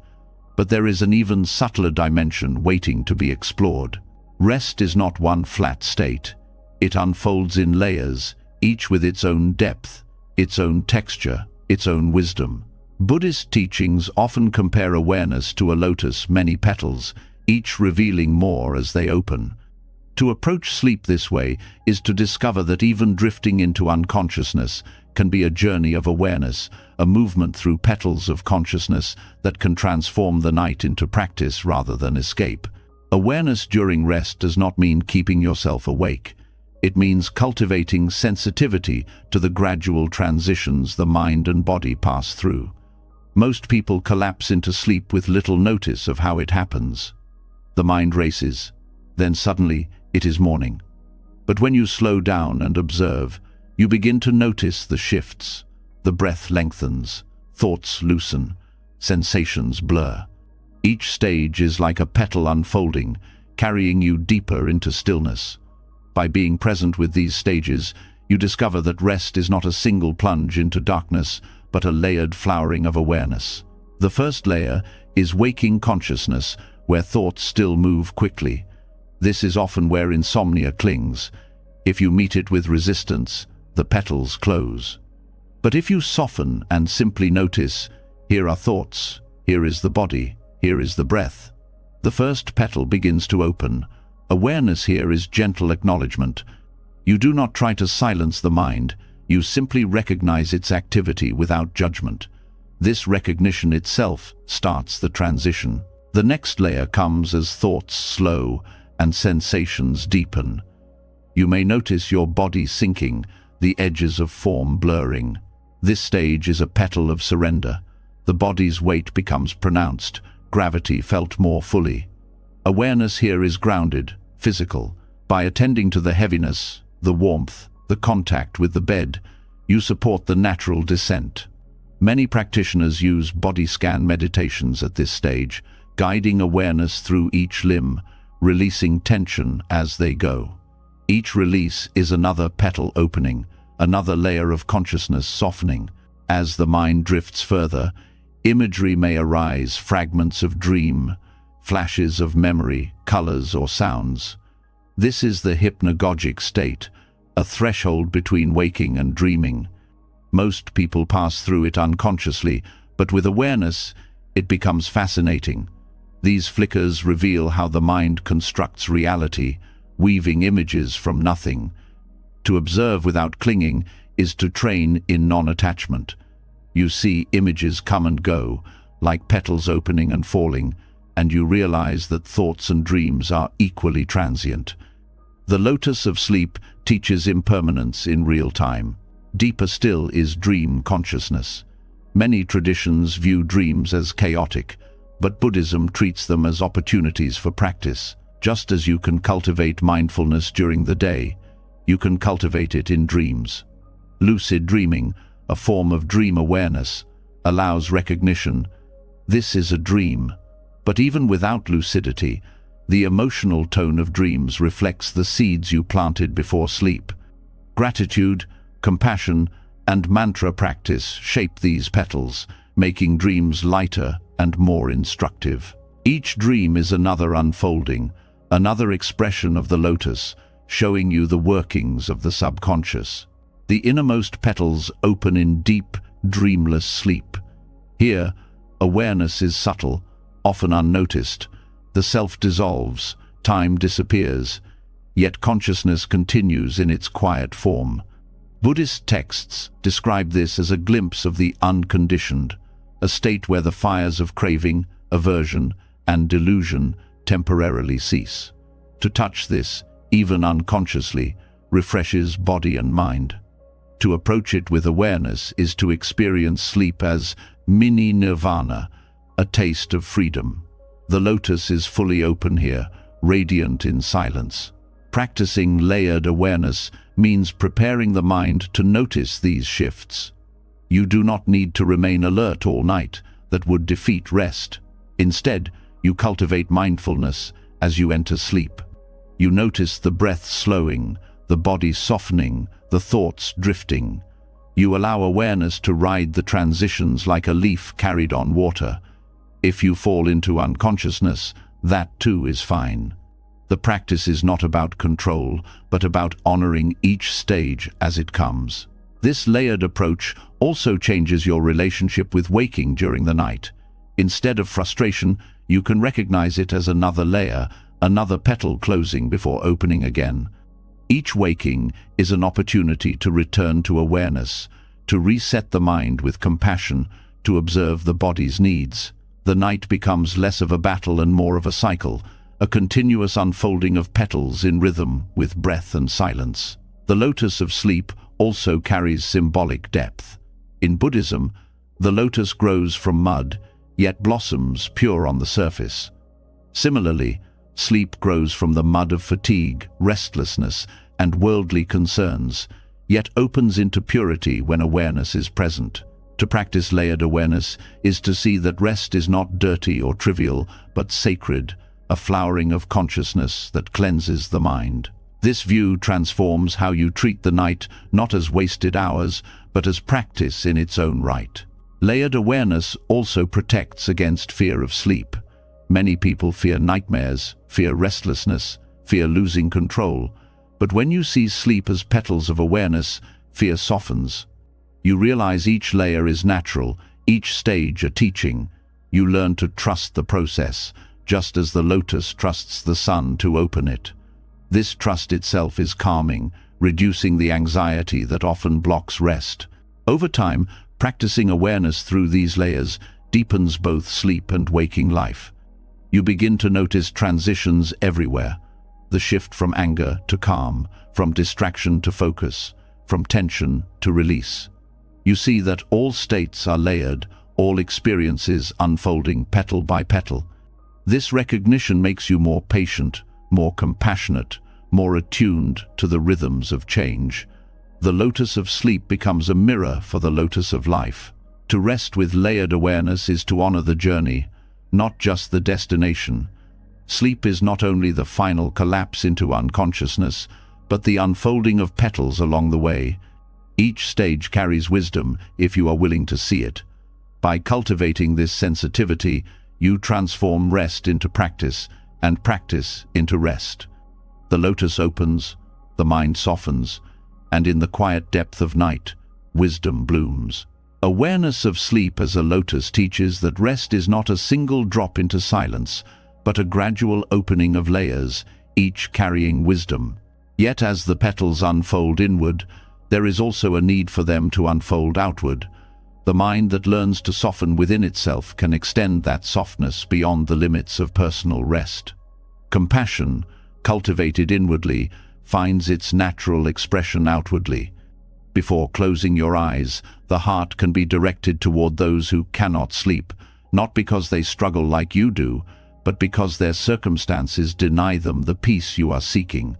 but there is an even subtler dimension waiting to be explored. Rest is not one flat state. It unfolds in layers, each with its own depth, its own texture, its own wisdom. Buddhist teachings often compare awareness to a lotus' many petals, each revealing more as they open. To approach sleep this way is to discover that even drifting into unconsciousness can be a journey of awareness, a movement through petals of consciousness that can transform the night into practice rather than escape. Awareness during rest does not mean keeping yourself awake. It means cultivating sensitivity to the gradual transitions the mind and body pass through. Most people collapse into sleep with little notice of how it happens. The mind races, then suddenly it is morning. But when you slow down and observe, you begin to notice the shifts. The breath lengthens, thoughts loosen, sensations blur. Each stage is like a petal unfolding, carrying you deeper into stillness. By being present with these stages, you discover that rest is not a single plunge into darkness, but a layered flowering of awareness. The first layer is waking consciousness, where thoughts still move quickly. This is often where insomnia clings. If you meet it with resistance, the petals close. But if you soften and simply notice, here are thoughts, here is the body, here is the breath, the first petal begins to open. Awareness here is gentle acknowledgement. You do not try to silence the mind, you simply recognize its activity without judgment. This recognition itself starts the transition. The next layer comes as thoughts slow and sensations deepen. You may notice your body sinking, the edges of form blurring. This stage is a petal of surrender. The body's weight becomes pronounced, gravity felt more fully. Awareness here is grounded, physical. By attending to the heaviness, the warmth, the contact with the bed, you support the natural descent. Many practitioners use body scan meditations at this stage, guiding awareness through each limb, releasing tension as they go. Each release is another petal opening, another layer of consciousness softening. As the mind drifts further, imagery may arise, fragments of dream, flashes of memory, colors or sounds. This is the hypnagogic state, a threshold between waking and dreaming. Most people pass through it unconsciously, but with awareness, it becomes fascinating. These flickers reveal how the mind constructs reality, weaving images from nothing. To observe without clinging is to train in non-attachment. You see images come and go, like petals opening and falling, and you realize that thoughts and dreams are equally transient. The lotus of sleep teaches impermanence in real time. Deeper still is dream consciousness. Many traditions view dreams as chaotic, but Buddhism treats them as opportunities for practice. Just as you can cultivate mindfulness during the day, you can cultivate it in dreams. Lucid dreaming, a form of dream awareness, allows recognition. This is a dream. But even without lucidity, the emotional tone of dreams reflects the seeds you planted before sleep. Gratitude, compassion, and mantra practice shape these petals, making dreams lighter and more instructive. Each dream is another unfolding, another expression of the lotus, showing you the workings of the subconscious. The innermost petals open in deep, dreamless sleep. Here, awareness is subtle, often unnoticed. The self dissolves, time disappears, yet consciousness continues in its quiet form. Buddhist texts describe this as a glimpse of the unconditioned, a state where the fires of craving, aversion, and delusion temporarily cease. To touch this, even unconsciously, refreshes body and mind. To approach it with awareness is to experience sleep as mini nirvana, a taste of freedom. The lotus is fully open here, radiant in silence. Practicing layered awareness means preparing the mind to notice these shifts. You do not need to remain alert all night. That would defeat rest. Instead, you cultivate mindfulness as you enter sleep. You notice the breath slowing, the body softening, the thoughts drifting. You allow awareness to ride the transitions like a leaf carried on water. If you fall into unconsciousness, that too is fine. The practice is not about control, but about honoring each stage as it comes. This layered approach also changes your relationship with waking during the night. Instead of frustration, you can recognize it as another layer, another petal closing before opening again. Each waking is an opportunity to return to awareness, to reset the mind with compassion, to observe the body's needs. The night becomes less of a battle and more of a cycle, a continuous unfolding of petals in rhythm with breath and silence. The lotus of sleep also carries symbolic depth. In Buddhism, the lotus grows from mud, yet blossoms pure on the surface. Similarly, sleep grows from the mud of fatigue, restlessness, and worldly concerns, yet opens into purity when awareness is present. To practice layered awareness is to see that rest is not dirty or trivial, but sacred, a flowering of consciousness that cleanses the mind. This view transforms how you treat the night, not as wasted hours, but as practice in its own right. Layered awareness also protects against fear of sleep. Many people fear nightmares, fear restlessness, fear losing control. But when you see sleep as petals of awareness, fear softens. You realize each layer is natural, each stage a teaching. You learn to trust the process, just as the lotus trusts the sun to open it. This trust itself is calming, reducing the anxiety that often blocks rest. Over time, practicing awareness through these layers deepens both sleep and waking life. You begin to notice transitions everywhere. The shift from anger to calm, from distraction to focus, from tension to release. You see that all states are layered, all experiences unfolding petal by petal. This recognition makes you more patient, more compassionate, more attuned to the rhythms of change. The lotus of sleep becomes a mirror for the lotus of life. To rest with layered awareness is to honor the journey, not just the destination. Sleep is not only the final collapse into unconsciousness, but the unfolding of petals along the way. Each stage carries wisdom if you are willing to see it. By cultivating this sensitivity, you transform rest into practice and practice into rest. The lotus opens, the mind softens, and in the quiet depth of night, wisdom blooms. Awareness of sleep as a lotus teaches that rest is not a single drop into silence, but a gradual opening of layers, each carrying wisdom. Yet as the petals unfold inward, there is also a need for them to unfold outward. The mind that learns to soften within itself can extend that softness beyond the limits of personal rest. Compassion, cultivated inwardly, finds its natural expression outwardly. Before closing your eyes, the heart can be directed toward those who cannot sleep, not because they struggle like you do, but because their circumstances deny them the peace you are seeking.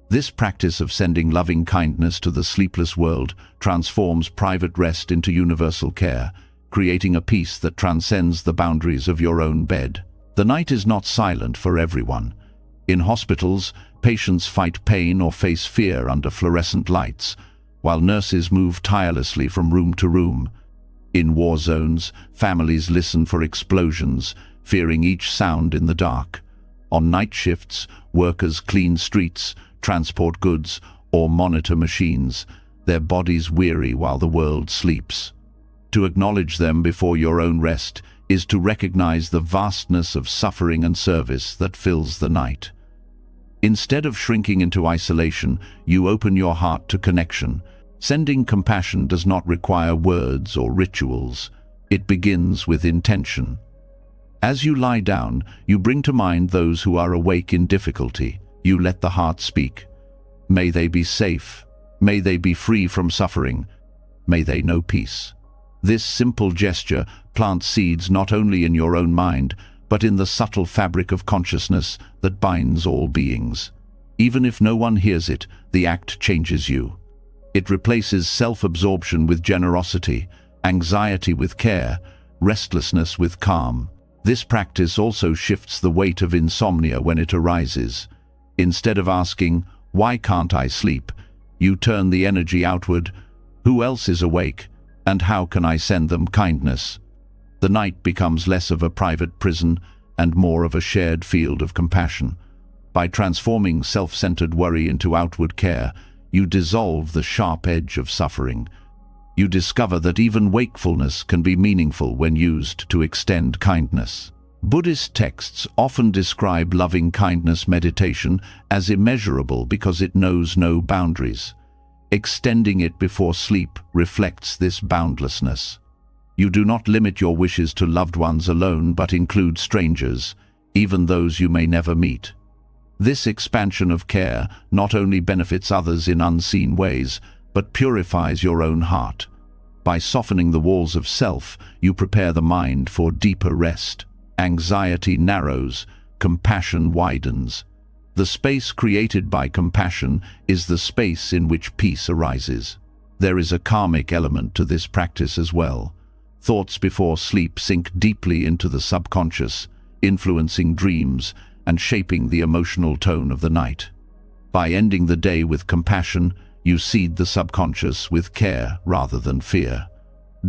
This practice of sending loving kindness to the sleepless world transforms private rest into universal care, creating a peace that transcends the boundaries of your own bed. The night is not silent for everyone. In hospitals, patients fight pain or face fear under fluorescent lights, while nurses move tirelessly from room to room. In war zones, families listen for explosions, fearing each sound in the dark. On night shifts, workers clean streets, transport goods, or monitor machines, their bodies weary while the world sleeps. To acknowledge them before your own rest is to recognize the vastness of suffering and service that fills the night. Instead of shrinking into isolation, you open your heart to connection. Sending compassion does not require words or rituals. It begins with intention. As you lie down, you bring to mind those who are awake in difficulty. You let the heart speak. May they be safe. May they be free from suffering. May they know peace. This simple gesture plants seeds not only in your own mind, but in the subtle fabric of consciousness that binds all beings. Even if no one hears it, the act changes you. It replaces self-absorption with generosity, anxiety with care, restlessness with calm. This practice also shifts the weight of insomnia when it arises. Instead of asking, "Why can't I sleep?" you turn the energy outward. Who else is awake, and how can I send them kindness? The night becomes less of a private prison and more of a shared field of compassion. By transforming self-centered worry into outward care, you dissolve the sharp edge of suffering. You discover that even wakefulness can be meaningful when used to extend kindness. Buddhist texts often describe loving-kindness meditation as immeasurable because it knows no boundaries. Extending it before sleep reflects this boundlessness. You do not limit your wishes to loved ones alone, but include strangers, even those you may never meet. This expansion of care not only benefits others in unseen ways, but purifies your own heart. By softening the walls of self, you prepare the mind for deeper rest. Anxiety narrows, compassion widens. The space created by compassion is the space in which peace arises. There is a karmic element to this practice as well. Thoughts before sleep sink deeply into the subconscious, influencing dreams and shaping the emotional tone of the night. By ending the day with compassion, you seed the subconscious with care rather than fear.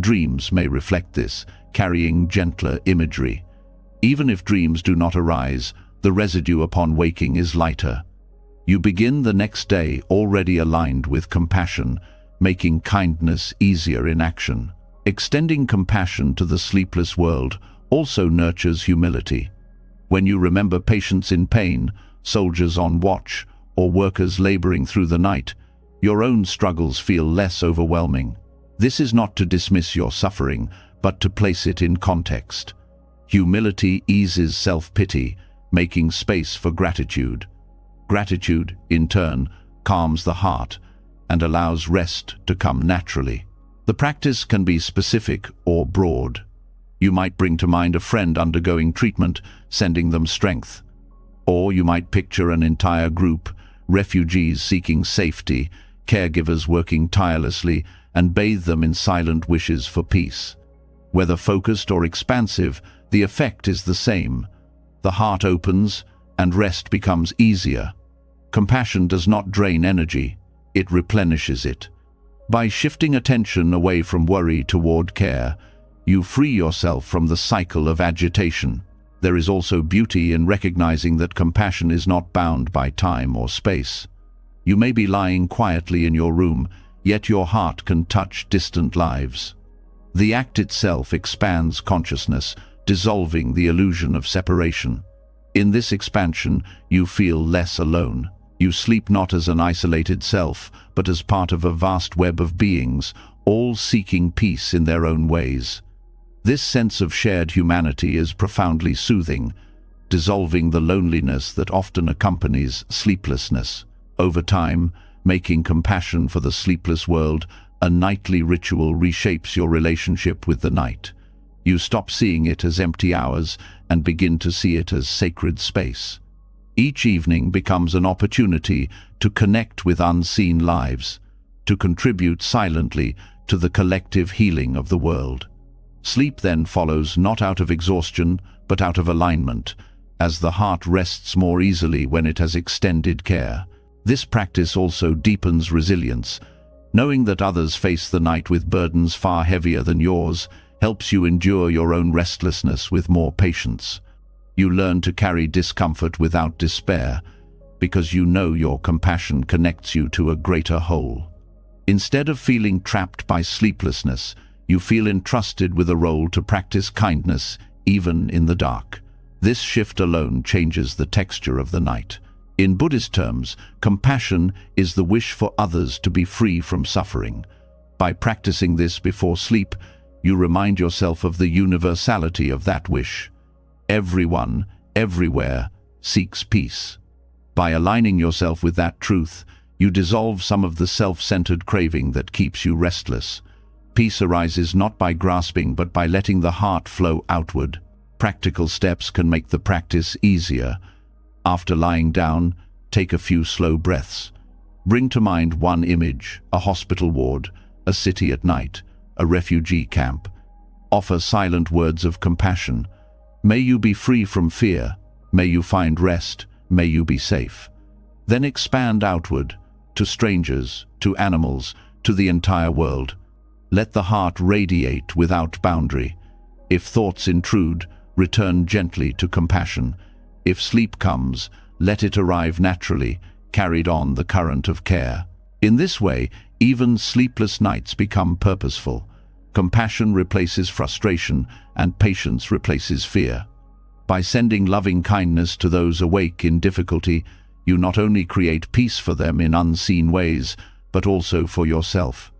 Dreams may reflect this, carrying gentler imagery. Even if dreams do not arise, the residue upon waking is lighter. You begin the next day already aligned with compassion, making kindness easier in action. Extending compassion to the sleepless world also nurtures humility. When you remember patients in pain, soldiers on watch, or workers laboring through the night, your own struggles feel less overwhelming. This is not to dismiss your suffering, but to place it in context. Humility eases self-pity, making space for gratitude. Gratitude, in turn, calms the heart and allows rest to come naturally. The practice can be specific or broad. You might bring to mind a friend undergoing treatment, sending them strength. Or you might picture an entire group, refugees seeking safety, caregivers working tirelessly, and bathe them in silent wishes for peace. Whether focused or expansive, the effect is the same. The heart opens, and rest becomes easier. Compassion does not drain energy, it replenishes it. By shifting attention away from worry toward care, you free yourself from the cycle of agitation. There is also beauty in recognizing that compassion is not bound by time or space. You may be lying quietly in your room, yet your heart can touch distant lives. The act itself expands consciousness, dissolving the illusion of separation. In this expansion, you feel less alone. You sleep not as an isolated self, but as part of a vast web of beings, all seeking peace in their own ways. This sense of shared humanity is profoundly soothing, dissolving the loneliness that often accompanies sleeplessness. Over time, making compassion for the sleepless world a nightly ritual reshapes your relationship with the night. You stop seeing it as empty hours and begin to see it as sacred space. Each evening becomes an opportunity to connect with unseen lives, to contribute silently to the collective healing of the world. Sleep then follows not out of exhaustion, but out of alignment, as the heart rests more easily when it has extended care. This practice also deepens resilience. Knowing that others face the night with burdens far heavier than yours helps you endure your own restlessness with more patience. You learn to carry discomfort without despair, because you know your compassion connects you to a greater whole. Instead of feeling trapped by sleeplessness, you feel entrusted with a role to practice kindness even in the dark. This shift alone changes the texture of the night. In Buddhist terms, compassion is the wish for others to be free from suffering. By practicing this before sleep, you remind yourself of the universality of that wish. Everyone, everywhere, seeks peace. By aligning yourself with that truth, you dissolve some of the self-centered craving that keeps you restless. Peace arises not by grasping, but by letting the heart flow outward. Practical steps can make the practice easier. After lying down, take a few slow breaths. Bring to mind one image: a hospital ward, a city at night, a refugee camp. Offer silent words of compassion. May you be free from fear. May you find rest. May you be safe. Then expand outward, to strangers, to animals, to the entire world. Let the heart radiate without boundary. If thoughts intrude, return gently to compassion. If sleep comes, let it arrive naturally, carried on the current of care. In this way, even sleepless nights become purposeful. Compassion replaces frustration, and patience replaces fear. By sending loving kindness to those awake in difficulty, you not only create peace for them in unseen ways, but also for yourself.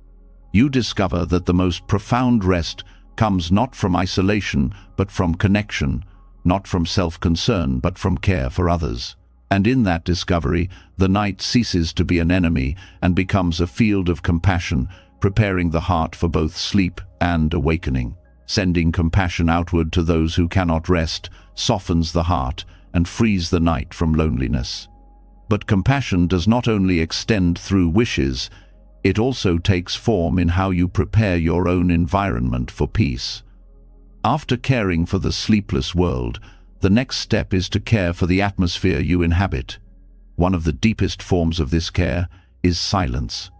You discover that the most profound rest comes not from isolation, but from connection, not from self-concern, but from care for others. And in that discovery, the night ceases to be an enemy and becomes a field of compassion, preparing the heart for both sleep and awakening. Sending compassion outward to those who cannot rest softens the heart and frees the night from loneliness. But compassion does not only extend through wishes, it also takes form in how you prepare your own environment for peace. After caring for the sleepless world, The next step is to care for the atmosphere you inhabit. One of the deepest forms of this care is silence.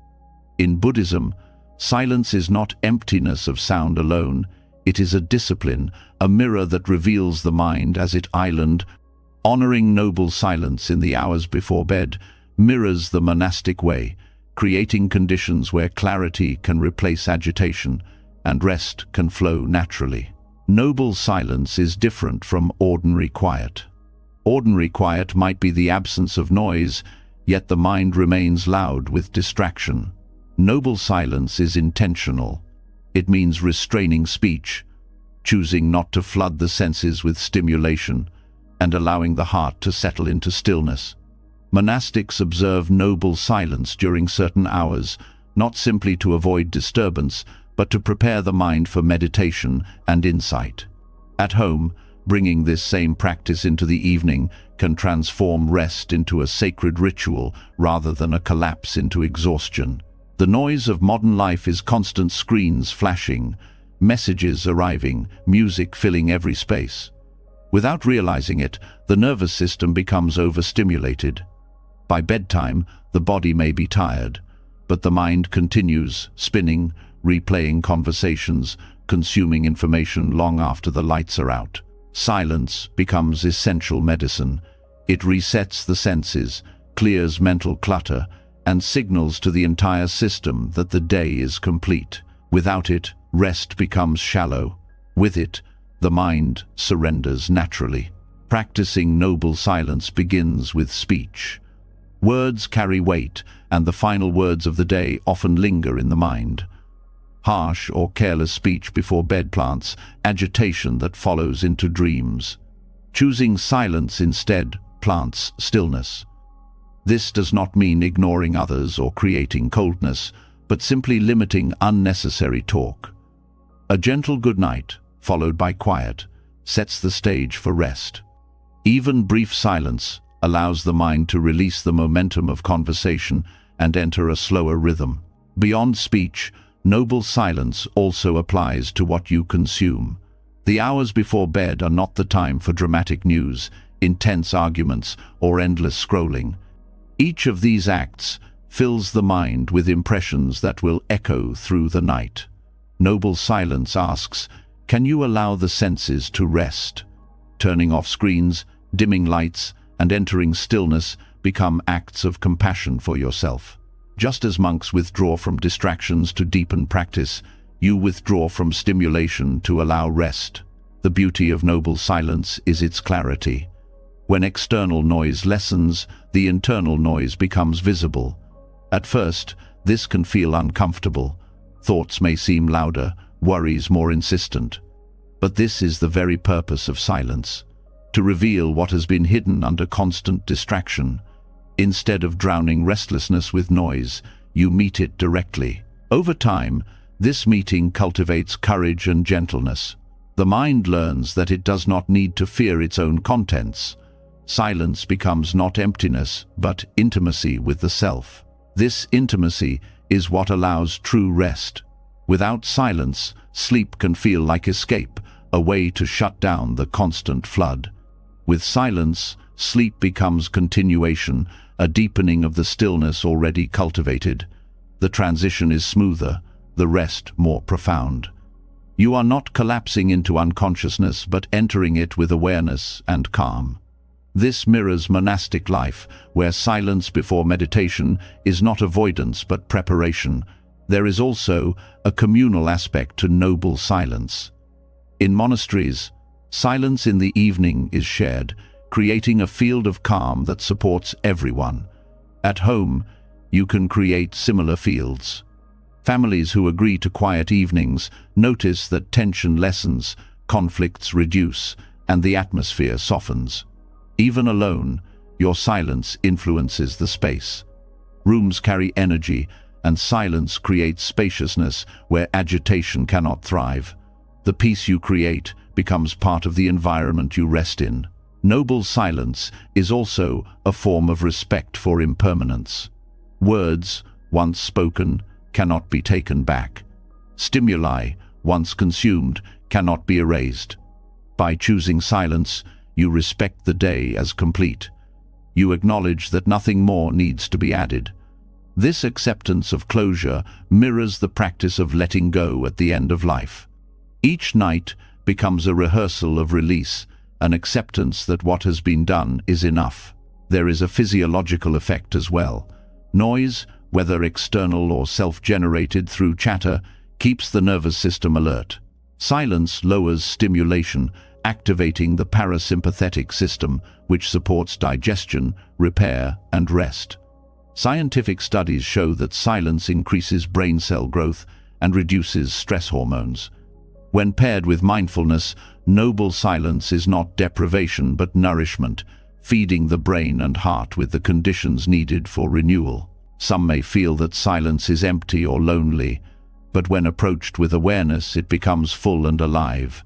In Buddhism, silence is not emptiness of sound alone. It is a discipline, a mirror that reveals the mind as it island. Honoring noble silence in the hours before bed mirrors the monastic way, creating conditions where clarity can replace agitation and rest can flow naturally. Noble silence is different from ordinary quiet. Ordinary quiet might be the absence of noise, yet the mind remains loud with distraction. Noble silence is intentional. It means restraining speech, choosing not to flood the senses with stimulation, and allowing the heart to settle into stillness. Monastics observe noble silence during certain hours, not simply to avoid disturbance, but to prepare the mind for meditation and insight. At home, bringing this same practice into the evening can transform rest into a sacred ritual rather than a collapse into exhaustion. The noise of modern life is constant screens flashing, messages arriving, music filling every space. Without realizing it, the nervous system becomes overstimulated. By bedtime, the body may be tired, but the mind continues spinning, replaying conversations, consuming information long after the lights are out. Silence becomes essential medicine. It resets the senses, clears mental clutter, and signals to the entire system that the day is complete. Without it, rest becomes shallow. With it, the mind surrenders naturally. Practicing noble silence begins with speech. Words carry weight, and the final words of the day often linger in the mind. Harsh or careless speech before bed plants agitation that follows into dreams. Choosing silence instead plants stillness. This does not mean ignoring others or creating coldness, but simply limiting unnecessary talk. A gentle good night, followed by quiet, sets the stage for rest. Even brief silence allows the mind to release the momentum of conversation and enter a slower rhythm. Beyond speech, noble silence also applies to what you consume. The hours before bed are not the time for dramatic news, intense arguments, or endless scrolling. Each of these acts fills the mind with impressions that will echo through the night. Noble silence asks, can you allow the senses to rest? Turning off screens, dimming lights, and entering stillness become acts of compassion for yourself. Just as monks withdraw from distractions to deepen practice, you withdraw from stimulation to allow rest. The beauty of noble silence is its clarity. When external noise lessens, the internal noise becomes visible. At first, this can feel uncomfortable. Thoughts may seem louder, worries more insistent. But this is the very purpose of silence, to reveal what has been hidden under constant distraction. Instead of drowning restlessness with noise, you meet it directly. Over time, this meeting cultivates courage and gentleness. The mind learns that it does not need to fear its own contents. Silence becomes not emptiness, but intimacy with the self. This intimacy is what allows true rest. Without silence, sleep can feel like escape, a way to shut down the constant flood. With silence, sleep becomes continuation, a deepening of the stillness already cultivated. The transition is smoother, the rest more profound. You are not collapsing into unconsciousness, but entering it with awareness and calm. This mirrors monastic life, where silence before meditation is not avoidance but preparation. There is also a communal aspect to noble silence. In monasteries, silence in the evening is shared, creating a field of calm that supports everyone. At home, you can create similar fields. Families who agree to quiet evenings notice that tension lessens, conflicts reduce, and the atmosphere softens. Even alone, your silence influences the space. Rooms carry energy, and silence creates spaciousness where agitation cannot thrive. The peace you create becomes part of the environment you rest in. Noble silence is also a form of respect for impermanence. Words, once spoken, cannot be taken back. Stimuli, once consumed, cannot be erased. By choosing silence, You respect the day as complete. You acknowledge that nothing more needs to be added. This acceptance of closure mirrors the practice of letting go at the end of life. Each night becomes a rehearsal of release, an acceptance that what has been done is enough. There is a physiological effect as well. Noise, whether external or self-generated through chatter, keeps the nervous system alert. Silence lowers stimulation, activating the parasympathetic system, which supports digestion, repair, and rest. Scientific studies show that silence increases brain cell growth and reduces stress hormones. When paired with mindfulness, noble silence is not deprivation but nourishment, feeding the brain and heart with the conditions needed for renewal. Some may feel that silence is empty or lonely, but when approached with awareness, it becomes full and alive.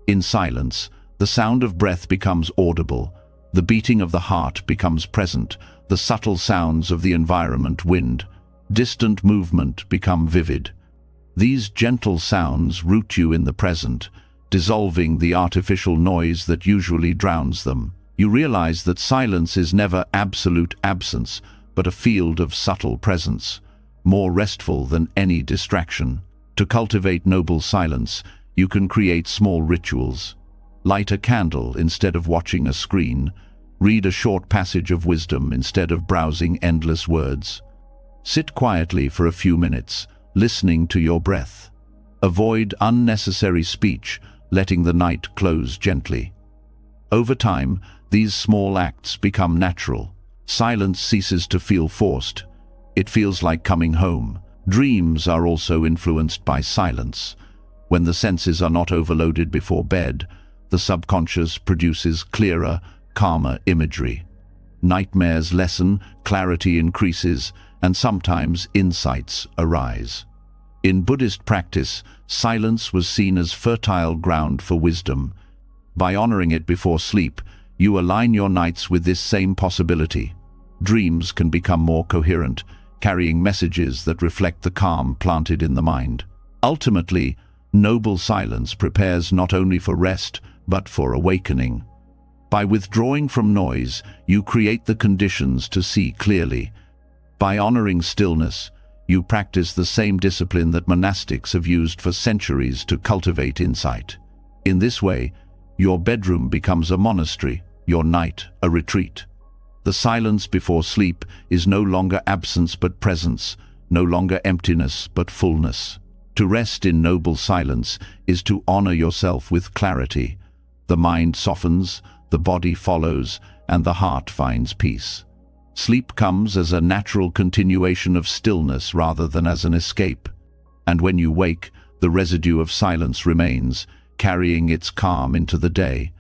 In silence, the sound of breath becomes audible, the beating of the heart becomes present, the subtle sounds of the environment, wind, distant movement, become vivid. These gentle sounds root you in the present, dissolving the artificial noise that usually drowns them. You realize that silence is never absolute absence, but a field of subtle presence, more restful than any distraction. To cultivate noble silence, you can create small rituals. Light a candle instead of watching a screen. Read a short passage of wisdom instead of browsing endless words. Sit quietly for a few minutes, listening to your breath. Avoid unnecessary speech, letting the night close gently. Over time, these small acts become natural. Silence ceases to feel forced. It feels like coming home. Dreams are also influenced by silence. When the senses are not overloaded before bed, the subconscious produces clearer, calmer imagery. Nightmares lessen, clarity increases, and sometimes insights arise. In Buddhist practice, silence was seen as fertile ground for wisdom. By honoring it before sleep, you align your nights with this same possibility. Dreams can become more coherent, carrying messages that reflect the calm planted in the mind. Ultimately, noble silence prepares not only for rest, but for awakening. By withdrawing from noise, you create the conditions to see clearly. By honoring stillness, you practice the same discipline that monastics have used for centuries to cultivate insight. In this way, your bedroom becomes a monastery, your night a retreat. The silence before sleep is no longer absence but presence, no longer emptiness but fullness. To rest in noble silence is to honor yourself with clarity. The mind softens, the body follows, and the heart finds peace. Sleep comes as a natural continuation of stillness rather than as an escape. And when you wake, the residue of silence remains, carrying its calm into the day.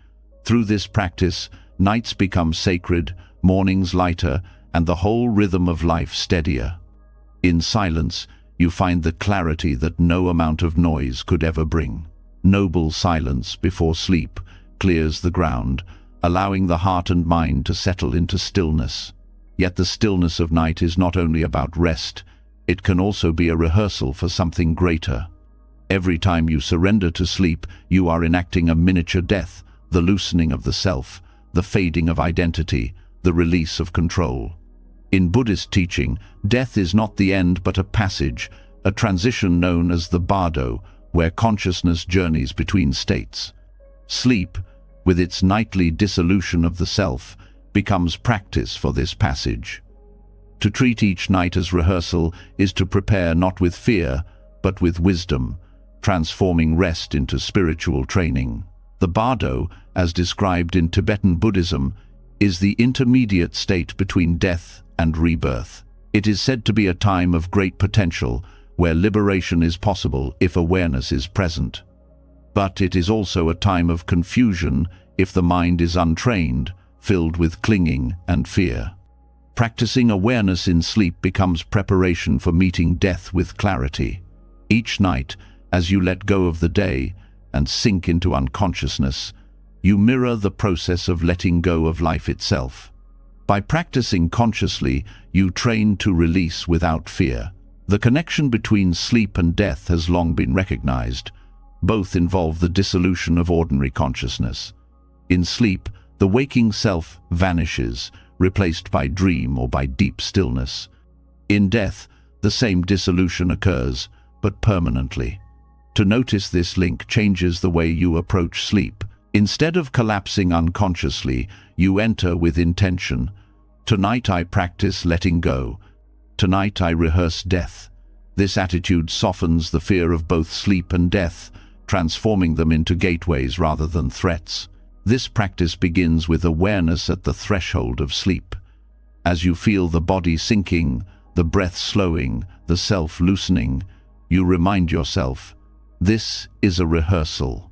Through this practice, nights become sacred, mornings lighter, and the whole rhythm of life steadier. In silence, you find the clarity that no amount of noise could ever bring. Noble silence before sleep clears the ground, allowing the heart and mind to settle into stillness. Yet the stillness of night is not only about rest, it can also be a rehearsal for something greater. Every time you surrender to sleep, you are enacting a miniature death, the loosening of the self, the fading of identity, the release of control. In Buddhist teaching, death is not the end but a passage, a transition known as the bardo, where consciousness journeys between states. Sleep, with its nightly dissolution of the self, becomes practice for this passage. To treat each night as rehearsal is to prepare not with fear, but with wisdom, transforming rest into spiritual training. The bardo, as described in Tibetan Buddhism, is the intermediate state between death and rebirth. It is said to be a time of great potential, where liberation is possible if awareness is present. But it is also a time of confusion if the mind is untrained, filled with clinging and fear. Practicing awareness in sleep becomes preparation for meeting death with clarity. Each night, as you let go of the day and sink into unconsciousness, you mirror the process of letting go of life itself. By practicing consciously, you train to release without fear. The connection between sleep and death has long been recognized. Both involve the dissolution of ordinary consciousness. In sleep, The waking self vanishes, replaced by dream or by deep stillness. In death, the same dissolution occurs, but permanently. To notice this link changes the way you approach sleep. Instead of collapsing unconsciously, you enter with intention. Tonight I practice letting go. Tonight I rehearse death. This attitude softens the fear of both sleep and death, transforming them into gateways rather than threats. This practice begins with awareness at the threshold of sleep. As you feel the body sinking, the breath slowing, the self loosening, you remind yourself, this is a rehearsal.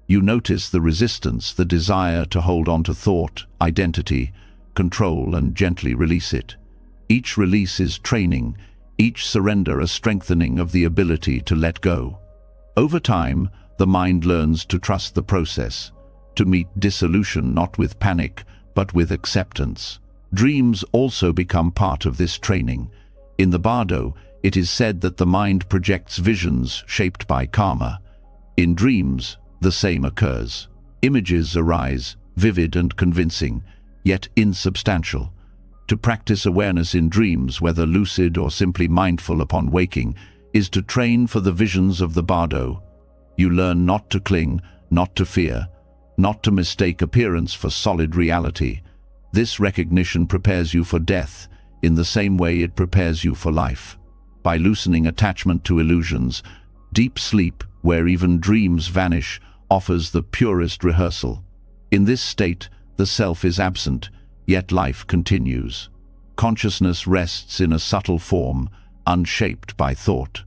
You notice the resistance, the desire to hold on to thought, identity, control, and gently release it. Each release is training, each surrender a strengthening of the ability to let go. Over time, the mind learns to trust the process, to meet dissolution not with panic, but with acceptance. Dreams also become part of this training. In the Bardo, it is said that the mind projects visions shaped by karma. In dreams, the same occurs. Images arise, vivid and convincing, yet insubstantial. To practice awareness in dreams, whether lucid or simply mindful upon waking, is to train for the visions of the Bardo. You learn not to cling, not to fear, not to mistake appearance for solid reality. This recognition prepares you for death, in the same way it prepares you for life. By loosening attachment to illusions, deep sleep, where even dreams vanish, offers the purest rehearsal. In this state, the self is absent, yet life continues. Consciousness rests in a subtle form, unshaped by thought.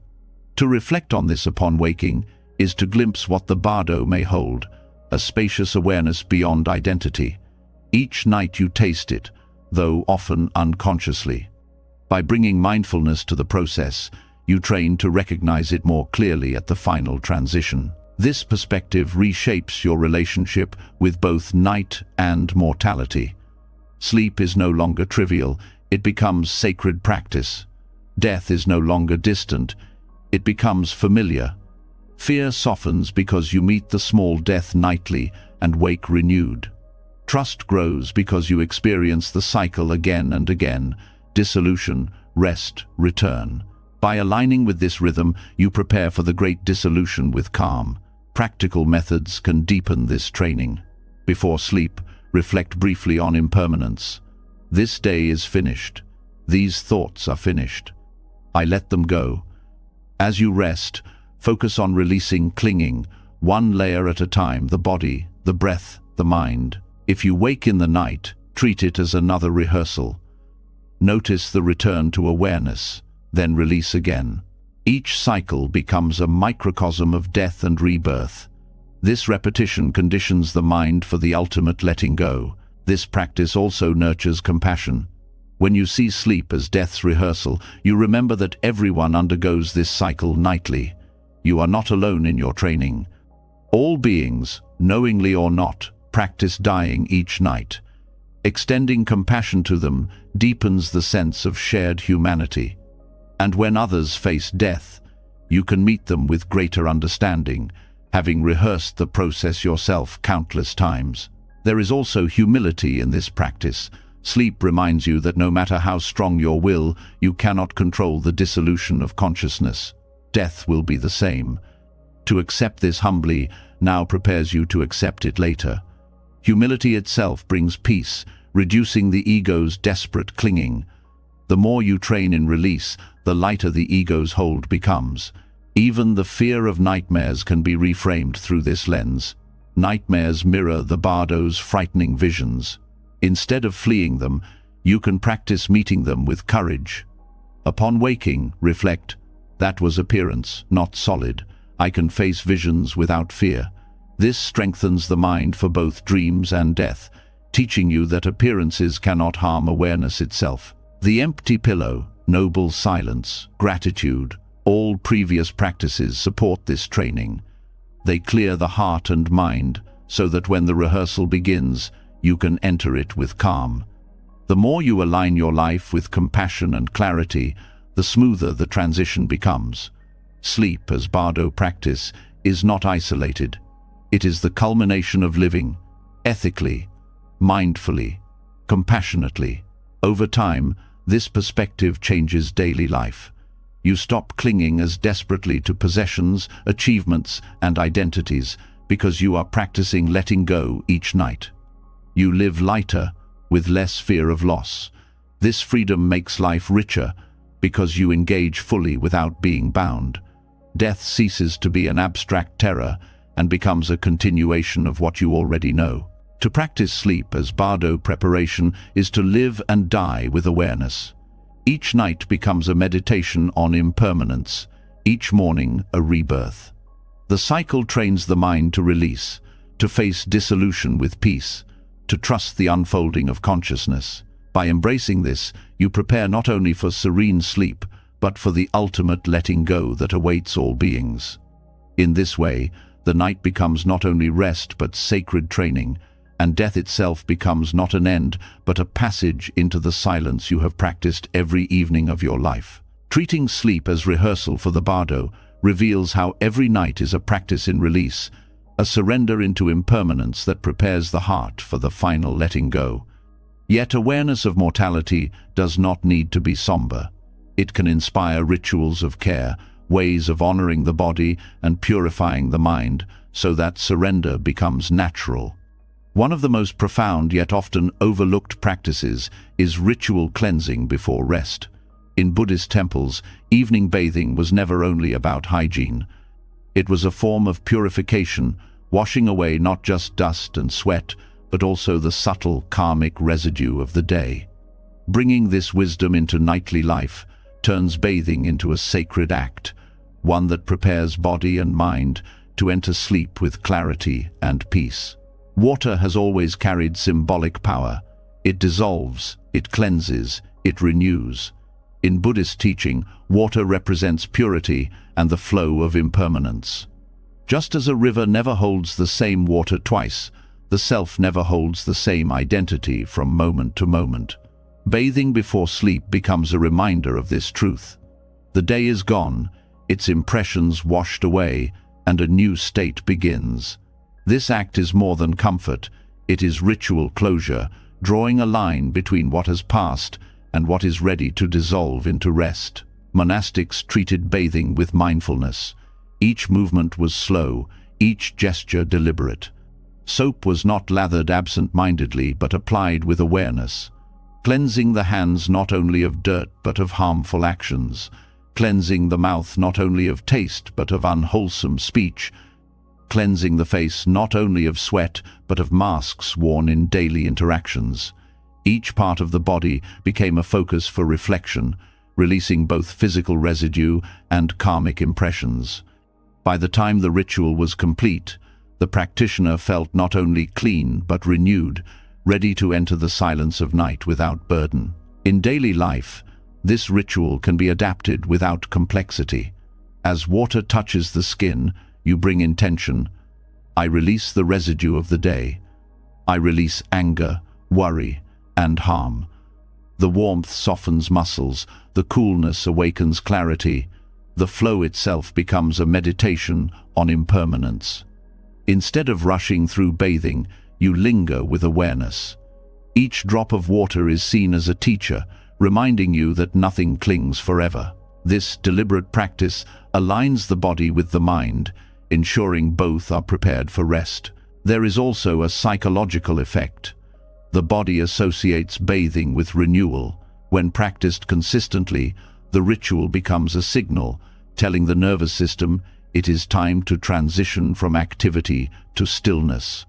To reflect on this upon waking is to glimpse what the Bardo may hold, a spacious awareness beyond identity. Each night you taste it, though often unconsciously. By bringing mindfulness to the process, you train to recognize it more clearly at the final transition. This perspective reshapes your relationship with both night and mortality. Sleep is no longer trivial, it becomes sacred practice. Death is no longer distant, it becomes familiar. Fear softens because you meet the small death nightly and wake renewed. Trust grows because you experience the cycle again and again: dissolution, rest, return. By aligning with this rhythm, you prepare for the great dissolution with calm. Practical methods can deepen this training. Before sleep, reflect briefly on impermanence. This day is finished. These thoughts are finished. I let them go. As you rest, focus on releasing clinging, one layer at a time: the body, the breath, the mind. If you wake in the night, treat it as another rehearsal. Notice the return to awareness, then release again. Each cycle becomes a microcosm of death and rebirth. This repetition conditions the mind for the ultimate letting go. This practice also nurtures compassion. When you see sleep as death's rehearsal, you remember that everyone undergoes this cycle nightly. You are not alone in your training. All beings, knowingly or not, practice dying each night. Extending compassion to them deepens the sense of shared humanity. And when others face death, you can meet them with greater understanding, having rehearsed the process yourself countless times. There is also humility in this practice. Sleep reminds you that no matter how strong your will, you cannot control the dissolution of consciousness. Death will be the same. To accept this humbly now prepares you to accept it later. Humility itself brings peace, reducing the ego's desperate clinging. The more you train in release, the lighter the ego's hold becomes. Even the fear of nightmares can be reframed through this lens. Nightmares mirror the Bardo's frightening visions. Instead of fleeing them, you can practice meeting them with courage. Upon waking, reflect, that was appearance, not solid. I can face visions without fear. This strengthens the mind for both dreams and death, teaching you that appearances cannot harm awareness itself. The empty pillow, noble silence, gratitude, all previous practices support this training. They clear the heart and mind so that when the rehearsal begins, you can enter it with calm. The more you align your life with compassion and clarity, the smoother the transition becomes. Sleep, as Bardo practice, is not isolated. It is the culmination of living, ethically, mindfully, compassionately. Over time, this perspective changes daily life. You stop clinging as desperately to possessions, achievements, and identities because you are practicing letting go each night. You live lighter, with less fear of loss. This freedom makes life richer because you engage fully without being bound. Death ceases to be an abstract terror and becomes a continuation of what you already know. To practice sleep as bardo preparation is to live and die with awareness. Each night becomes a meditation on impermanence, each morning a rebirth. The cycle trains the mind to release, to face dissolution with peace, to trust the unfolding of consciousness. By embracing this, you prepare not only for serene sleep, but for the ultimate letting go that awaits all beings. In this way, the night becomes not only rest but sacred training, and death itself becomes not an end but a passage into the silence you have practiced every evening of your life. Treating sleep as rehearsal for the bardo reveals how every night is a practice in release, a surrender into impermanence that prepares the heart for the final letting go. Yet awareness of mortality does not need to be somber. It can inspire rituals of care, ways of honoring the body and purifying the mind, so that surrender becomes natural. One of the most profound yet often overlooked practices is ritual cleansing before rest. In Buddhist temples, evening bathing was never only about hygiene. It was a form of purification, washing away not just dust and sweat, but also the subtle karmic residue of the day. Bringing this wisdom into nightly life turns bathing into a sacred act, one that prepares body and mind to enter sleep with clarity and peace. Water has always carried symbolic power. It dissolves, it cleanses, it renews. In Buddhist teaching, water represents purity and the flow of impermanence. Just as a river never holds the same water twice, the self never holds the same identity from moment to moment. Bathing before sleep becomes a reminder of this truth. The day is gone, its impressions washed away, and a new state begins. This act is more than comfort, it is ritual closure, drawing a line between what has passed and what is ready to dissolve into rest. Monastics treated bathing with mindfulness. Each movement was slow, each gesture deliberate. Soap was not lathered absent-mindedly but applied with awareness, cleansing the hands not only of dirt but of harmful actions, cleansing the mouth not only of taste but of unwholesome speech, cleansing the face not only of sweat but of masks worn in daily interactions. Each part of the body became a focus for reflection, releasing both physical residue and karmic impressions. By the time the ritual was complete, the practitioner felt not only clean but renewed, ready to enter the silence of night without burden. In daily life, this ritual can be adapted without complexity. As water touches the skin, you bring intention. I release the residue of the day. I release anger, worry, and harm. The warmth softens muscles, the coolness awakens clarity. The flow itself becomes a meditation on impermanence. Instead of rushing through bathing, you linger with awareness. Each drop of water is seen as a teacher, reminding you that nothing clings forever. This deliberate practice aligns the body with the mind, ensuring both are prepared for rest. There is also a psychological effect. The body associates bathing with renewal. When practiced consistently, the ritual becomes a signal, telling the nervous system it is time to transition from activity to stillness.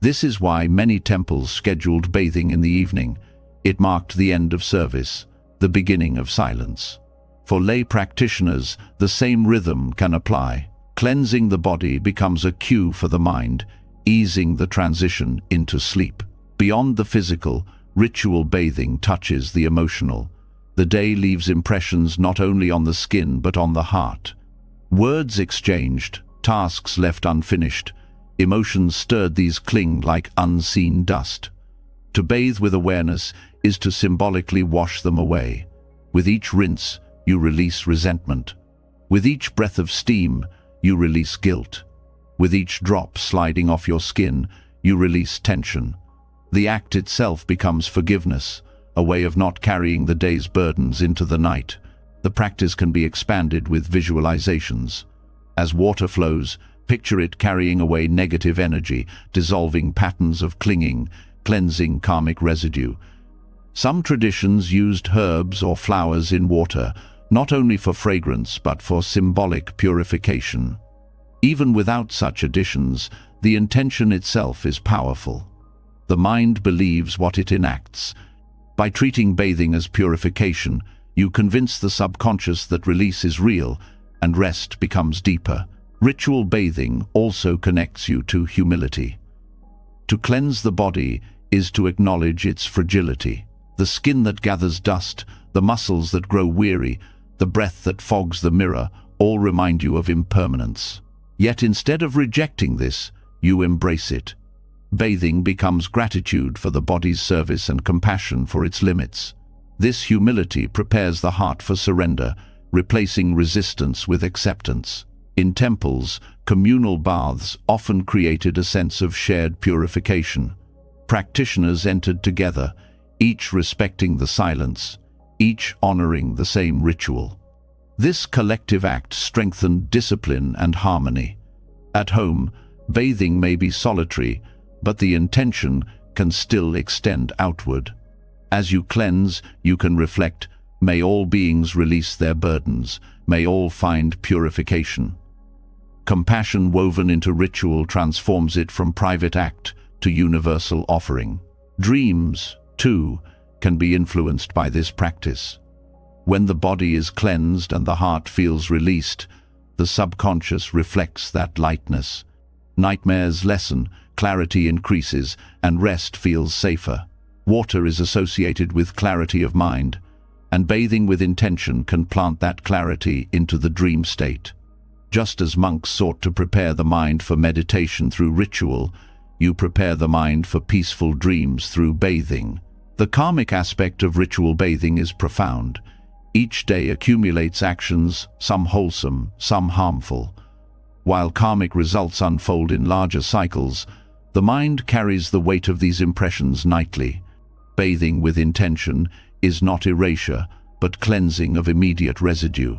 This is why many temples scheduled bathing in the evening. It marked the end of service, the beginning of silence. For lay practitioners, the same rhythm can apply. Cleansing the body becomes a cue for the mind, easing the transition into sleep. Beyond the physical, ritual bathing touches the emotional. The day leaves impressions not only on the skin but on the heart. Words exchanged, tasks left unfinished, emotions stirred, these cling like unseen dust. To bathe with awareness is to symbolically wash them away. With each rinse, you release resentment. With each breath of steam, you release guilt. With each drop sliding off your skin, you release tension. The act itself becomes forgiveness, a way of not carrying the day's burdens into the night. The practice can be expanded with visualizations. As water flows, picture it carrying away negative energy, dissolving patterns of clinging, cleansing karmic residue. Some traditions used herbs or flowers in water, not only for fragrance but for symbolic purification. Even without such additions, the intention itself is powerful. The mind believes what it enacts. By treating bathing as purification, you convince the subconscious that release is real and rest becomes deeper. Ritual bathing also connects you to humility. To cleanse the body is to acknowledge its fragility. The skin that gathers dust, the muscles that grow weary, the breath that fogs the mirror, all remind you of impermanence. Yet instead of rejecting this, you embrace it. Bathing becomes gratitude for the body's service and compassion for its limits. This humility prepares the heart for surrender, replacing resistance with acceptance. In temples, communal baths often created a sense of shared purification. Practitioners entered together, each respecting the silence, each honoring the same ritual. This collective act strengthened discipline and harmony. At home, bathing may be solitary, but the intention can still extend outward. As you cleanse, you can reflect, may all beings release their burdens, may all find purification. Compassion woven into ritual transforms it from private act to universal offering. Dreams, too, can be influenced by this practice. When the body is cleansed and the heart feels released, the subconscious reflects that lightness. Nightmares lessen, clarity increases, and rest feels safer. Water is associated with clarity of mind, and bathing with intention can plant that clarity into the dream state. Just as monks sought to prepare the mind for meditation through ritual, you prepare the mind for peaceful dreams through bathing. The karmic aspect of ritual bathing is profound. Each day accumulates actions, some wholesome, some harmful. While karmic results unfold in larger cycles, the mind carries the weight of these impressions nightly. Bathing with intention is not erasure, but cleansing of immediate residue.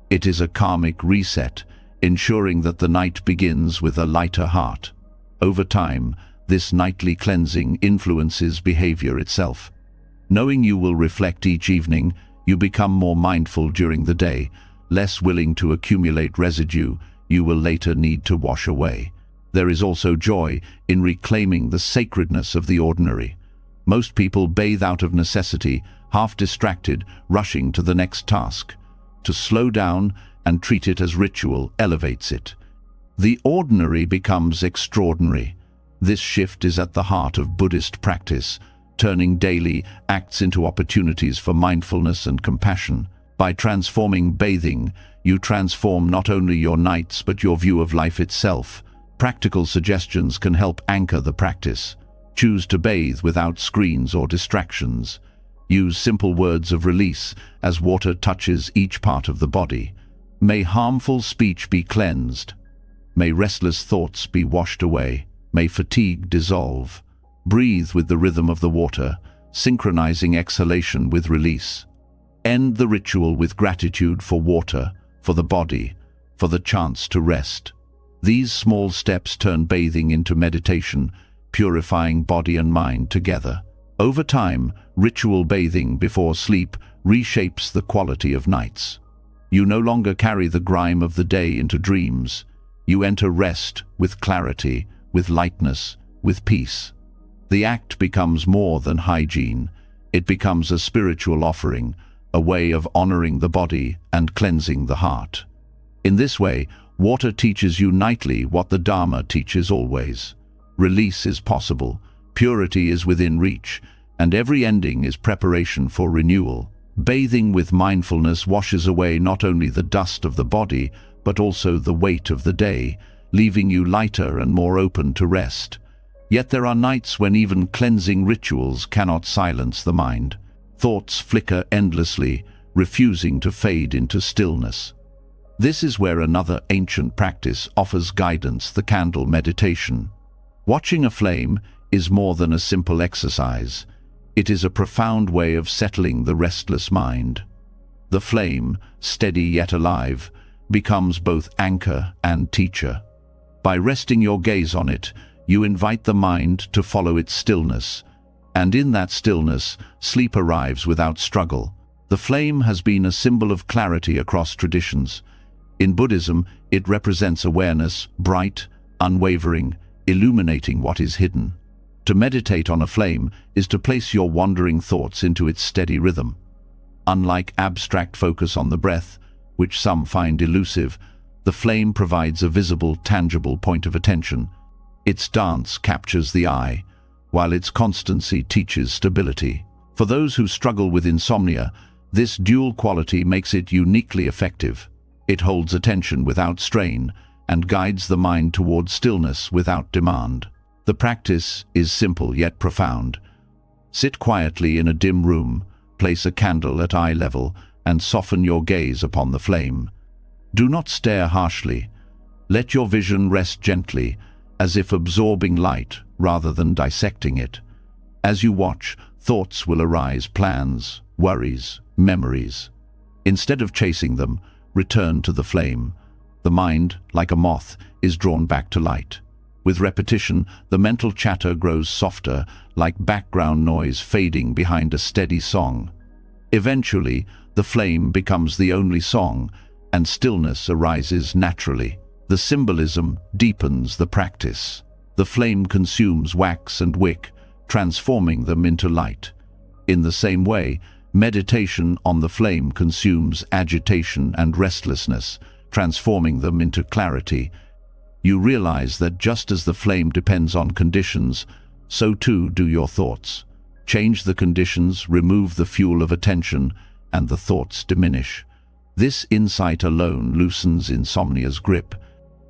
It is a karmic reset, ensuring that the night begins with a lighter heart. Over time, this nightly cleansing influences behavior itself. Knowing you will reflect each evening, you become more mindful during the day, less willing to accumulate residue you will later need to wash away. There is also joy in reclaiming the sacredness of the ordinary. Most people bathe out of necessity, half distracted, rushing to the next task. To slow down and treat it as ritual elevates it. The ordinary becomes extraordinary. This shift is at the heart of Buddhist practice, turning daily acts into opportunities for mindfulness and compassion. By transforming bathing, you transform not only your nights but your view of life itself. Practical suggestions can help anchor the practice. Choose to bathe without screens or distractions. Use simple words of release as water touches each part of the body. May harmful speech be cleansed. May restless thoughts be washed away. May fatigue dissolve. Breathe with the rhythm of the water, synchronizing exhalation with release. End the ritual with gratitude for water, for the body, for the chance to rest. These small steps turn bathing into meditation, purifying body and mind together. Over time, ritual bathing before sleep reshapes the quality of nights. You no longer carry the grime of the day into dreams. You enter rest with clarity, with lightness, with peace. The act becomes more than hygiene. It becomes a spiritual offering, a way of honoring the body and cleansing the heart. In this way, water teaches you nightly what the Dharma teaches always. Release is possible, purity is within reach, and every ending is preparation for renewal. Bathing with mindfulness washes away not only the dust of the body, but also the weight of the day, leaving you lighter and more open to rest. Yet there are nights when even cleansing rituals cannot silence the mind. Thoughts flicker endlessly, refusing to fade into stillness. This is where another ancient practice offers guidance: the candle meditation. Watching a flame, is more than a simple exercise. It is a profound way of settling the restless mind. The flame, steady yet alive, becomes both anchor and teacher. By resting your gaze on it, you invite the mind to follow its stillness, and in that stillness, sleep arrives without struggle. The flame has been a symbol of clarity across traditions. In Buddhism, it represents awareness, bright, unwavering, illuminating what is hidden. To meditate on a flame is to place your wandering thoughts into its steady rhythm. Unlike abstract focus on the breath, which some find elusive, the flame provides a visible, tangible point of attention. Its dance captures the eye, while its constancy teaches stability. For those who struggle with insomnia, this dual quality makes it uniquely effective. It holds attention without strain and guides the mind toward stillness without demand. The practice is simple yet profound. Sit quietly in a dim room, place a candle at eye level, and soften your gaze upon the flame. Do not stare harshly. Let your vision rest gently, as if absorbing light rather than dissecting it. As you watch, thoughts will arise, plans, worries, memories. Instead of chasing them, return to the flame. The mind, like a moth, is drawn back to light. With repetition, the mental chatter grows softer, like background noise fading behind a steady song. Eventually, the flame becomes the only song, and stillness arises naturally. The symbolism deepens the practice. The flame consumes wax and wick, transforming them into light. In the same way, meditation on the flame consumes agitation and restlessness, transforming them into clarity. You realize that just as the flame depends on conditions, so too do your thoughts. Change the conditions, remove the fuel of attention, and the thoughts diminish. This insight alone loosens insomnia's grip.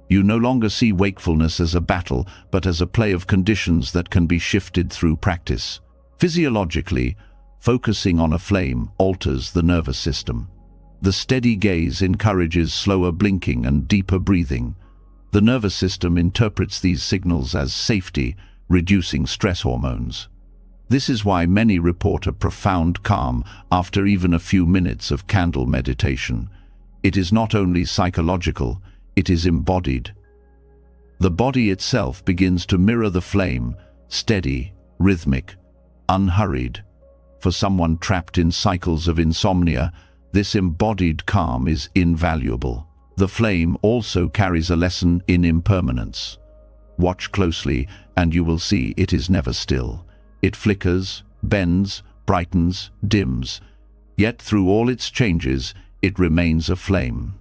You no longer see wakefulness as a battle, but as a play of conditions that can be shifted through practice. Physiologically, focusing on a flame alters the nervous system. The steady gaze encourages slower blinking and deeper breathing. The nervous system interprets these signals as safety, reducing stress hormones. This is why many report a profound calm after even a few minutes of candle meditation. It is not only psychological, it is embodied. The body itself begins to mirror the flame, steady, rhythmic, unhurried. For someone trapped in cycles of insomnia, this embodied calm is invaluable. The flame also carries a lesson in impermanence. Watch closely, and you will see it is never still. It flickers, bends, brightens, dims. Yet through all its changes, it remains a flame.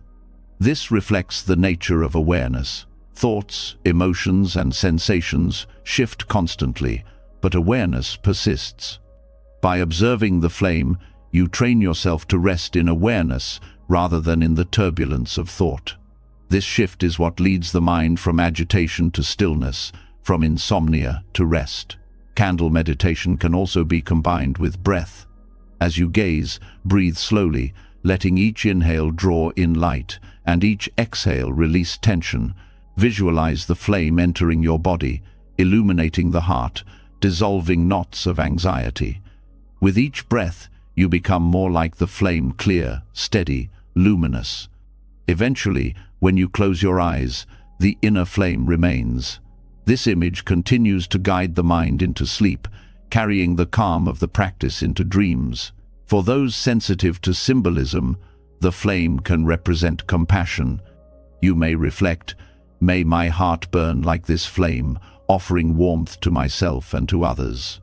This reflects the nature of awareness. Thoughts, emotions, and sensations shift constantly, but awareness persists. By observing the flame, you train yourself to rest in awareness rather than in the turbulence of thought. This shift is what leads the mind from agitation to stillness, from insomnia to rest. Candle meditation can also be combined with breath. As you gaze, breathe slowly, letting each inhale draw in light and each exhale release tension. Visualize the flame entering your body, illuminating the heart, dissolving knots of anxiety. With each breath, you become more like the flame, clear, steady, luminous. Eventually, when you close your eyes, the inner flame remains. This image continues to guide the mind into sleep, carrying the calm of the practice into dreams. For those sensitive to symbolism, the flame can represent compassion. You may reflect, "May my heart burn like this flame, offering warmth to myself and to others."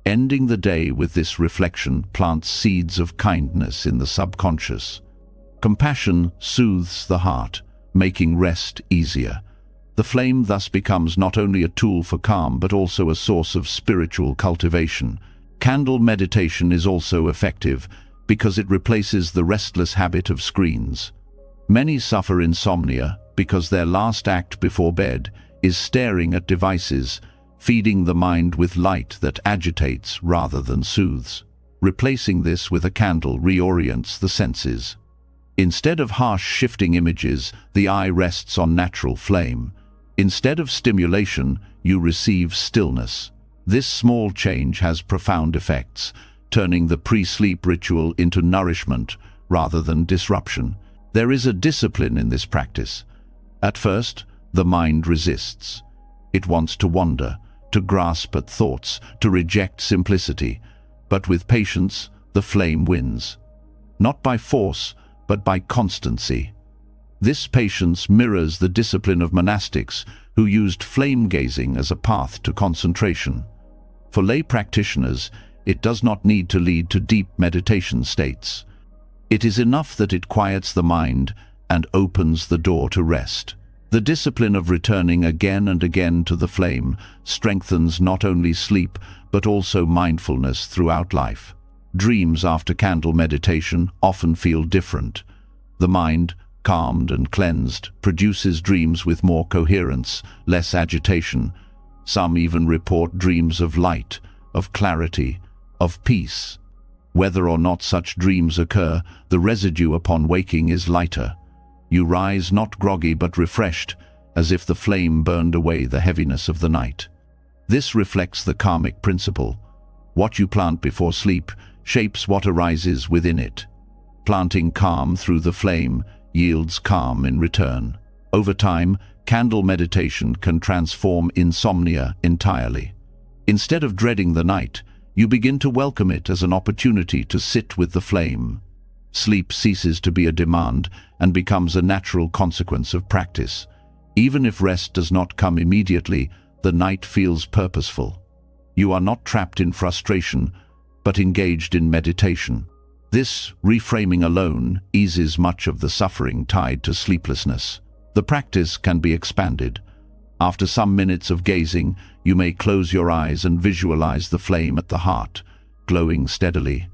Ending the day with this reflection plants seeds of kindness in the subconscious. Compassion soothes the heart, making rest easier. The flame thus becomes not only a tool for calm but also a source of spiritual cultivation. Candle meditation is also effective because it replaces the restless habit of screens. Many suffer insomnia because their last act before bed is staring at devices, feeding the mind with light that agitates rather than soothes. Replacing this with a candle reorients the senses. Instead of harsh shifting images, the eye rests on natural flame. Instead of stimulation, you receive stillness. This small change has profound effects, turning the pre-sleep ritual into nourishment rather than disruption. There is a discipline in this practice. At first, the mind resists. It wants to wander, to grasp at thoughts, to reject simplicity. But with patience, the flame wins. Not by force, but by constancy. This patience mirrors the discipline of monastics who used flame gazing as a path to concentration. For lay practitioners, it does not need to lead to deep meditation states. It is enough that it quiets the mind and opens the door to rest. The discipline of returning again and again to the flame strengthens not only sleep but also mindfulness throughout life. Dreams after candle meditation often feel different. The mind, calmed and cleansed, produces dreams with more coherence, less agitation. Some even report dreams of light, of clarity, of peace. Whether or not such dreams occur, the residue upon waking is lighter. You rise not groggy but refreshed, as if the flame burned away the heaviness of the night. This reflects the karmic principle. What you plant before sleep shapes what arises within it. Planting calm through the flame yields calm in return. Over time, candle meditation can transform insomnia entirely. Instead of dreading the night, you begin to welcome it as an opportunity to sit with the flame. Sleep ceases to be a demand and becomes a natural consequence of practice. Even if rest does not come immediately, the night feels purposeful. You are not trapped in frustration, but engaged in meditation. This reframing alone eases much of the suffering tied to sleeplessness. The practice can be expanded. After some minutes of gazing, you may close your eyes and visualize the flame at the heart, glowing steadily.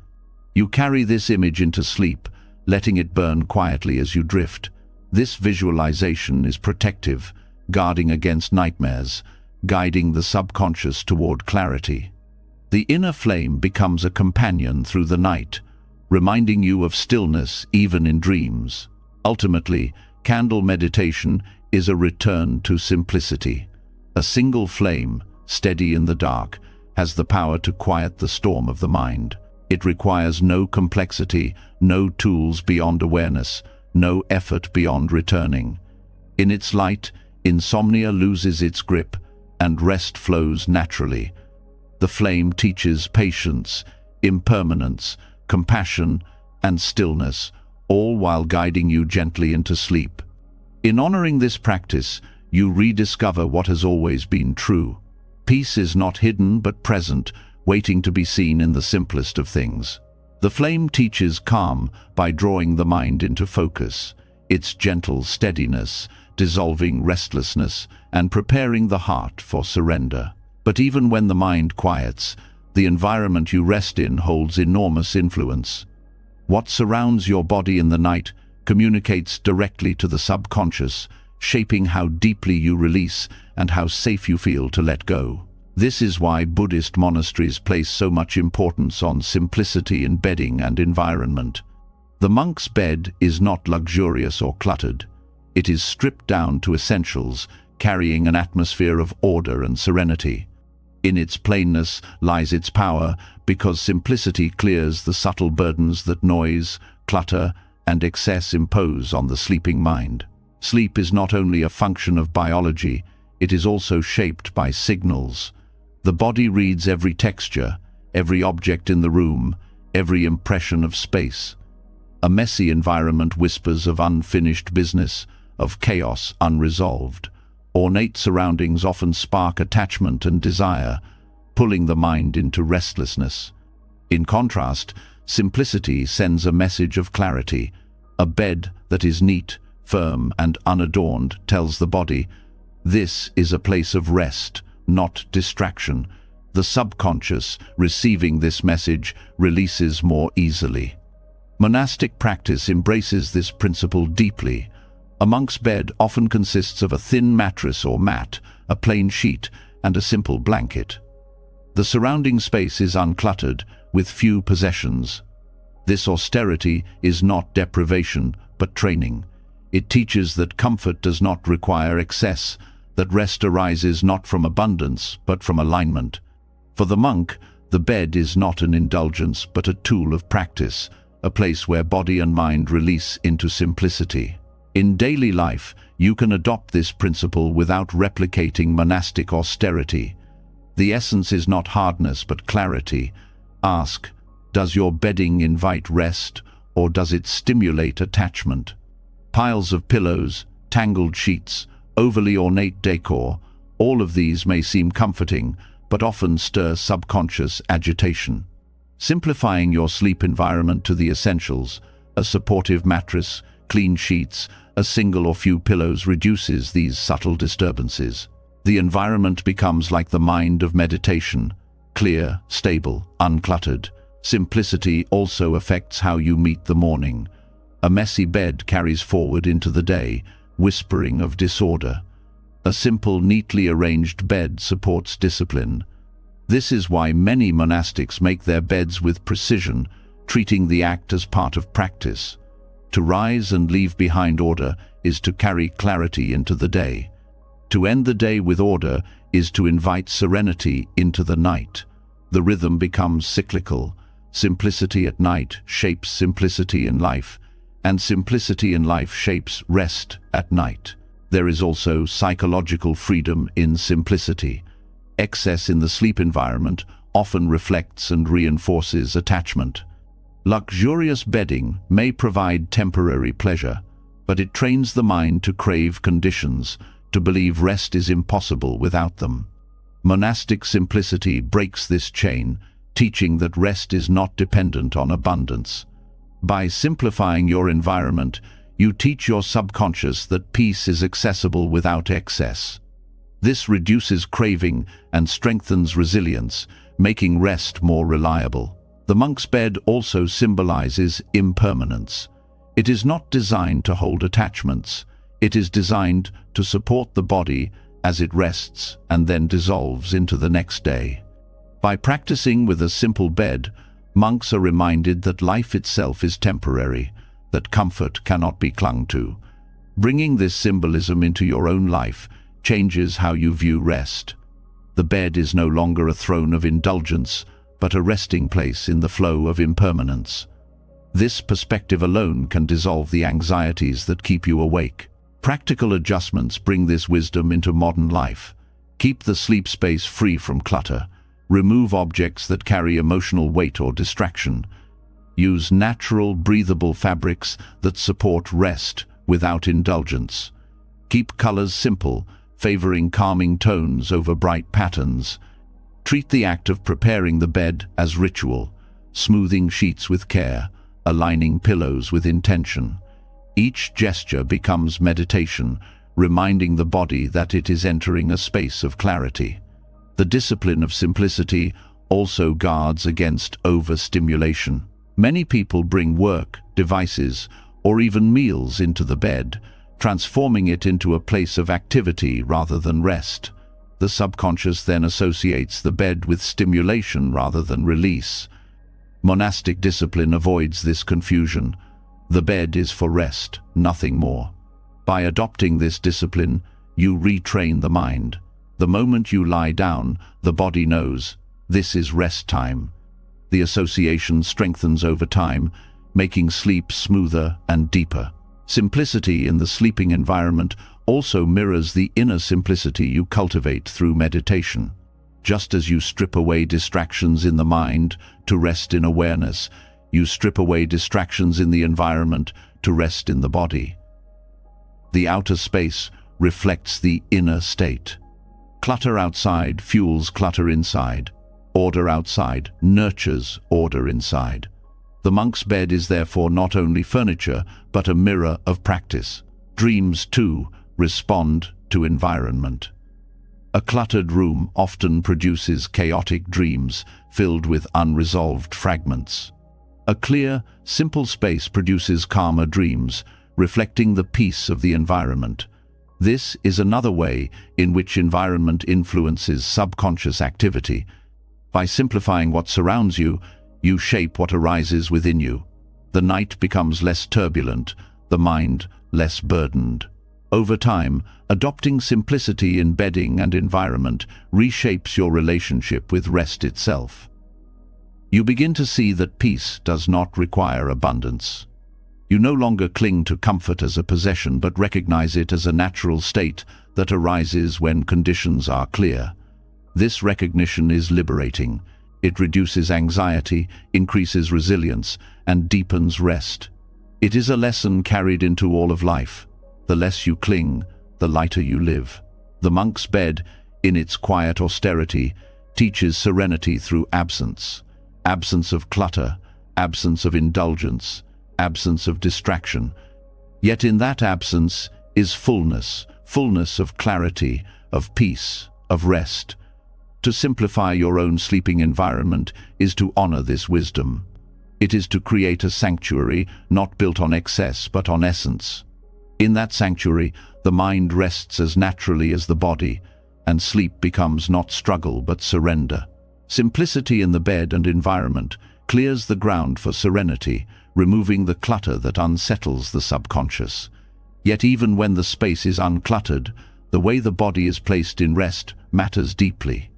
You carry this image into sleep, letting it burn quietly as you drift. This visualization is protective, guarding against nightmares, guiding the subconscious toward clarity. The inner flame becomes a companion through the night, reminding you of stillness even in dreams. Ultimately, candle meditation is a return to simplicity. A single flame, steady in the dark, has the power to quiet the storm of the mind. It requires no complexity, no tools beyond awareness, no effort beyond returning. In its light, insomnia loses its grip and rest flows naturally. The flame teaches patience, impermanence, compassion, and stillness, all while guiding you gently into sleep. In honoring this practice, you rediscover what has always been true. Peace is not hidden but present, waiting to be seen in the simplest of things. The flame teaches calm by drawing the mind into focus, its gentle steadiness, dissolving restlessness, and preparing the heart for surrender. But even when the mind quiets, the environment you rest in holds enormous influence. What surrounds your body in the night communicates directly to the subconscious, shaping how deeply you release and how safe you feel to let go. This is why Buddhist monasteries place so much importance on simplicity in bedding and environment. The monk's bed is not luxurious or cluttered. It is stripped down to essentials, carrying an atmosphere of order and serenity. In its plainness lies its power, because simplicity clears the subtle burdens that noise, clutter, and excess impose on the sleeping mind. Sleep is not only a function of biology, it is also shaped by signals. The body reads every texture, every object in the room, every impression of space. A messy environment whispers of unfinished business, of chaos unresolved. Ornate surroundings often spark attachment and desire, pulling the mind into restlessness. In contrast, simplicity sends a message of clarity. A bed that is neat, firm, and unadorned tells the body, this is a place of rest, not distraction. The subconscious, receiving this message, releases more easily. Monastic practice embraces this principle deeply. A monk's bed often consists of a thin mattress or mat, a plain sheet, and a simple blanket. The surrounding space is uncluttered, with few possessions. This austerity is not deprivation, but training. It teaches that comfort does not require excess, that rest arises not from abundance, but from alignment. For the monk, the bed is not an indulgence but a tool of practice, a place where body and mind release into simplicity. In daily life, you can adopt this principle without replicating monastic austerity. The essence is not hardness but clarity. Ask, does your bedding invite rest, or does it stimulate attachment? Piles of pillows, tangled sheets, overly ornate decor, all of these may seem comforting, but often stir subconscious agitation. Simplifying your sleep environment to the essentials, a supportive mattress, clean sheets, a single or few pillows reduces these subtle disturbances. The environment becomes like the mind of meditation, clear, stable, uncluttered. Simplicity also affects how you meet the morning. A messy bed carries forward into the day, whispering of disorder. A simple, neatly arranged bed supports discipline. This is why many monastics make their beds with precision, treating the act as part of practice. To rise and leave behind order is to carry clarity into the day. To end the day with order is to invite serenity into the night. The rhythm becomes cyclical. Simplicity at night shapes simplicity in life, and simplicity in life shapes rest at night. There is also psychological freedom in simplicity. Excess in the sleep environment often reflects and reinforces attachment. Luxurious bedding may provide temporary pleasure, but it trains the mind to crave conditions, to believe rest is impossible without them. Monastic simplicity breaks this chain, teaching that rest is not dependent on abundance. By simplifying your environment, you teach your subconscious that peace is accessible without excess. This reduces craving and strengthens resilience, making rest more reliable. The monk's bed also symbolizes impermanence. It is not designed to hold attachments. It is designed to support the body as it rests and then dissolves into the next day. By practicing with a simple bed, monks are reminded that life itself is temporary, that comfort cannot be clung to. Bringing this symbolism into your own life changes how you view rest. The bed is no longer a throne of indulgence, but a resting place in the flow of impermanence. This perspective alone can dissolve the anxieties that keep you awake. Practical adjustments bring this wisdom into modern life. Keep the sleep space free from clutter. Remove objects that carry emotional weight or distraction. Use natural, breathable fabrics that support rest without indulgence. Keep colors simple, favoring calming tones over bright patterns. Treat the act of preparing the bed as ritual, smoothing sheets with care, aligning pillows with intention. Each gesture becomes meditation, reminding the body that it is entering a space of clarity. The discipline of simplicity also guards against overstimulation. Many people bring work, devices, or even meals into the bed, transforming it into a place of activity rather than rest. The subconscious then associates the bed with stimulation rather than release. Monastic discipline avoids this confusion. The bed is for rest, nothing more. By adopting this discipline, you retrain the mind. The moment you lie down, the body knows, this is rest time. The association strengthens over time, making sleep smoother and deeper. Simplicity in the sleeping environment also mirrors the inner simplicity you cultivate through meditation. Just as you strip away distractions in the mind to rest in awareness, you strip away distractions in the environment to rest in the body. The outer space reflects the inner state. Clutter outside fuels clutter inside. Order outside nurtures order inside. The monk's bed is therefore not only furniture, but a mirror of practice. Dreams, too, respond to environment. A cluttered room often produces chaotic dreams filled with unresolved fragments. A clear, simple space produces calmer dreams, reflecting the peace of the environment. This is another way in which environment influences subconscious activity. By simplifying what surrounds you, you shape what arises within you. The night becomes less turbulent, the mind less burdened. Over time, adopting simplicity in bedding and environment reshapes your relationship with rest itself. You begin to see that peace does not require abundance. You no longer cling to comfort as a possession, but recognize it as a natural state that arises when conditions are clear. This recognition is liberating. It reduces anxiety, increases resilience, and deepens rest. It is a lesson carried into all of life. The less you cling, the lighter you live. The monk's bed, in its quiet austerity, teaches serenity through absence. Absence of clutter, absence of indulgence, absence of distraction. Yet in that absence is fullness, fullness of clarity, of peace, of rest. To simplify your own sleeping environment is to honor this wisdom. It is to create a sanctuary not built on excess but on essence. In that sanctuary, the mind rests as naturally as the body, and sleep becomes not struggle but surrender. Simplicity in the bed and environment clears the ground for serenity, removing the clutter that unsettles the subconscious. Yet even when the space is uncluttered, the way the body is placed in rest matters deeply.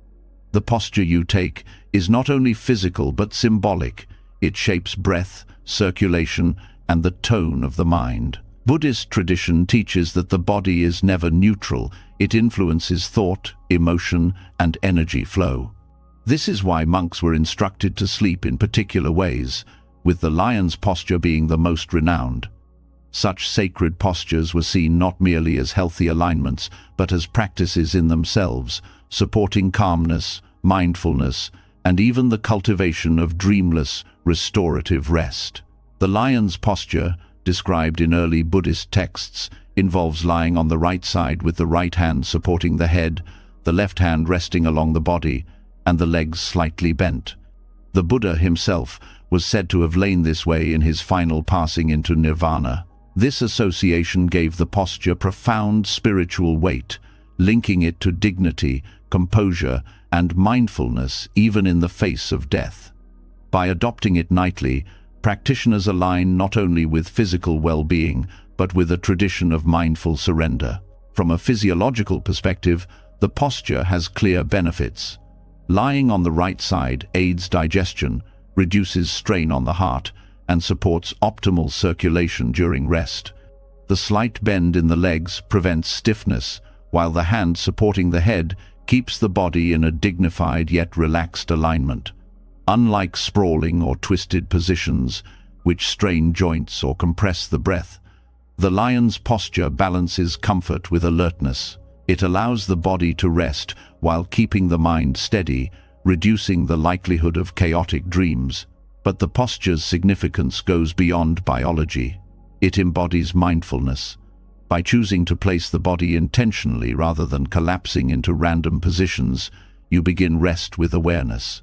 The posture you take is not only physical but symbolic. It shapes breath, circulation, and the tone of the mind. Buddhist tradition teaches that the body is never neutral. It influences thought, emotion, and energy flow. This is why monks were instructed to sleep in particular ways, with the lion's posture being the most renowned. Such sacred postures were seen not merely as healthy alignments, but as practices in themselves, supporting calmness, mindfulness, and even the cultivation of dreamless, restorative rest. The lion's posture, described in early Buddhist texts, involves lying on the right side with the right hand supporting the head, the left hand resting along the body, and the legs slightly bent. The Buddha himself was said to have lain this way in his final passing into nirvana. This association gave the posture profound spiritual weight, linking it to dignity, composure, and mindfulness even in the face of death. By adopting it nightly, practitioners align not only with physical well-being, but with a tradition of mindful surrender. From a physiological perspective, the posture has clear benefits. Lying on the right side aids digestion, reduces strain on the heart, and supports optimal circulation during rest. The slight bend in the legs prevents stiffness, while the hand supporting the head keeps the body in a dignified yet relaxed alignment. Unlike sprawling or twisted positions, which strain joints or compress the breath, the lion's posture balances comfort with alertness. It allows the body to rest while keeping the mind steady, reducing the likelihood of chaotic dreams. But the posture's significance goes beyond biology. It embodies mindfulness. By choosing to place the body intentionally rather than collapsing into random positions, you begin rest with awareness.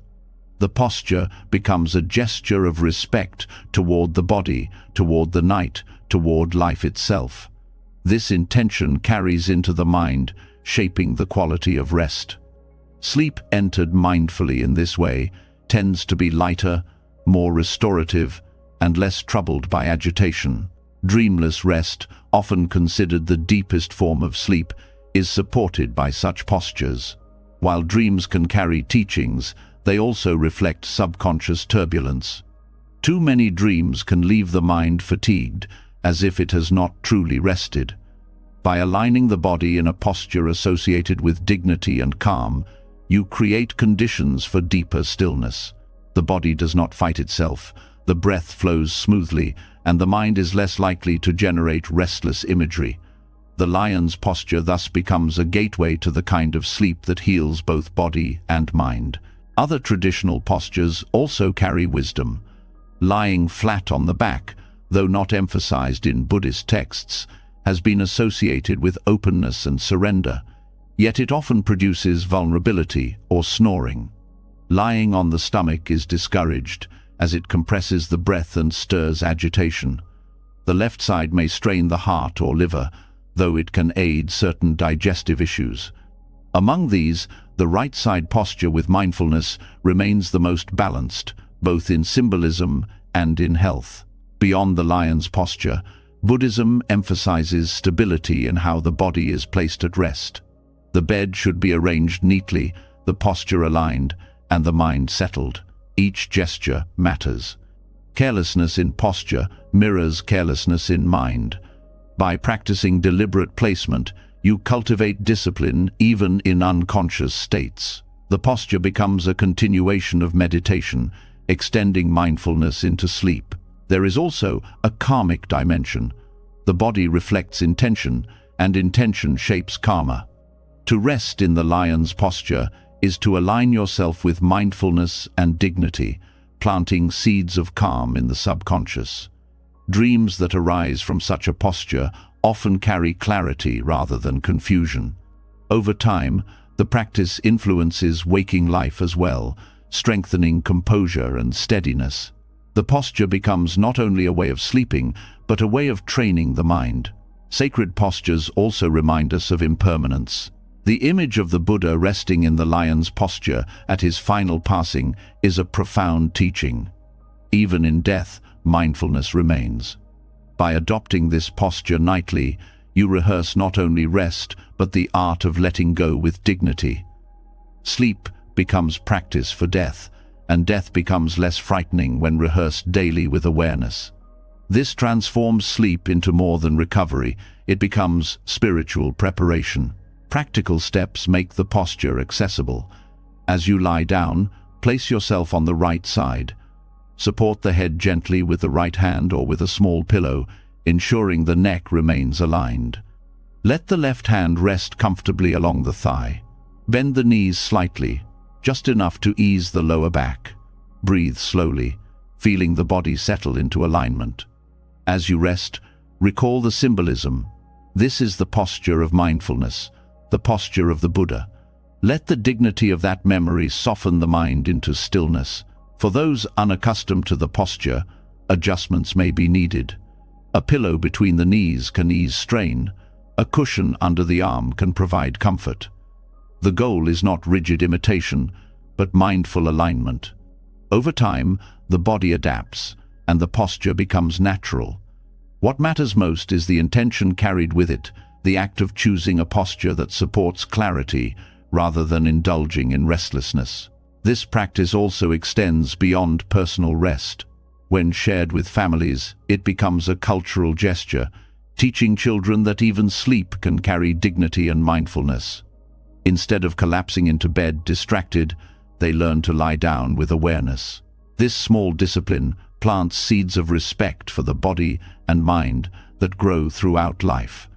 The posture becomes a gesture of respect toward the body, toward the night, toward life itself. This intention carries into the mind, shaping the quality of rest. Sleep entered mindfully in this way tends to be lighter, more restorative, and less troubled by agitation. Dreamless rest, often considered the deepest form of sleep, is supported by such postures. While dreams can carry teachings, they also reflect subconscious turbulence. Too many dreams can leave the mind fatigued, as if it has not truly rested. By aligning the body in a posture associated with dignity and calm, you create conditions for deeper stillness. The body does not fight itself, the breath flows smoothly, and the mind is less likely to generate restless imagery. The lion's posture thus becomes a gateway to the kind of sleep that heals both body and mind. Other traditional postures also carry wisdom. Lying flat on the back, though not emphasized in Buddhist texts, has been associated with openness and surrender, yet it often produces vulnerability or snoring. Lying on the stomach is discouraged, as it compresses the breath and stirs agitation. The left side may strain the heart or liver, though it can aid certain digestive issues. Among these, the right side posture with mindfulness remains the most balanced, both in symbolism and in health. Beyond the lion's posture, Buddhism emphasizes stability in how the body is placed at rest. The bed should be arranged neatly, the posture aligned, and the mind settled. Each gesture matters. Carelessness in posture mirrors carelessness in mind. By practicing deliberate placement, you cultivate discipline even in unconscious states. The posture becomes a continuation of meditation, extending mindfulness into sleep. There is also a karmic dimension. The body reflects intention, and intention shapes karma. To rest in the lion's posture is to align yourself with mindfulness and dignity, planting seeds of calm in the subconscious. Dreams that arise from such a posture often carry clarity rather than confusion. Over time, the practice influences waking life as well, strengthening composure and steadiness. The posture becomes not only a way of sleeping, but a way of training the mind. Sacred postures also remind us of impermanence. The image of the Buddha resting in the lion's posture at his final passing is a profound teaching. Even in death, mindfulness remains. By adopting this posture nightly, you rehearse not only rest, but the art of letting go with dignity. Sleep becomes practice for death, and death becomes less frightening when rehearsed daily with awareness. This transforms sleep into more than recovery. It becomes spiritual preparation. Practical steps make the posture accessible. As you lie down, place yourself on the right side. Support the head gently with the right hand or with a small pillow, ensuring the neck remains aligned. Let the left hand rest comfortably along the thigh. Bend the knees slightly, just enough to ease the lower back. Breathe slowly, feeling the body settle into alignment. As you rest, recall the symbolism. This is the posture of mindfulness, the posture of the Buddha. Let the dignity of that memory soften the mind into stillness. For those unaccustomed to the posture, adjustments may be needed. A pillow between the knees can ease strain. A cushion under the arm can provide comfort. The goal is not rigid imitation, but mindful alignment. Over time, the body adapts, and the posture becomes natural. What matters most is the intention carried with it, the act of choosing a posture that supports clarity rather than indulging in restlessness. This practice also extends beyond personal rest. When shared with families, it becomes a cultural gesture, teaching children that even sleep can carry dignity and mindfulness. Instead of collapsing into bed distracted, they learn to lie down with awareness. This small discipline plants seeds of respect for the body and mind that grow throughout life.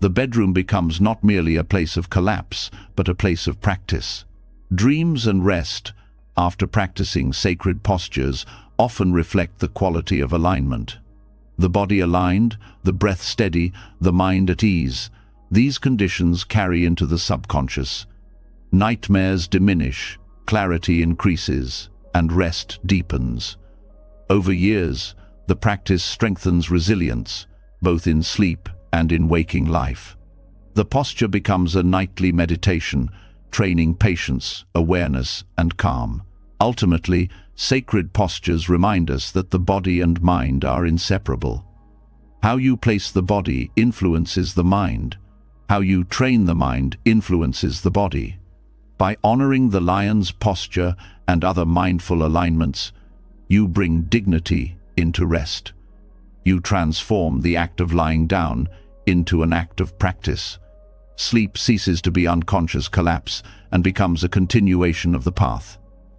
The bedroom becomes not merely a place of collapse, but a place of practice. Dreams and rest, after practicing sacred postures, often reflect the quality of alignment. The body aligned, the breath steady, the mind at ease. These conditions carry into the subconscious. Nightmares diminish, clarity increases, and rest deepens. Over years, the practice strengthens resilience, both in sleep and in waking life. The posture becomes a nightly meditation, training patience, awareness, and calm. Ultimately, sacred postures remind us that the body and mind are inseparable. How you place the body influences the mind. How you train the mind influences the body. By honoring the lion's posture and other mindful alignments, you bring dignity into rest. You transform the act of lying down into an act of practice. Sleep ceases to be unconscious collapse and becomes a continuation of the path.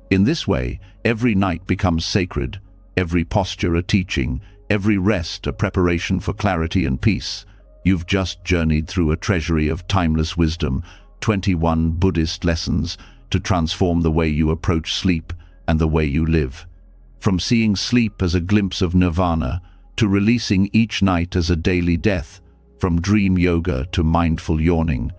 In this way, every night becomes sacred, every posture a teaching, every rest a preparation for clarity and peace. You've just journeyed through a treasury of timeless wisdom, 21 Buddhist lessons to transform the way you approach sleep and the way you live. From seeing sleep as a glimpse of nirvana to releasing each night as a daily death, from dream yoga to mindful yawning,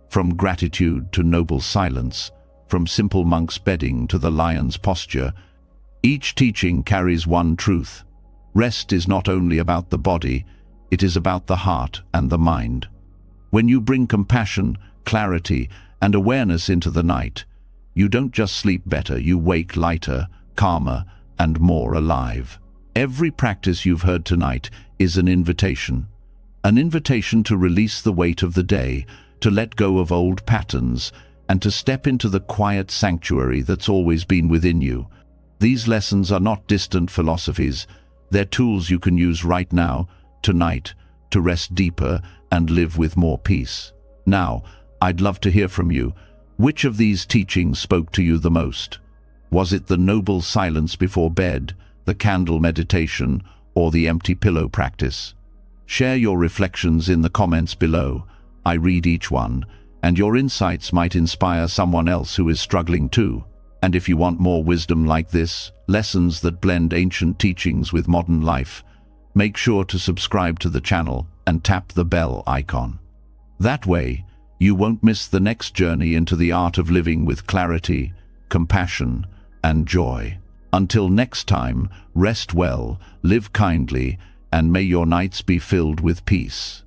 from gratitude to noble silence, from simple monk's bedding to the lion's posture, each teaching carries one truth. Rest is not only about the body, it is about the heart and the mind. When you bring compassion, clarity, and awareness into the night, you don't just sleep better, you wake lighter, calmer, and more alive. Every practice you've heard tonight is an invitation. An invitation to release the weight of the day, to let go of old patterns, and to step into the quiet sanctuary that's always been within you. These lessons are not distant philosophies. They're tools you can use right now, tonight, to rest deeper and live with more peace. Now, I'd love to hear from you. Which of these teachings spoke to you the most? Was it the noble silence before bed, the candle meditation, or the empty pillow practice? Share your reflections in the comments below. I read each one, and your insights might inspire someone else who is struggling too. And if you want more wisdom like this, lessons that blend ancient teachings with modern life, make sure to subscribe to the channel and tap the bell icon. That way, you won't miss the next journey into the art of living with clarity, compassion, and joy. Until next time, rest well, live kindly, and may your nights be filled with peace.